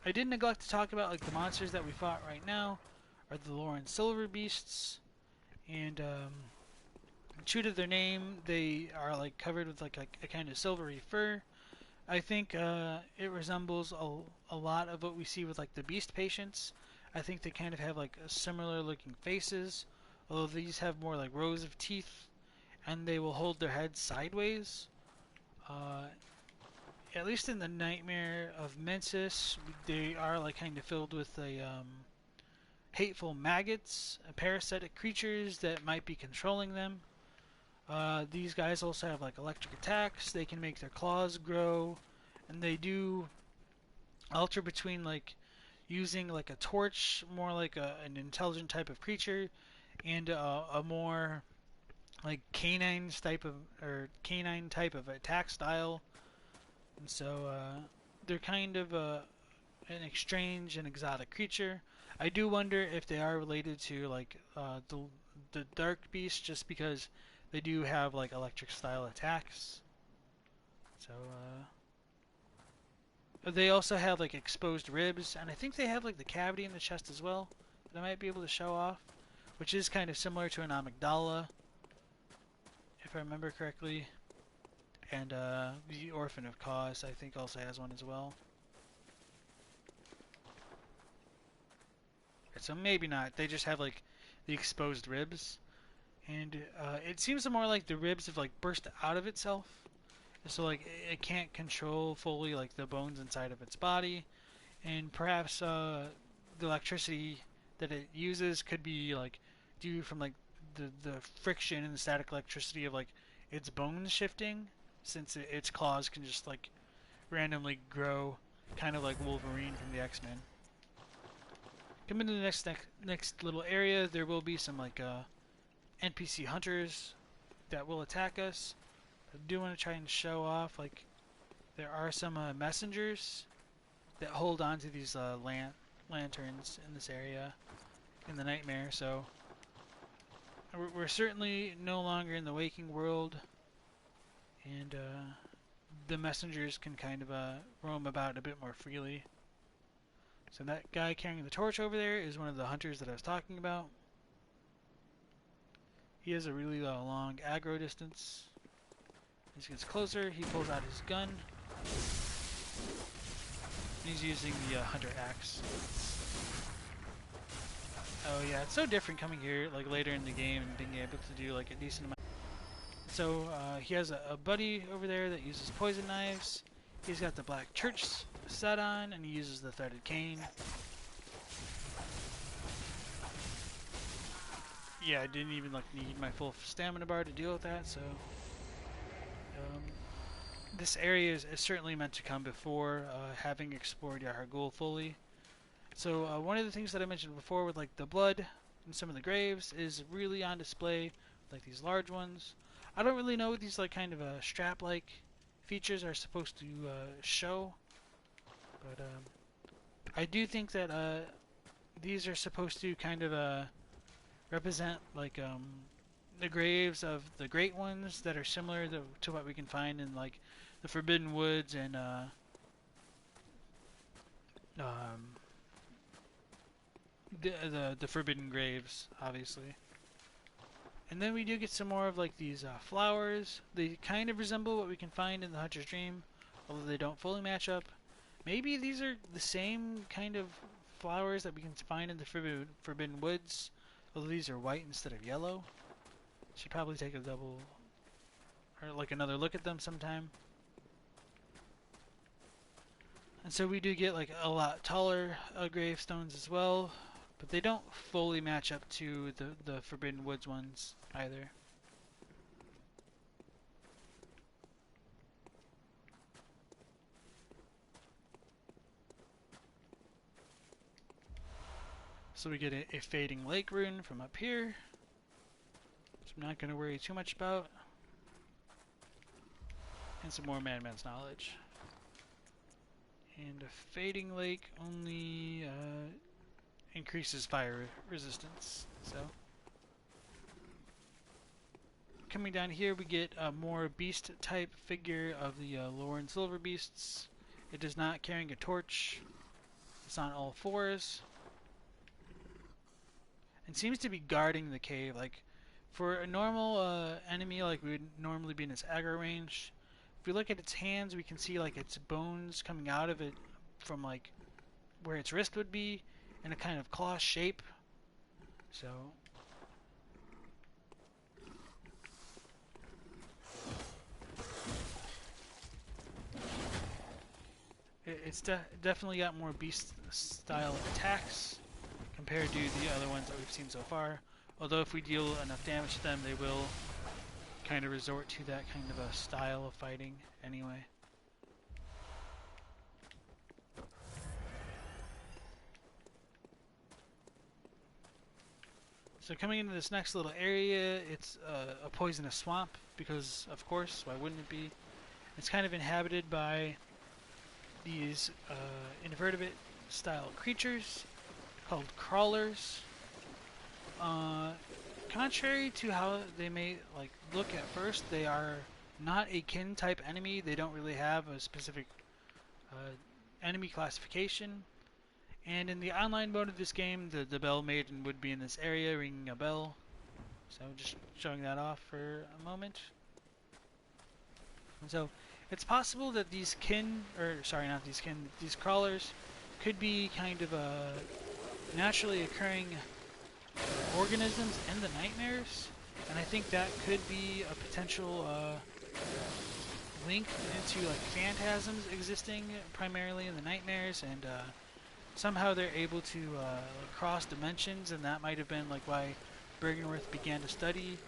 I did neglect to talk about like the monsters that we fought right now are the Lauren Silver Beasts, and true to their name, they are like covered with like a kind of silvery fur. I think it resembles a lot of what we see with like the beast patients. I think they kind of have like similar looking faces, although these have more like rows of teeth, and they will hold their heads sideways. at least in the Nightmare of Mensis, they are like kind of filled with a hateful maggots, parasitic creatures that might be controlling them. These guys also have like electric attacks. They can make their claws grow, and they do alter between like using like a torch, more like an intelligent type of creature, and a more like canine type of attack style. And so they're kind of an strange and exotic creature. I do wonder if they are related to like the dark beast, just because they do have like electric style attacks. So they also have like exposed ribs, and I think they have like the cavity in the chest as well that I might be able to show off, which is kind of similar to an Amygdala, if I remember correctly. And the Orphan of Cause, I think, also has one as well. So maybe not. They just have like the exposed ribs, and it seems more like the ribs have like burst out of itself, so like it can't control fully like the bones inside of its body, and perhaps the electricity that it uses could be like due from like the friction and the static electricity of like its bones shifting, since its claws can just like randomly grow, kind of like Wolverine from the X-Men. Coming to the next little area, there will be some like NPC hunters that will attack us. I do want to try and show off like there are some messengers that hold on to these lanterns in this area in the Nightmare. So we're certainly no longer in the waking world, and the messengers can kind of roam about a bit more freely. So that guy carrying the torch over there is one of the hunters that I was talking about. He has a really long aggro distance. As he gets closer, he pulls out his gun. And he's using the hunter axe. Oh yeah, it's so different coming here like later in the game and being able to do like a decent amount. So he has a buddy over there that uses poison knives. He's got the black church set on, and he uses the threaded cane. Yeah, I didn't even like need my full stamina bar to deal with that, so this area is certainly meant to come before having explored Yahar'gul fully. So one of the things that I mentioned before with like the blood in some of the graves is really on display, like these large ones. I don't really know what these like kind of strap-like features are supposed to show, but I do think that these are supposed to kind of represent like the graves of the great ones that are similar to what we can find in like the Forbidden Woods and the Forbidden Graves, obviously. And then we do get some more of like these flowers. They kind of resemble what we can find in the Hunter's Dream, although they don't fully match up. Maybe these are the same kind of flowers that we can find in the Forbidden Woods, although these are white instead of yellow. Should probably take a double or like another look at them sometime. And so we do get like a lot taller gravestones as well, but they don't fully match up to the Forbidden Woods ones either. So we get a fading lake rune from up here, which I'm not going to worry too much about. And some more Madman's Knowledge. And a fading lake only increases fire resistance. So coming down here, we get a more beast type figure of the Lauren Silver Beasts. It is not carrying a torch. It's on all fours. And seems to be guarding the cave. Like for a normal enemy, like we would normally be in its aggro range. If we look at its hands, we can see like its bones coming out of it from like where its wrist would be in a kind of claw shape. So it's definitely got more beast style attacks compared to the other ones that we've seen so far. Although if we deal enough damage to them, they will kind of resort to that kind of a style of fighting anyway. So coming into this next little area, it's a poisonous swamp because, of course, why wouldn't it be? It's kind of inhabited by these invertebrate style creatures called crawlers. Contrary to how they may look at first, they are not a kin type enemy. They don't really have a specific enemy classification. And in the online mode of this game, the Bell Maiden would be in this area ringing a bell. So just showing that off for a moment. And so it's possible that these these crawlers could be kind of naturally occurring organisms in the nightmares. And I think that could be a potential link into phantasms existing primarily in the nightmares, and somehow they're able to cross dimensions, and that might have been why Bergenworth began to study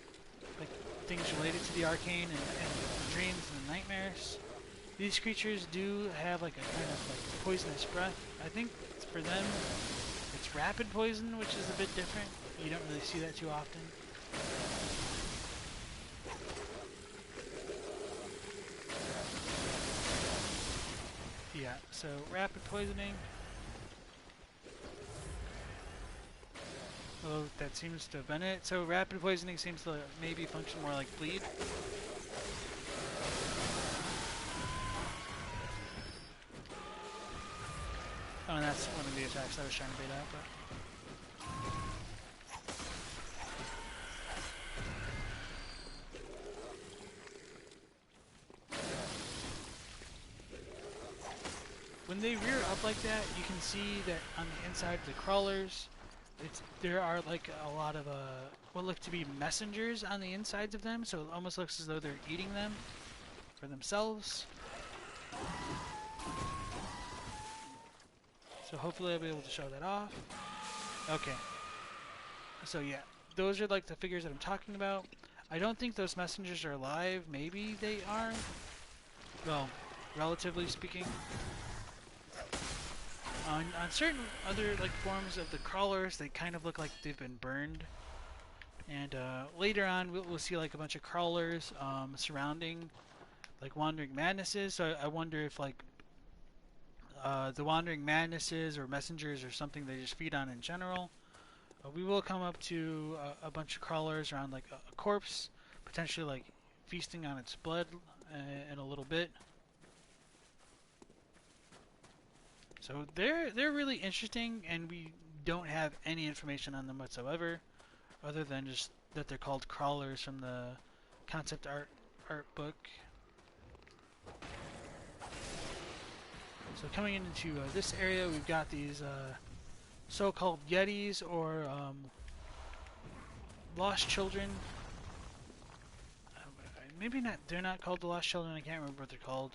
things related to the arcane and dreams and the nightmares. These creatures do have a kind of poisonous breath. I think for them it's rapid poison, which is a bit different. You don't really see that too often. Yeah, so rapid poisoning. Well, that seems to have been it. So rapid poisoning seems to maybe function more like bleed. Oh, and that's one of the attacks I was trying to bait out, but... When they rear up like that, you can see that on the inside of the crawlers, there are a lot of what look to be messengers on the insides of them, so it almost looks as though they're eating them for themselves. So hopefully I'll be able to show that off. Okay. So yeah, those are the figures that I'm talking about. I don't think those messengers are alive. Maybe they are. Well, relatively speaking. On certain other forms of the crawlers, they kind of look like they've been burned. And later on, we'll see a bunch of crawlers surrounding wandering madnesses. So I wonder if the wandering madnesses or messengers or something they just feed on in general. We will come up to a bunch of crawlers around a corpse, potentially feasting on its blood in a little bit. So they're really interesting, and we don't have any information on them whatsoever, other than just that they're called crawlers from the concept art book. So coming into this area, we've got these so-called yetis, or lost children. Maybe not. They're not called the lost children. I can't remember what they're called.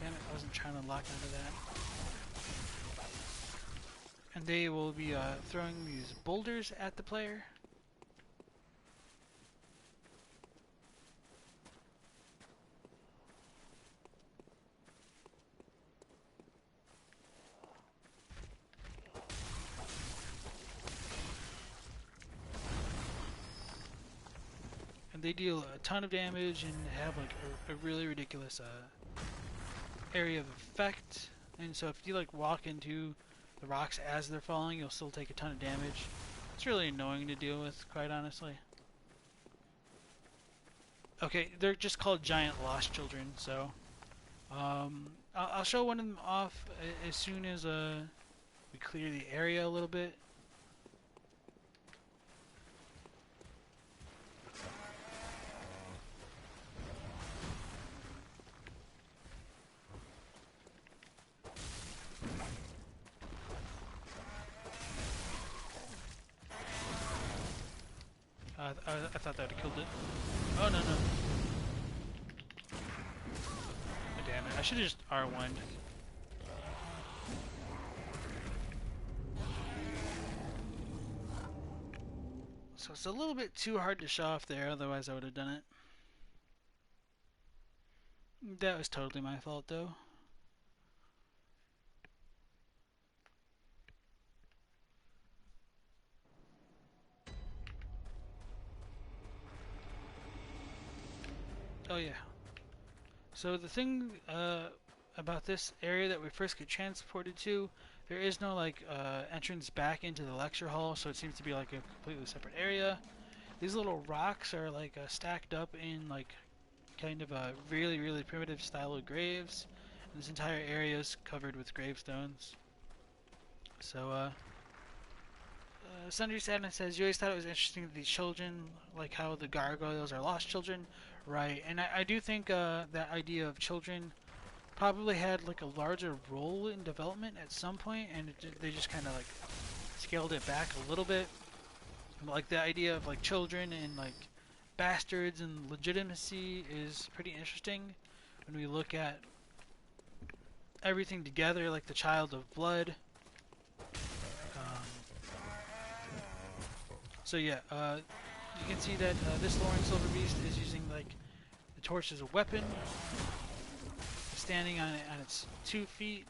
Damn it! I wasn't trying to lock onto that. And they will be throwing these boulders at the player. And they deal a ton of damage and have a really ridiculous area of effect. And so if you walk into the rocks as they're falling, you'll still take a ton of damage. It's really annoying to deal with, quite honestly. Okay, they're just called giant lost children, so I'll show one of them off as soon as we clear the area a little bit. I thought that would have killed it. Oh, no, no. Oh, damn it. I should have just R1'd. So it's a little bit too hard to show off there, otherwise I would have done it. That was totally my fault though. Oh yeah. So the thing about this area that we first get transported to, there is no like entrance back into the lecture hall, so it seems to be like a completely separate area. These little rocks are like stacked up in like kind of a really primitive style of graves. And this entire area is covered with gravestones. So Sundry Sadness says, you always thought it was interesting that these children, like how the gargoyles are lost children. Right, and I do think that idea of children probably had like a larger role in development at some point, and they just kind of like scaled it back a little bit. Like the idea of like children and like bastards and legitimacy is pretty interesting when we look at everything together, like the child of blood. So yeah, you can see that this Lauren Silver Beast is using like the torch as a weapon, standing on its 2 feet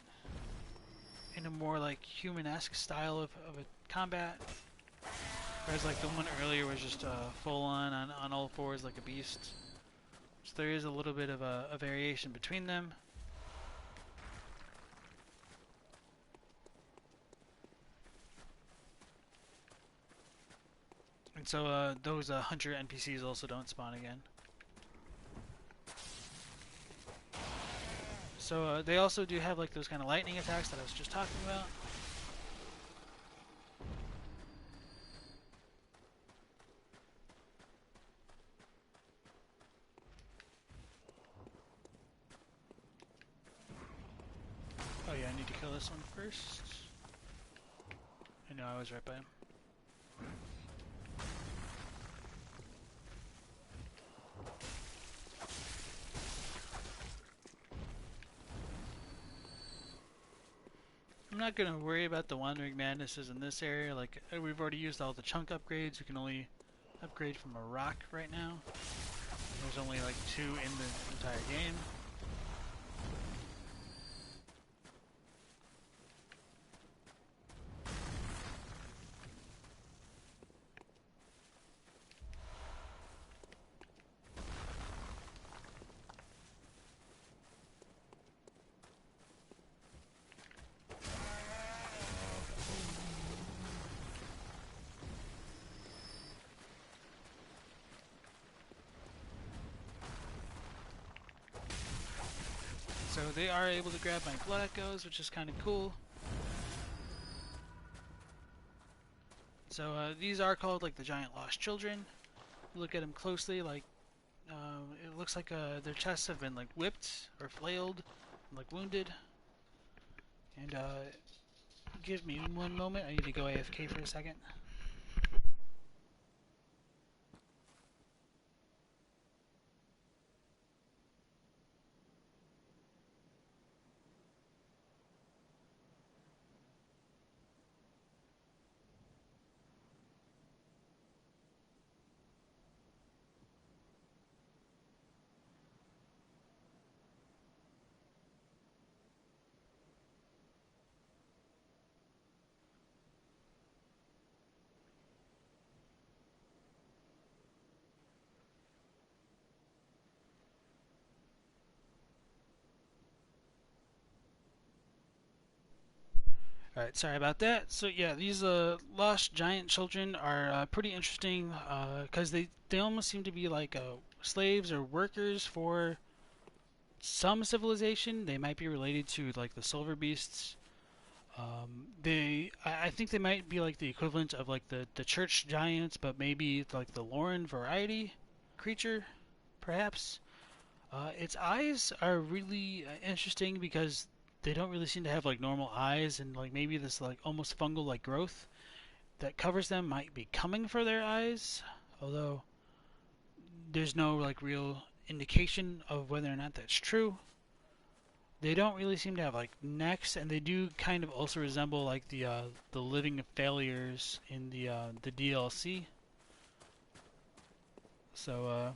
in a more like human-esque style of a combat. Whereas like the one earlier was just full on all fours like a beast. So there is a little bit of a variation between them. And so those hunter NPCs also don't spawn again. So they also do have like those kind of lightning attacks that I was just talking about. Oh yeah, I need to kill this one first. I know I was right by him. I'm not going to worry about the Wandering Madnesses in this area. Like, we've already used all the chunk upgrades. We can only upgrade from a rock right now. There's only like 2 in the entire game. So they are able to grab my blood echoes, which is kind of cool. So these are called like the giant lost children. Look at them closely, like it looks like their chests have been like whipped or flailed, and, like wounded. And give me one moment. I need to go AFK for a second. Alright, sorry about that. So yeah, these lost giant children are pretty interesting because they almost seem to be like slaves or workers for some civilization. They might be related to like the Silver Beasts. I think they might be like the equivalent of like the church giants, but maybe like the Lauren variety creature, perhaps. Its eyes are really interesting because they don't really seem to have like normal eyes, and like maybe this like almost fungal like growth that covers them might be coming for their eyes, although there's no like real indication of whether or not that's true. They don't really seem to have like necks, and they do kind of also resemble like the living failures in the DLC. So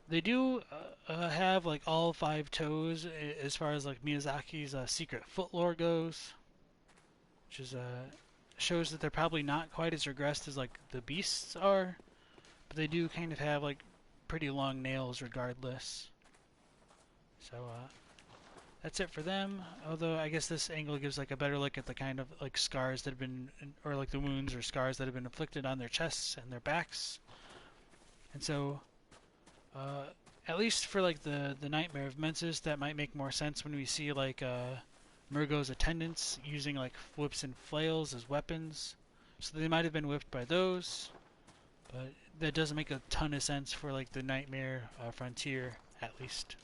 they do have like all 5 toes as far as like Miyazaki's secret foot lore goes, which is shows that they're probably not quite as regressed as like the beasts are, but they do kind of have like pretty long nails regardless. So that's it for them. Although I guess this angle gives like a better look at the kind of like scars that have been, or like the wounds or scars that have been inflicted on their chests and their backs. And so at least for like the Nightmare of Mensis, that might make more sense when we see like Murgo's attendants using like whips and flails as weapons. So they might have been whipped by those, but that doesn't make a ton of sense for like the Nightmare frontier, at least.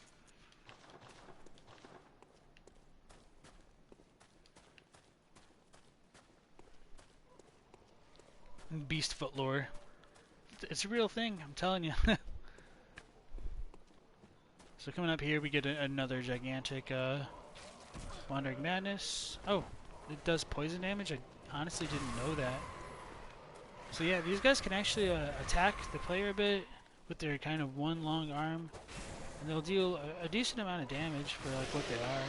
Beast foot lore. It's a real thing, I'm telling you. So coming up here, we get another gigantic Wandering Madness. Oh, it does poison damage? I honestly didn't know that. So yeah, these guys can actually attack the player a bit with their kind of one long arm. And they'll deal a decent amount of damage for like what they are.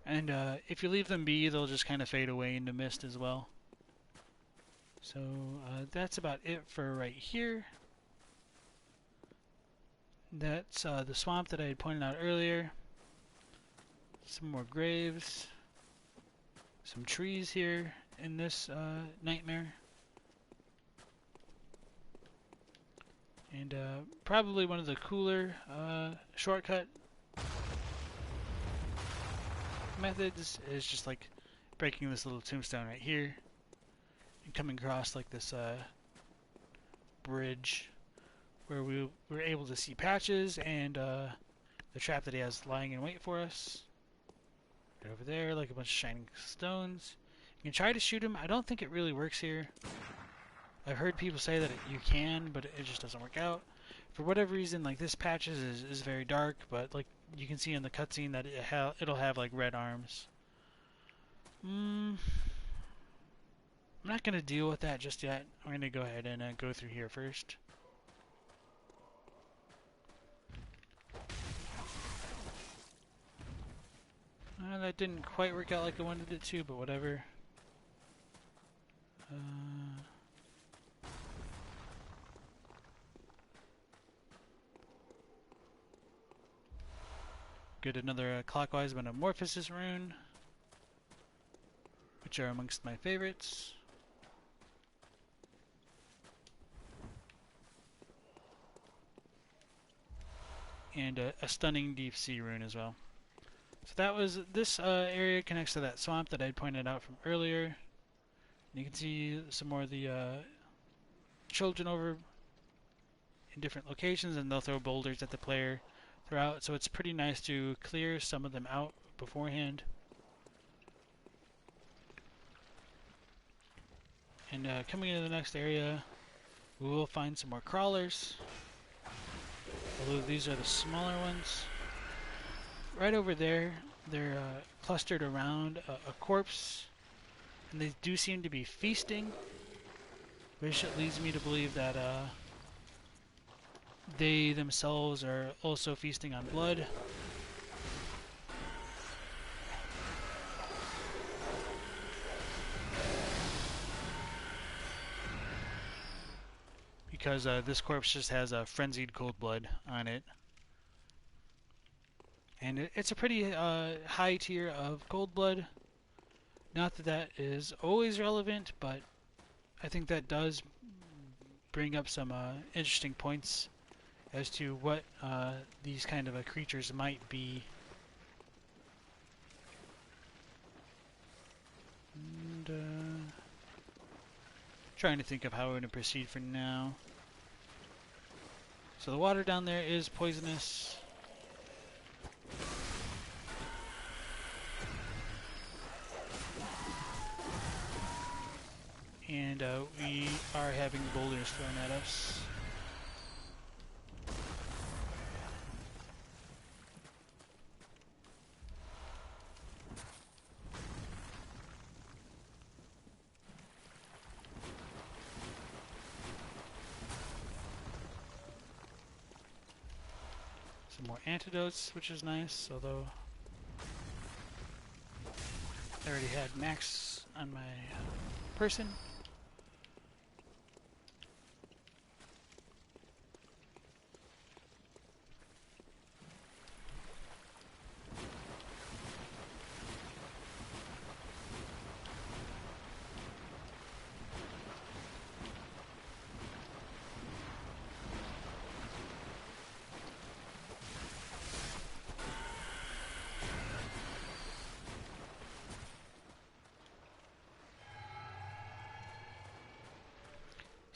And if you leave them be, they'll just kind of fade away into mist as well. So that's about it for right here. That's the swamp that I had pointed out earlier. Some more graves. Some trees here in this nightmare. And probably one of the cooler shortcut methods is just like breaking this little tombstone right here and coming across like this bridge where we were able to see Patches and the trap that he has lying in wait for us. Right over there, like a bunch of shining stones. You can try to shoot him. I don't think it really works here. I've heard people say that you can, but it just doesn't work out. For whatever reason, like this Patches is very dark, but like you can see in the cutscene that it'll have like red arms. I'm not going to deal with that just yet. I'm going to go ahead and go through here first. That didn't quite work out like I wanted it to, but whatever. Get another clockwise metamorphosis rune, which are amongst my favorites. And a stunning deep sea rune as well. So that was, this area connects to that swamp that I pointed out from earlier. And you can see some more of the children over in different locations, and they'll throw boulders at the player throughout, so it's pretty nice to clear some of them out beforehand. And coming into the next area, we will find some more crawlers, although these are the smaller ones. Right over there, they're clustered around a corpse, and they do seem to be feasting, which leads me to believe that they themselves are also feasting on blood. Because this corpse just has a frenzied cold blood on it. And it's a pretty high tier of cold blood. Not that that is always relevant, but I think that does bring up some interesting points as to what these kind of creatures might be. And trying to think of how we're going to proceed for now. So the water down there is poisonous. And we are having boulders thrown at us. Some more antidotes, which is nice, although I already had max on my person.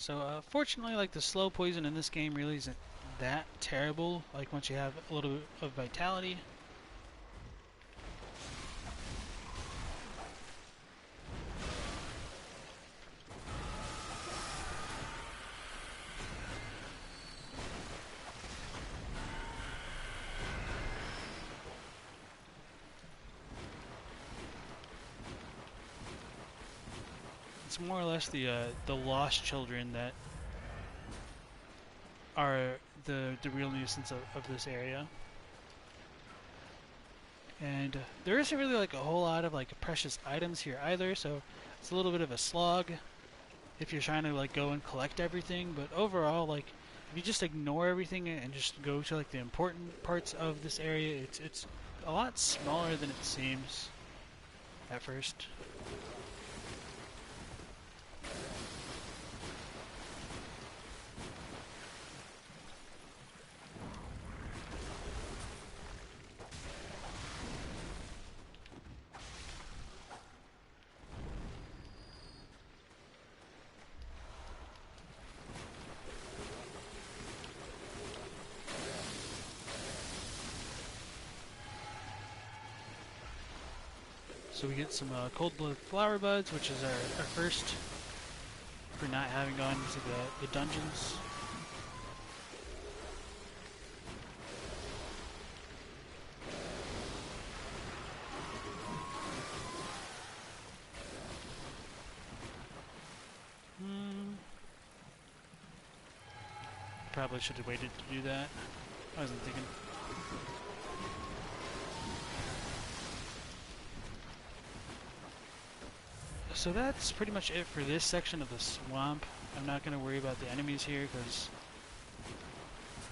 So fortunately, like, the slow poison in this game really isn't that terrible, like once you have a little bit of vitality. It's more or less the lost children that are the real nuisance of this area. And there isn't really like a whole lot of like precious items here either, so it's a little bit of a slog if you're trying to like go and collect everything. But overall, like, if you just ignore everything and just go to like the important parts of this area, it's a lot smaller than it seems at first. So we get some cold-blooded flower buds, which is our first for not having gone into the dungeons. Probably should have waited to do that. I wasn't thinking. So that's pretty much it for this section of the swamp. I'm not going to worry about the enemies here because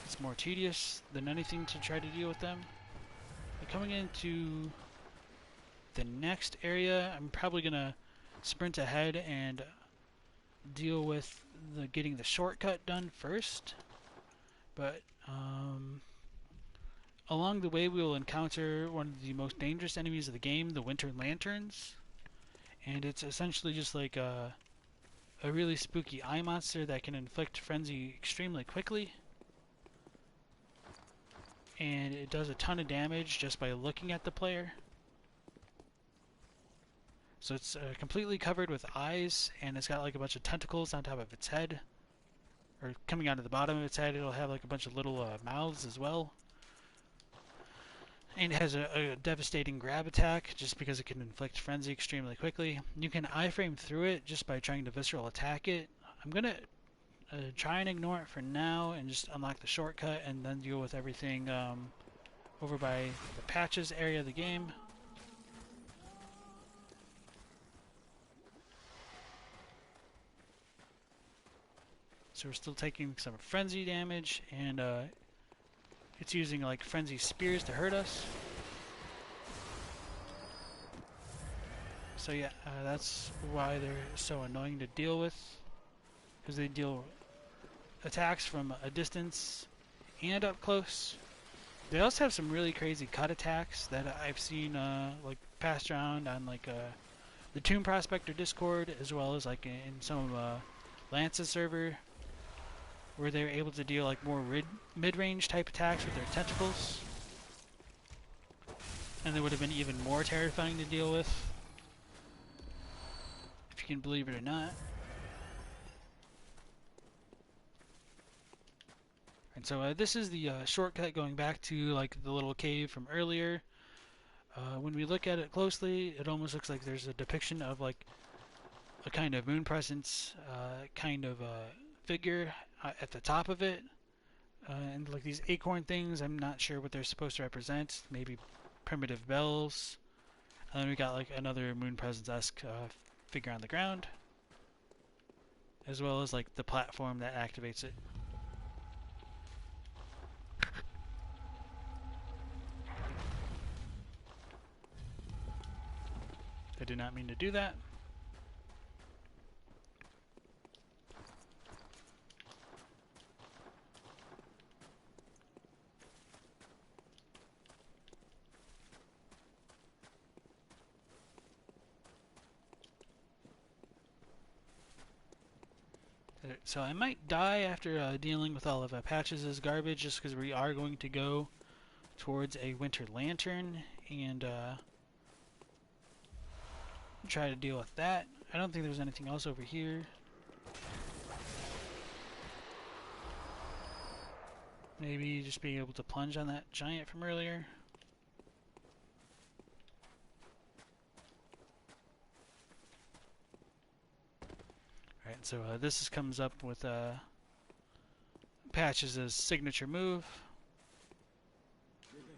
it's more tedious than anything to try to deal with them. But coming into the next area, I'm probably going to sprint ahead and deal with getting the shortcut done first. But along the way we will encounter one of the most dangerous enemies of the game, the Winter Lanterns. And it's essentially just like a really spooky eye monster that can inflict frenzy extremely quickly. And it does a ton of damage just by looking at the player. So it's completely covered with eyes, and it's got like a bunch of tentacles on top of its head. Or coming out of the bottom of its head, it'll have like a bunch of little mouths as well. And it has a devastating grab attack just because it can inflict frenzy extremely quickly. You can iframe through it just by trying to visceral attack it. I'm going to try and ignore it for now and just unlock the shortcut and then deal with everything over by the patches area of the game. So we're still taking some frenzy damage, and it's using like frenzy spears to hurt us. So yeah, that's why they're so annoying to deal with, because they deal attacks from a distance and up close. They also have some really crazy cut attacks that I've seen like passed around on like the Tomb Prospector Discord, as well as like in some Lance's server, where they're able to deal like more mid-range type attacks with their tentacles. And they would have been even more terrifying to deal with, if you can believe it or not. And so this is the shortcut going back to like the little cave from earlier. When we look at it closely, it almost looks like there's a depiction of like a kind of moon presence kind of figure at the top of it. And like these acorn things, I'm not sure what they're supposed to represent. Maybe primitive bells. And then we got like another moon presence-esque figure on the ground, as well as like the platform that activates it. I did not mean to do that. So I might die after dealing with all of Patches' garbage, just because we are going to go towards a winter lantern and try to deal with that. I don't think there's anything else over here. Maybe just being able to plunge on that giant from earlier. Alright, so this comes up with Patches' signature move.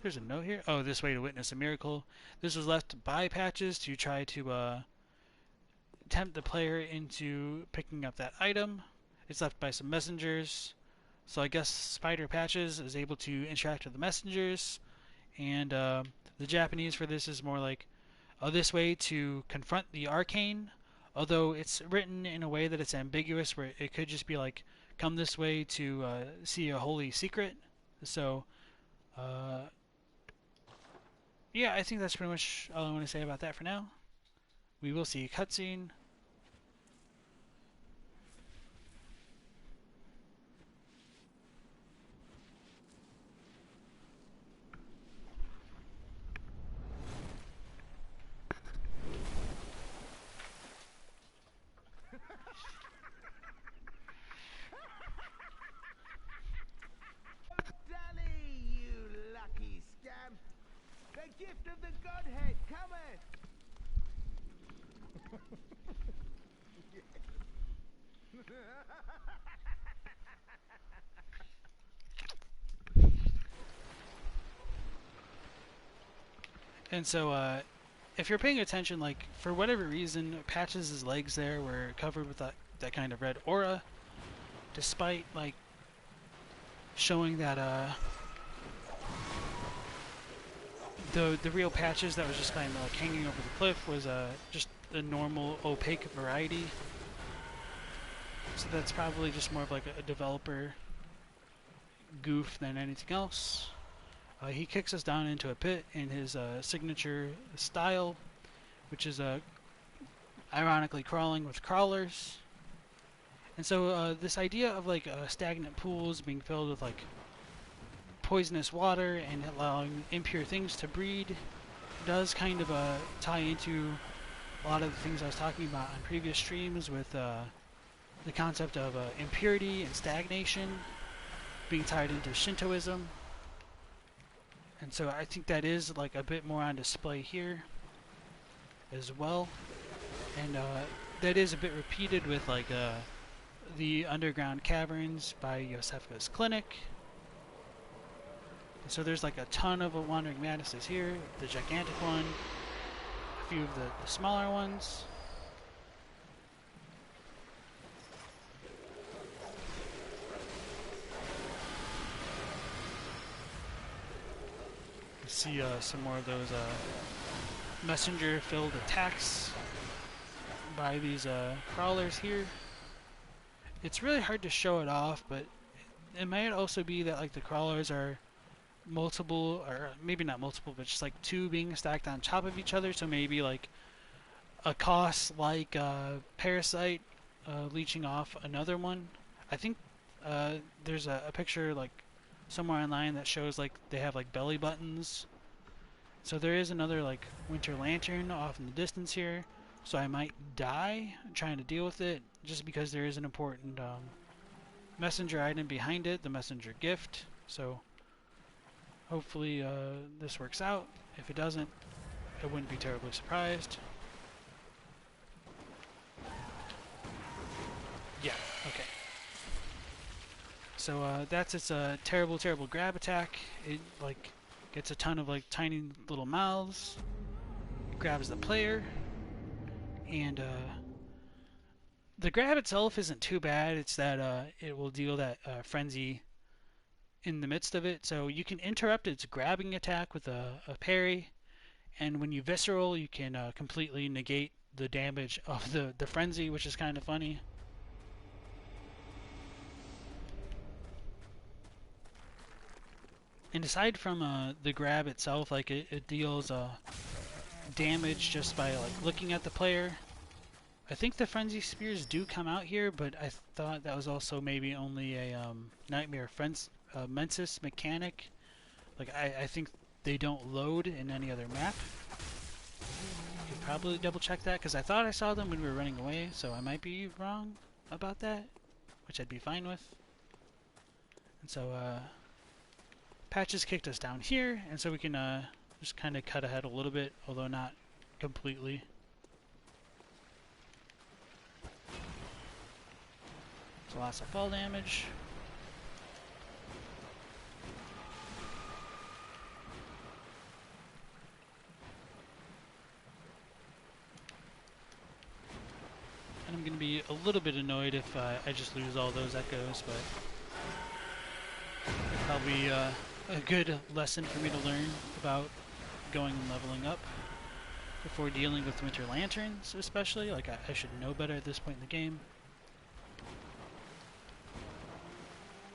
There's a note here. Oh, this way to witness a miracle. This was left by Patches to try to tempt the player into picking up that item. It's left by some messengers. So I guess Spider Patches is able to interact with the messengers. And the Japanese for this is more like, this way to confront the arcane. Although it's written in a way that it's ambiguous, where it could just be like, come this way to see a holy secret. So, yeah, I think that's pretty much all I want to say about that for now. We will see a cutscene. Gift of the Godhead, cometh! And so, if you're paying attention, like, for whatever reason, Patches' legs there were covered with that kind of red aura, despite, like, showing that, the real Patches that was just kind of like hanging over the cliff was just the normal opaque variety. So that's probably just more of like a developer goof than anything else. He kicks us down into a pit in his signature style, which is ironically crawling with crawlers. And so this idea of like stagnant pools being filled with like poisonous water and allowing impure things to breed does kind of tie into a lot of the things I was talking about on previous streams with the concept of impurity and stagnation being tied into Shintoism. And so I think that is like a bit more on display here as well. And that is a bit repeated with like the underground caverns by Yosefka's clinic. So there's like a ton of Wandering Madnesses here, the gigantic one, a few of the smaller ones. You see some more of those messenger-filled attacks by these crawlers here. It's really hard to show it off, but it might also be that like the crawlers are multiple, or maybe not multiple, but just like two being stacked on top of each other. So maybe like a cost like Parasite leeching off another one. I think there's a picture like somewhere online that shows like they have like belly buttons. So there is another like winter lantern off in the distance here. So I might die trying to deal with it, just because there is an important messenger item behind it, the messenger gift. So hopefully this works out. If it doesn't, I wouldn't be terribly surprised. Yeah, okay. So that's its terrible, terrible grab attack. It like gets a ton of like tiny little mouths, grabs the player, and the grab itself isn't too bad. It's that it will deal that frenzy in the midst of it. So you can interrupt its grabbing attack with a parry, and when you visceral, you can completely negate the damage of the frenzy, which is kind of funny. And aside from the grab itself, like it deals damage just by like looking at the player. I think the frenzy spears do come out here, but I thought that was also maybe only a Nightmare Mensis mechanic. Like I think they don't load in any other map. You probably double check that because I thought I saw them when we were running away, so I might be wrong about that, which I'd be fine with. And so Patches kicked us down here, and so we can just kind of cut ahead a little bit, although not completely. So lots of fall damage. And I'm going to be a little bit annoyed if I just lose all those echoes, but probably a good lesson for me to learn about going and leveling up before dealing with Winter Lanterns, especially. Like, I should know better at this point in the game.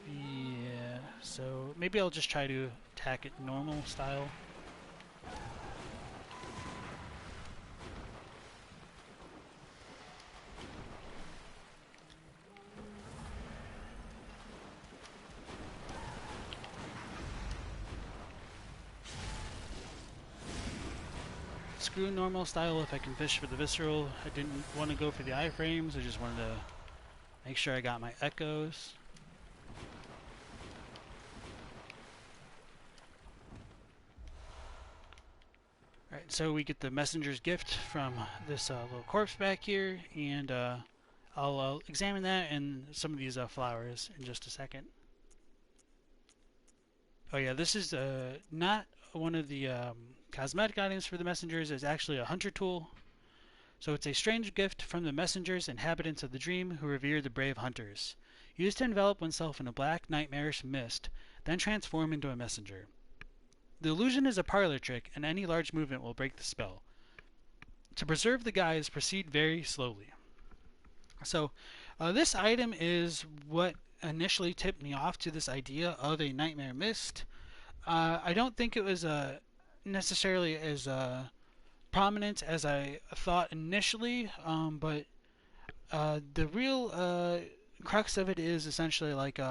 Yeah, so maybe I'll just try to attack it normal style. Screw normal style if I can fish for the visceral. I didn't want to go for the iframes, I just wanted to make sure I got my echoes. Alright, so we get the messenger's gift from this little corpse back here, and I'll examine that and some of these flowers in just a second. Oh yeah, this is not one of the cosmetic items for the messengers. It's actually a hunter tool. So it's a strange gift from the messengers, inhabitants of the dream, who revere the brave hunters. Used to envelop oneself in a black, nightmarish mist, then transform into a messenger. The illusion is a parlor trick, and any large movement will break the spell. To preserve the guise, proceed very slowly. So this item is what initially tipped me off to this idea of a nightmare mist. I don't think it was necessarily as prominent as I thought initially, but the real crux of it is essentially like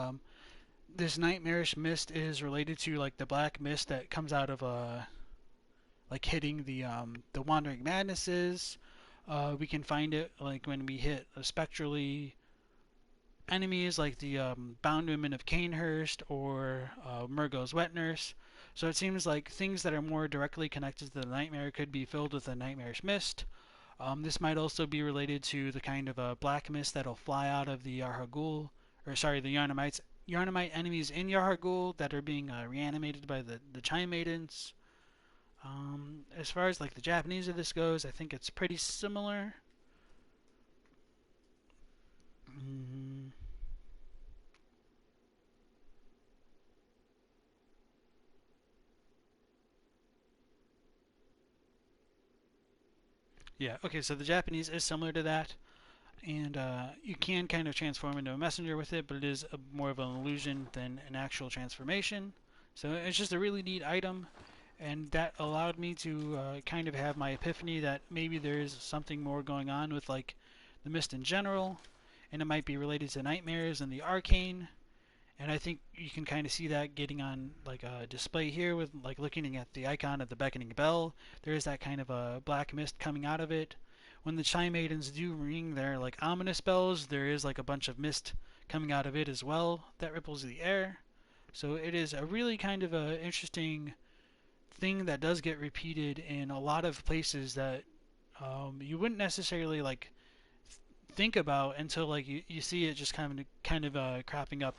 this nightmarish mist is related to like the black mist that comes out of like hitting the wandering madnesses. We can find it like when we hit spectrally enemies like the Bound Women of Canehurst or Murgo's Wet Nurse. So it seems like things that are more directly connected to the nightmare could be filled with a nightmarish mist. This might also be related to the kind of black mist that'll fly out of the Yahar'gul, or sorry, the Yharnamite enemies in Yahar'gul that are being reanimated by the Chime Maidens. As far as like the Japanese of this goes, I think it's pretty similar. Yeah, okay, so the Japanese is similar to that, and you can kind of transform into a messenger with it, but it is more of an illusion than an actual transformation. So it's just a really neat item, and that allowed me to kind of have my epiphany that maybe there's something more going on with like the mist in general, and it might be related to nightmares and the arcane. And I think you can kind of see that getting on like a display here with like looking at the icon of the beckoning bell. There is that kind of a black mist coming out of it. When the Chime Maidens do ring their like ominous bells, there is like a bunch of mist coming out of it as well that ripples the air. So it is a really kind of a interesting thing that does get repeated in a lot of places that you wouldn't necessarily like think about until like you see it just kind of cropping up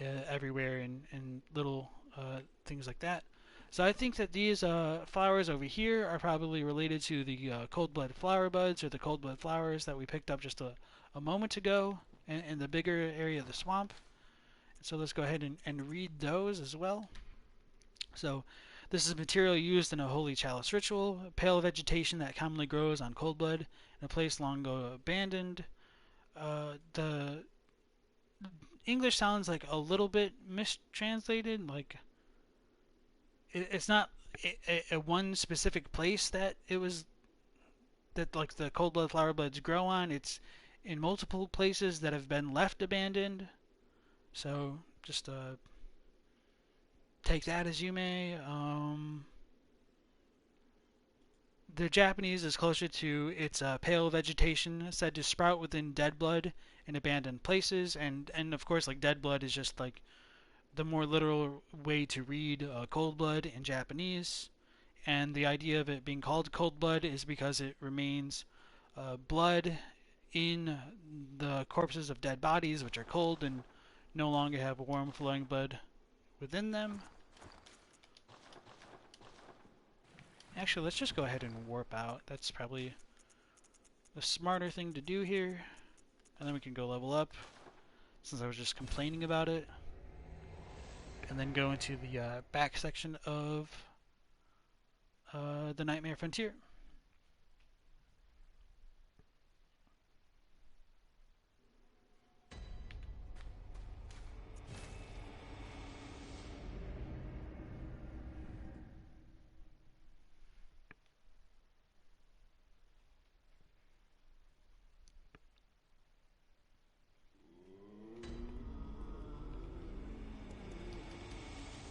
everywhere and little things like that. So I think that these flowers over here are probably related to the cold blood flower buds or the cold blood flowers that we picked up just a moment ago in the bigger area of the swamp. So let's go ahead and read those as well. So this is material used in a holy chalice ritual, pale vegetation that commonly grows on cold blood in a place long ago abandoned. The English sounds like a little bit mistranslated, like it's not a one specific place that it was that like the cold blood flower buds grow on. It's in multiple places that have been left abandoned. So just take that as you may. The Japanese is closer to its pale vegetation said to sprout within dead blood in abandoned places, and of course like dead blood is just like the more literal way to read cold blood in Japanese. And the idea of it being called cold blood is because it remains blood in the corpses of dead bodies, which are cold and no longer have warm flowing blood within them. Actually, let's just go ahead and warp out. That's probably the smarter thing to do here. And then we can go level up, since I was just complaining about it. And then go into the back section of the Nightmare Frontier.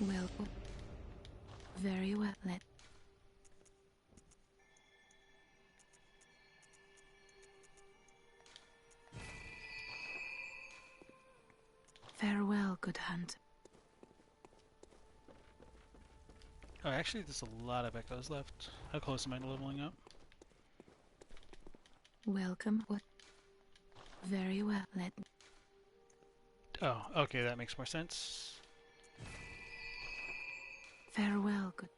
Well, very well. Farewell, good hunt. Oh, actually, there's a lot of echoes left. How close am I to leveling up? Welcome. What? Very well. Oh, okay, that makes more sense. Farewell, good.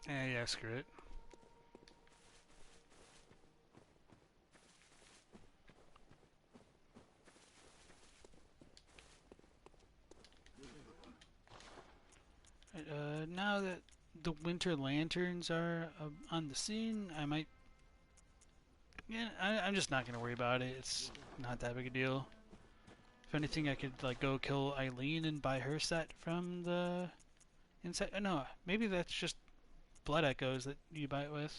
Yeah, screw it. Now that the winter lanterns are on the scene, I might... Yeah, I'm just not going to worry about it. It's not that big a deal. If anything, I could like go kill Eileen and buy her set from the inside. Oh, no, maybe that's just blood echoes that you buy it with.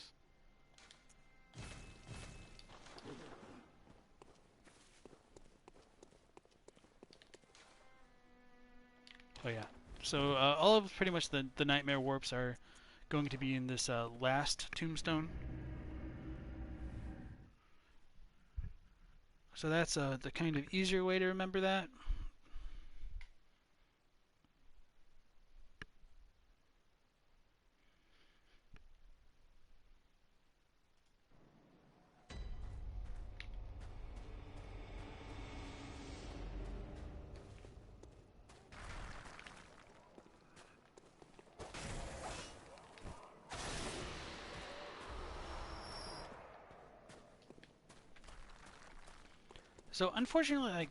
Oh yeah. So all of pretty much the nightmare warps are going to be in this last tombstone. So that's the kind of easier way to remember that. So unfortunately, like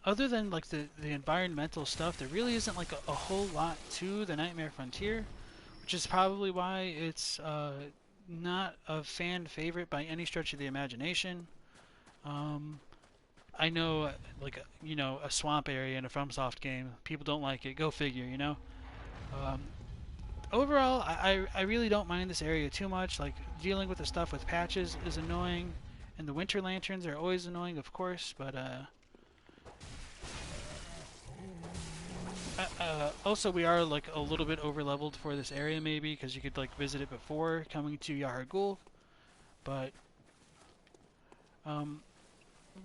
other than like the environmental stuff, there really isn't like a whole lot to the Nightmare Frontier, which is probably why it's not a fan favorite by any stretch of the imagination. I know, like you know, a swamp area in a FromSoft game, people don't like it. Go figure, you know. Overall, I really don't mind this area too much. Like dealing with the stuff with patches is annoying. And the winter lanterns are always annoying, of course, but Also, we are like a little bit over leveled for this area, maybe because you could like visit it before coming to Yahar'gul, but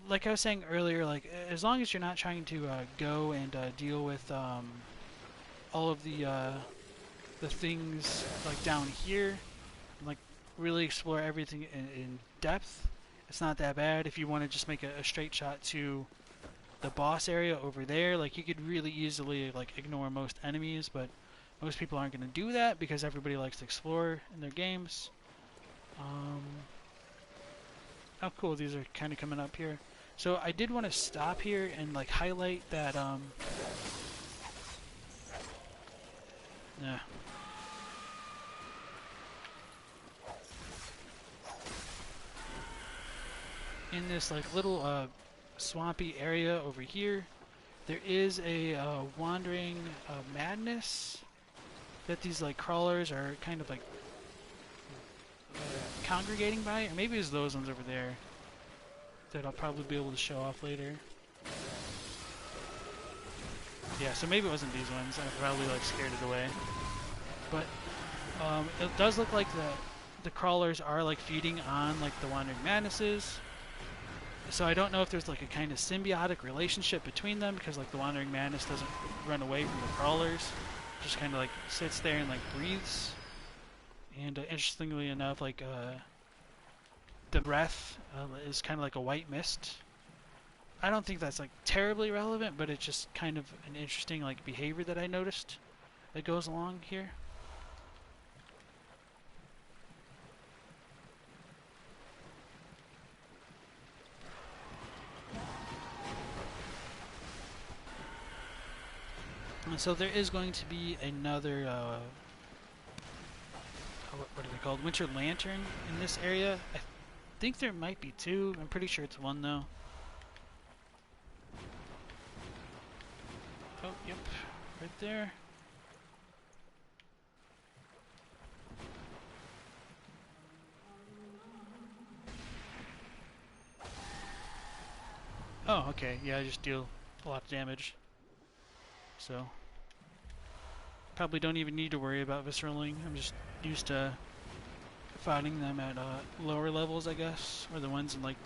like I was saying earlier, like as long as you're not trying to go and deal with all of the things like down here, and, like really explore everything in depth, it's not that bad. If you want to just make a straight shot to the boss area over there, like you could really easily like ignore most enemies, but most people aren't going to do that because everybody likes to explore in their games. Oh cool, these are kind of coming up here. So I did want to stop here and like highlight that yeah. In this like little swampy area over here, there is a wandering madness that these like crawlers are kind of like congregating by, or maybe it's those ones over there that I'll probably be able to show off later. Yeah, so maybe it wasn't these ones. I probably like scared it away. But it does look like the crawlers are like feeding on like the wandering madnesses. So I don't know if there's like a kind of symbiotic relationship between them, because like the wandering madness doesn't run away from the crawlers, just kind of like sits there and like breathes. And interestingly enough, like the breath is kind of like a white mist. I don't think that's like terribly relevant, but it's just kind of an interesting like behavior that I noticed that goes along here. And so there is going to be another, what are they called? Winter Lantern in this area. I think there might be two. I'm pretty sure it's one though. Oh, yep, right there. Oh, okay, yeah, I just deal a lot of damage. So, probably don't even need to worry about visceraling. I'm just used to fighting them at lower levels, I guess, or the ones in like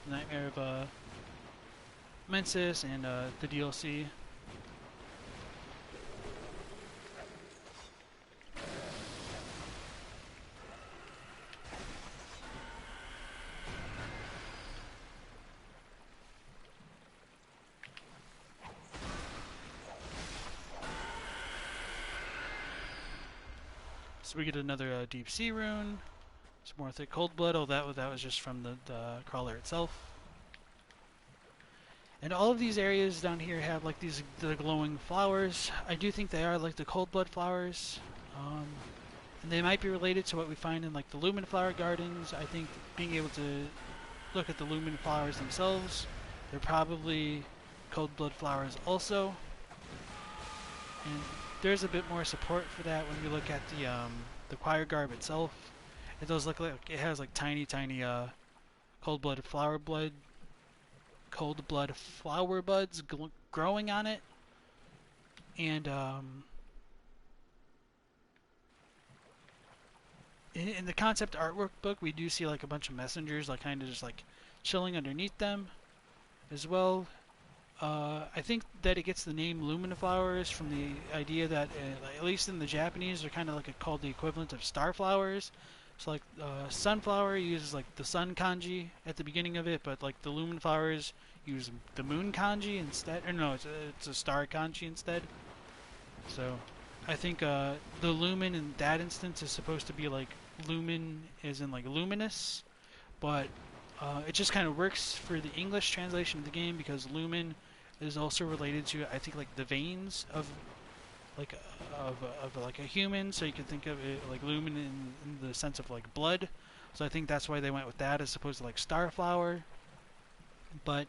Nightmare of Mensis and the DLC. So we get another deep sea rune, some more thick cold blood. Oh, that was just from the crawler itself. And all of these areas down here have like the glowing flowers. I do think they are like the cold blood flowers, and they might be related to what we find in like the lumen flower gardens. I think being able to look at the lumen flowers themselves, they're probably cold blood flowers also. And there's a bit more support for that when we look at the choir garb itself. It does look like it has like tiny cold blood flower buds growing on it. And in the concept artwork book, we do see like a bunch of messengers like kind of just like chilling underneath them as well. I think that it gets the name Lumina Flowers from the idea that, at least in the Japanese, they're kind of like called the equivalent of star flowers. So like sunflower uses like the sun kanji at the beginning of it, but like the lumen flowers use the moon kanji instead. Or no, it's a star kanji instead. So I think the lumen in that instance is supposed to be like lumen as in like luminous, but it just kind of works for the English translation of the game because lumen is also related to, I think, like the veins of like a human, so you can think of it like lumen in the sense of like blood. So I think that's why they went with that as opposed to like starflower. But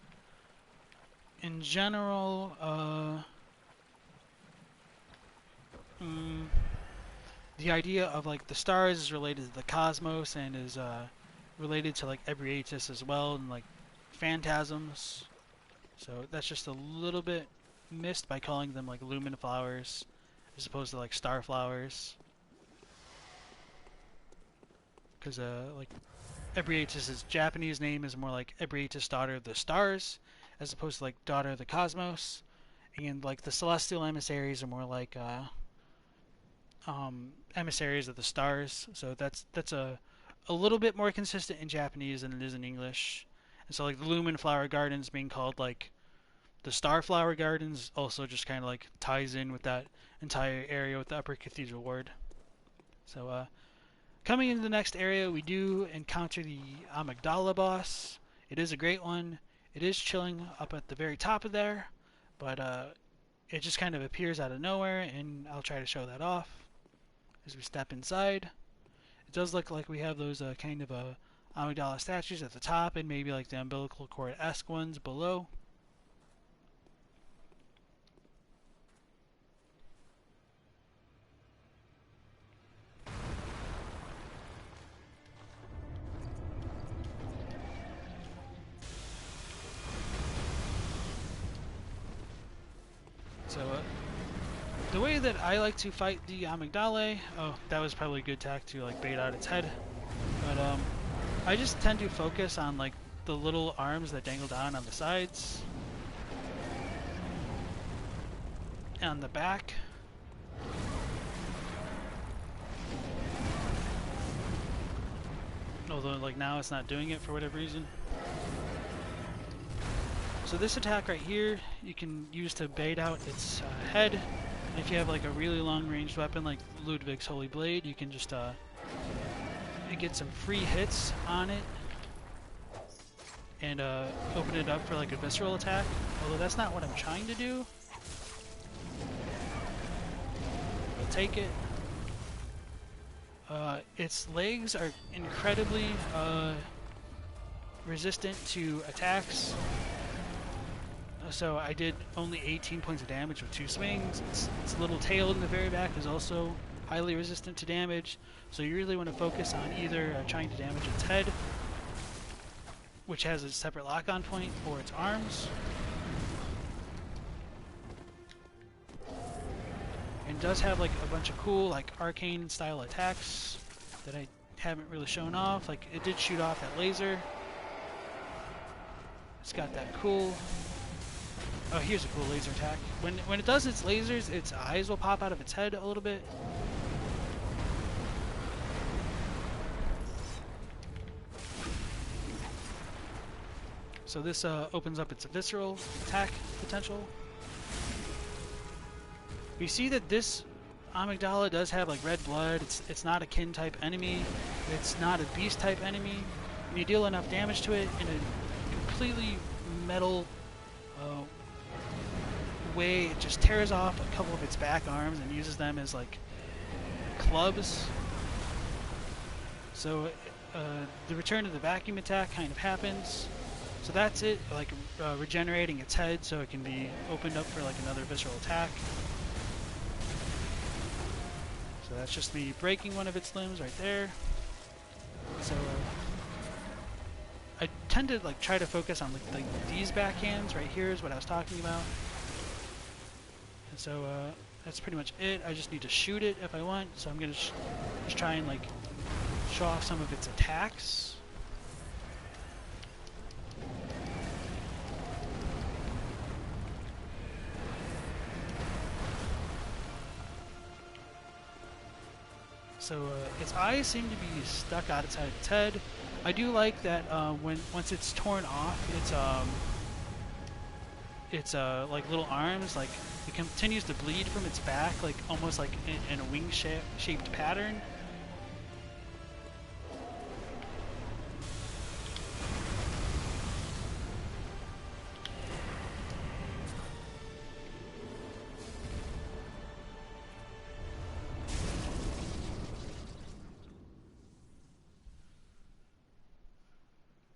in general, the idea of like the stars is related to the cosmos and is related to like Ebrietas as well, and like phantasms. So that's just a little bit mist by calling them like lumen flowers as opposed to like star flowers. Because like Ebrietas' Japanese name is more like Ebrietas, daughter of the stars, as opposed to like daughter of the cosmos. And like the celestial emissaries are more like emissaries of the stars. So that's a little bit more consistent in Japanese than it is in English. And so like the lumen flower gardens being called like the Starflower Gardens also just kind of like ties in with that entire area with the Upper Cathedral Ward. So coming into the next area, we do encounter the Amygdala boss. It is a great one. It is chilling up at the very top of there, but it just kind of appears out of nowhere, and I'll try to show that off as we step inside. It does look like we have those kind of Amygdala statues at the top, and maybe like the umbilical cord-esque ones below. So, the way that I like to fight the Amygdala, oh, that was probably a good tack to like bait out its head, but I just tend to focus on like the little arms that dangle down on the sides, and on the back. Although like now it's not doing it for whatever reason. So this attack right here, you can use to bait out its head. And if you have like a really long ranged weapon like Ludwig's Holy Blade, you can just get some free hits on it and open it up for like a visceral attack. Although that's not what I'm trying to do. I'll take it. Its legs are incredibly resistant to attacks. So I did only 18 points of damage with 2 swings. Its little tail in the very back is also highly resistant to damage. So you really want to focus on either trying to damage its head, which has a separate lock-on point, or its arms. And does have like a bunch of cool like arcane style attacks that I haven't really shown off. Like it did shoot off that laser. It's got that cool. Oh, here's a cool laser attack. When it does its lasers, its eyes will pop out of its head a little bit. So this opens up its visceral attack potential. We see that this Amygdala does have like red blood. It's not a kin type enemy. It's not a beast type enemy. When you deal enough damage to it in a completely metal way, it just tears off a couple of its back arms and uses them as like clubs. So the return of the vacuum attack kind of happens. So that's it, like regenerating its head so it can be opened up for like another visceral attack. So that's just me breaking one of its limbs right there. So I tend to like try to focus on like these backhands right here is what I was talking about. And so that's pretty much it. I just need to shoot it if I want. So I'm gonna just try and like show off some of its attacks. So its eyes seem to be stuck outside its head. I do like that once it's torn off, its like little arms, like it continues to bleed from its back, like almost like in a wing shaped pattern.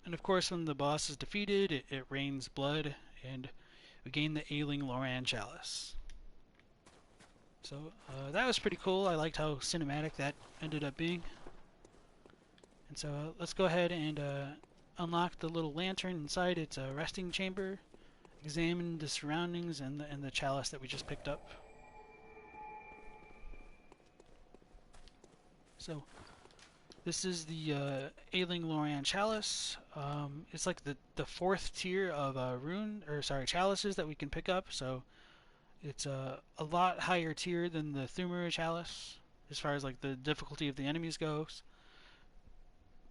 And of course, when the boss is defeated, it rains blood, and we gain the ailing Loran Chalice. So that was pretty cool. I liked how cinematic that ended up being. And so let's go ahead and unlock the little lantern inside its resting chamber. examine the surroundings and the chalice that we just picked up. So this is the Ailing Lorian chalice. It's like the fourth tier of chalices that we can pick up. So it's a lot higher tier than the Thumeru chalice as far as like the difficulty of the enemies goes.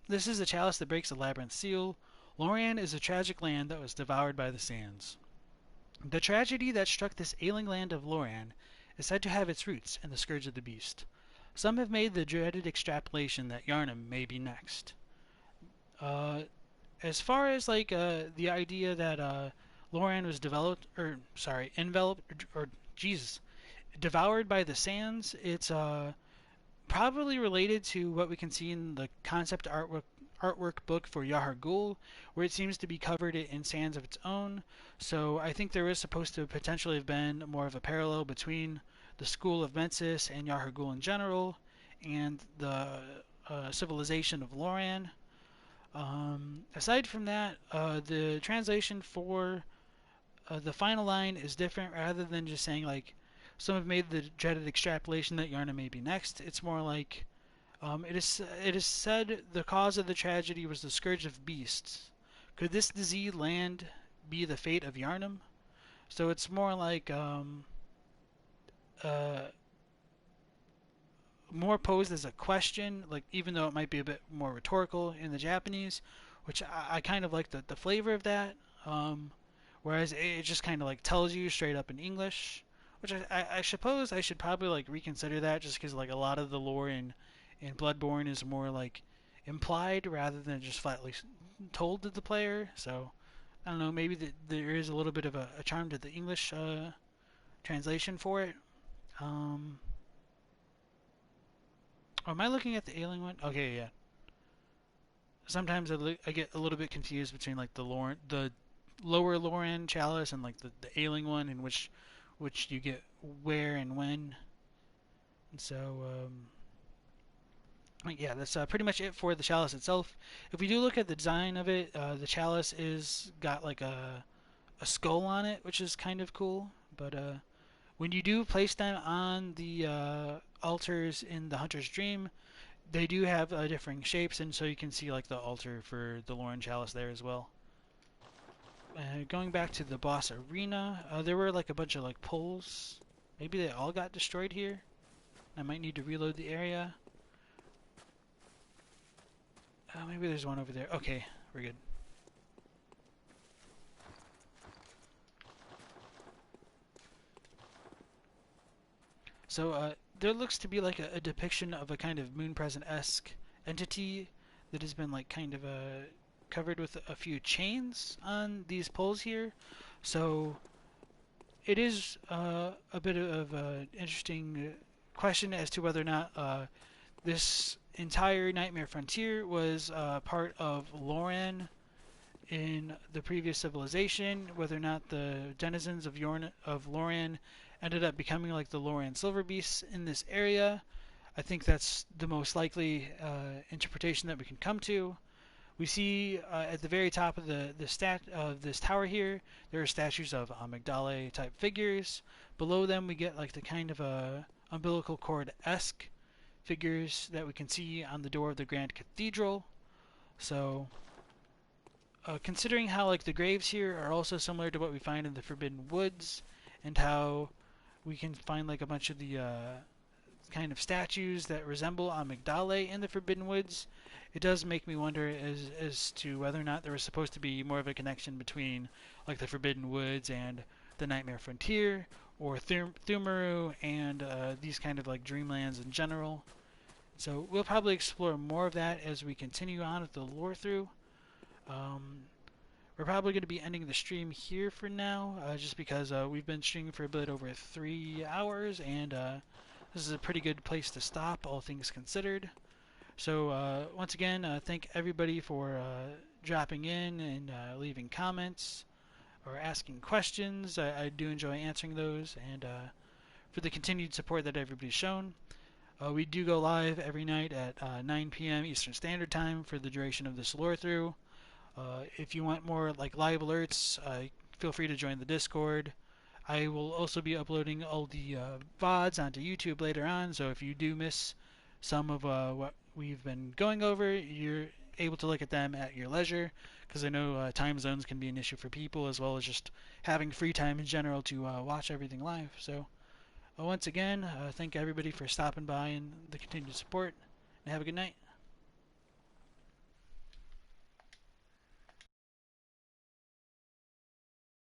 This is a chalice that breaks the labyrinth seal. Lorian is a tragic land that was devoured by the sands. The tragedy that struck this ailing land of Lorian is said to have its roots in the scourge of the beast. Some have made the dreaded extrapolation that Yharnam may be next. As far as like the idea that Lorian was devoured by the sands, it's probably related to what we can see in the concept artwork book for Yahar'gul, where it seems to be covered in sands of its own. So I think there is supposed to potentially have been more of a parallel between the school of Mensis and Yahar'gul in general, and the civilization of Lorian. Aside from that, the translation for the final line is different. Rather than just saying like some have made the dreaded extrapolation that Yharnam may be next, it's more like it is said the cause of the tragedy was the scourge of beasts. Could this diseased land be the fate of Yharnam? So it's more like more posed as a question, like even though it might be a bit more rhetorical in the Japanese, which I kind of like the flavor of that. Whereas it just kind of like tells you straight up in English, which I suppose I should probably like reconsider that, just because like a lot of the lore in Bloodborne is more like implied rather than just flatly told to the player. So I don't know, maybe there is a little bit of a charm to the English translation for it. Am I looking at the Ailing one? Okay, yeah. Sometimes I get a little bit confused between like the lower Lorian chalice and like the Ailing one, in which you get where and when. And so yeah, that's pretty much it for the chalice itself. If we do look at the design of it, the chalice is got like a skull on it, which is kind of cool. But when you do place them on the altars in the Hunter's Dream, they do have differing shapes, and so you can see like the altar for the Lorian chalice there as well. Going back to the boss arena, there were like a bunch of like poles. Maybe they all got destroyed here. I might need to reload the area. Maybe there's one over there. Okay, we're good. So there looks to be like a depiction of a kind of Moon Present-esque entity that has been like kind of covered with a few chains on these poles here. So it is a bit of an interesting question as to whether or not this entire Nightmare Frontier was part of Lorian in the previous civilization, whether or not the denizens of Lorian ended up becoming like the Lorian Silver Beasts in this area. I think that's the most likely interpretation that we can come to. We see at the very top of this tower here, there are statues of Amygdala type figures. Below them we get like the kind of umbilical cord-esque figures that we can see on the door of the Grand Cathedral. So considering how like the graves here are also similar to what we find in the Forbidden Woods, and how we can find like a bunch of the kind of statues that resemble Amygdala in the Forbidden Woods, it does make me wonder as to whether or not there was supposed to be more of a connection between like the Forbidden Woods and the Nightmare Frontier, or Thumeru and these kind of like dreamlands in general. So we'll probably explore more of that as we continue on with the lore through. We're probably going to be ending the stream here for now, just because we've been streaming for a bit over 3 hours, and this is a pretty good place to stop, all things considered. So once again, thank everybody for dropping in and leaving comments or asking questions. I do enjoy answering those, and for the continued support that everybody's shown. We do go live every night at 9 p.m. Eastern Standard Time for the duration of this lore through. If you want more like live alerts, feel free to join the Discord. I will also be uploading all the VODs onto YouTube later on, so if you do miss some of what we've been going over, you're able to look at them at your leisure, because I know time zones can be an issue for people, as well as just having free time in general to watch everything live. So once again, thank everybody for stopping by and the continued support, and have a good night.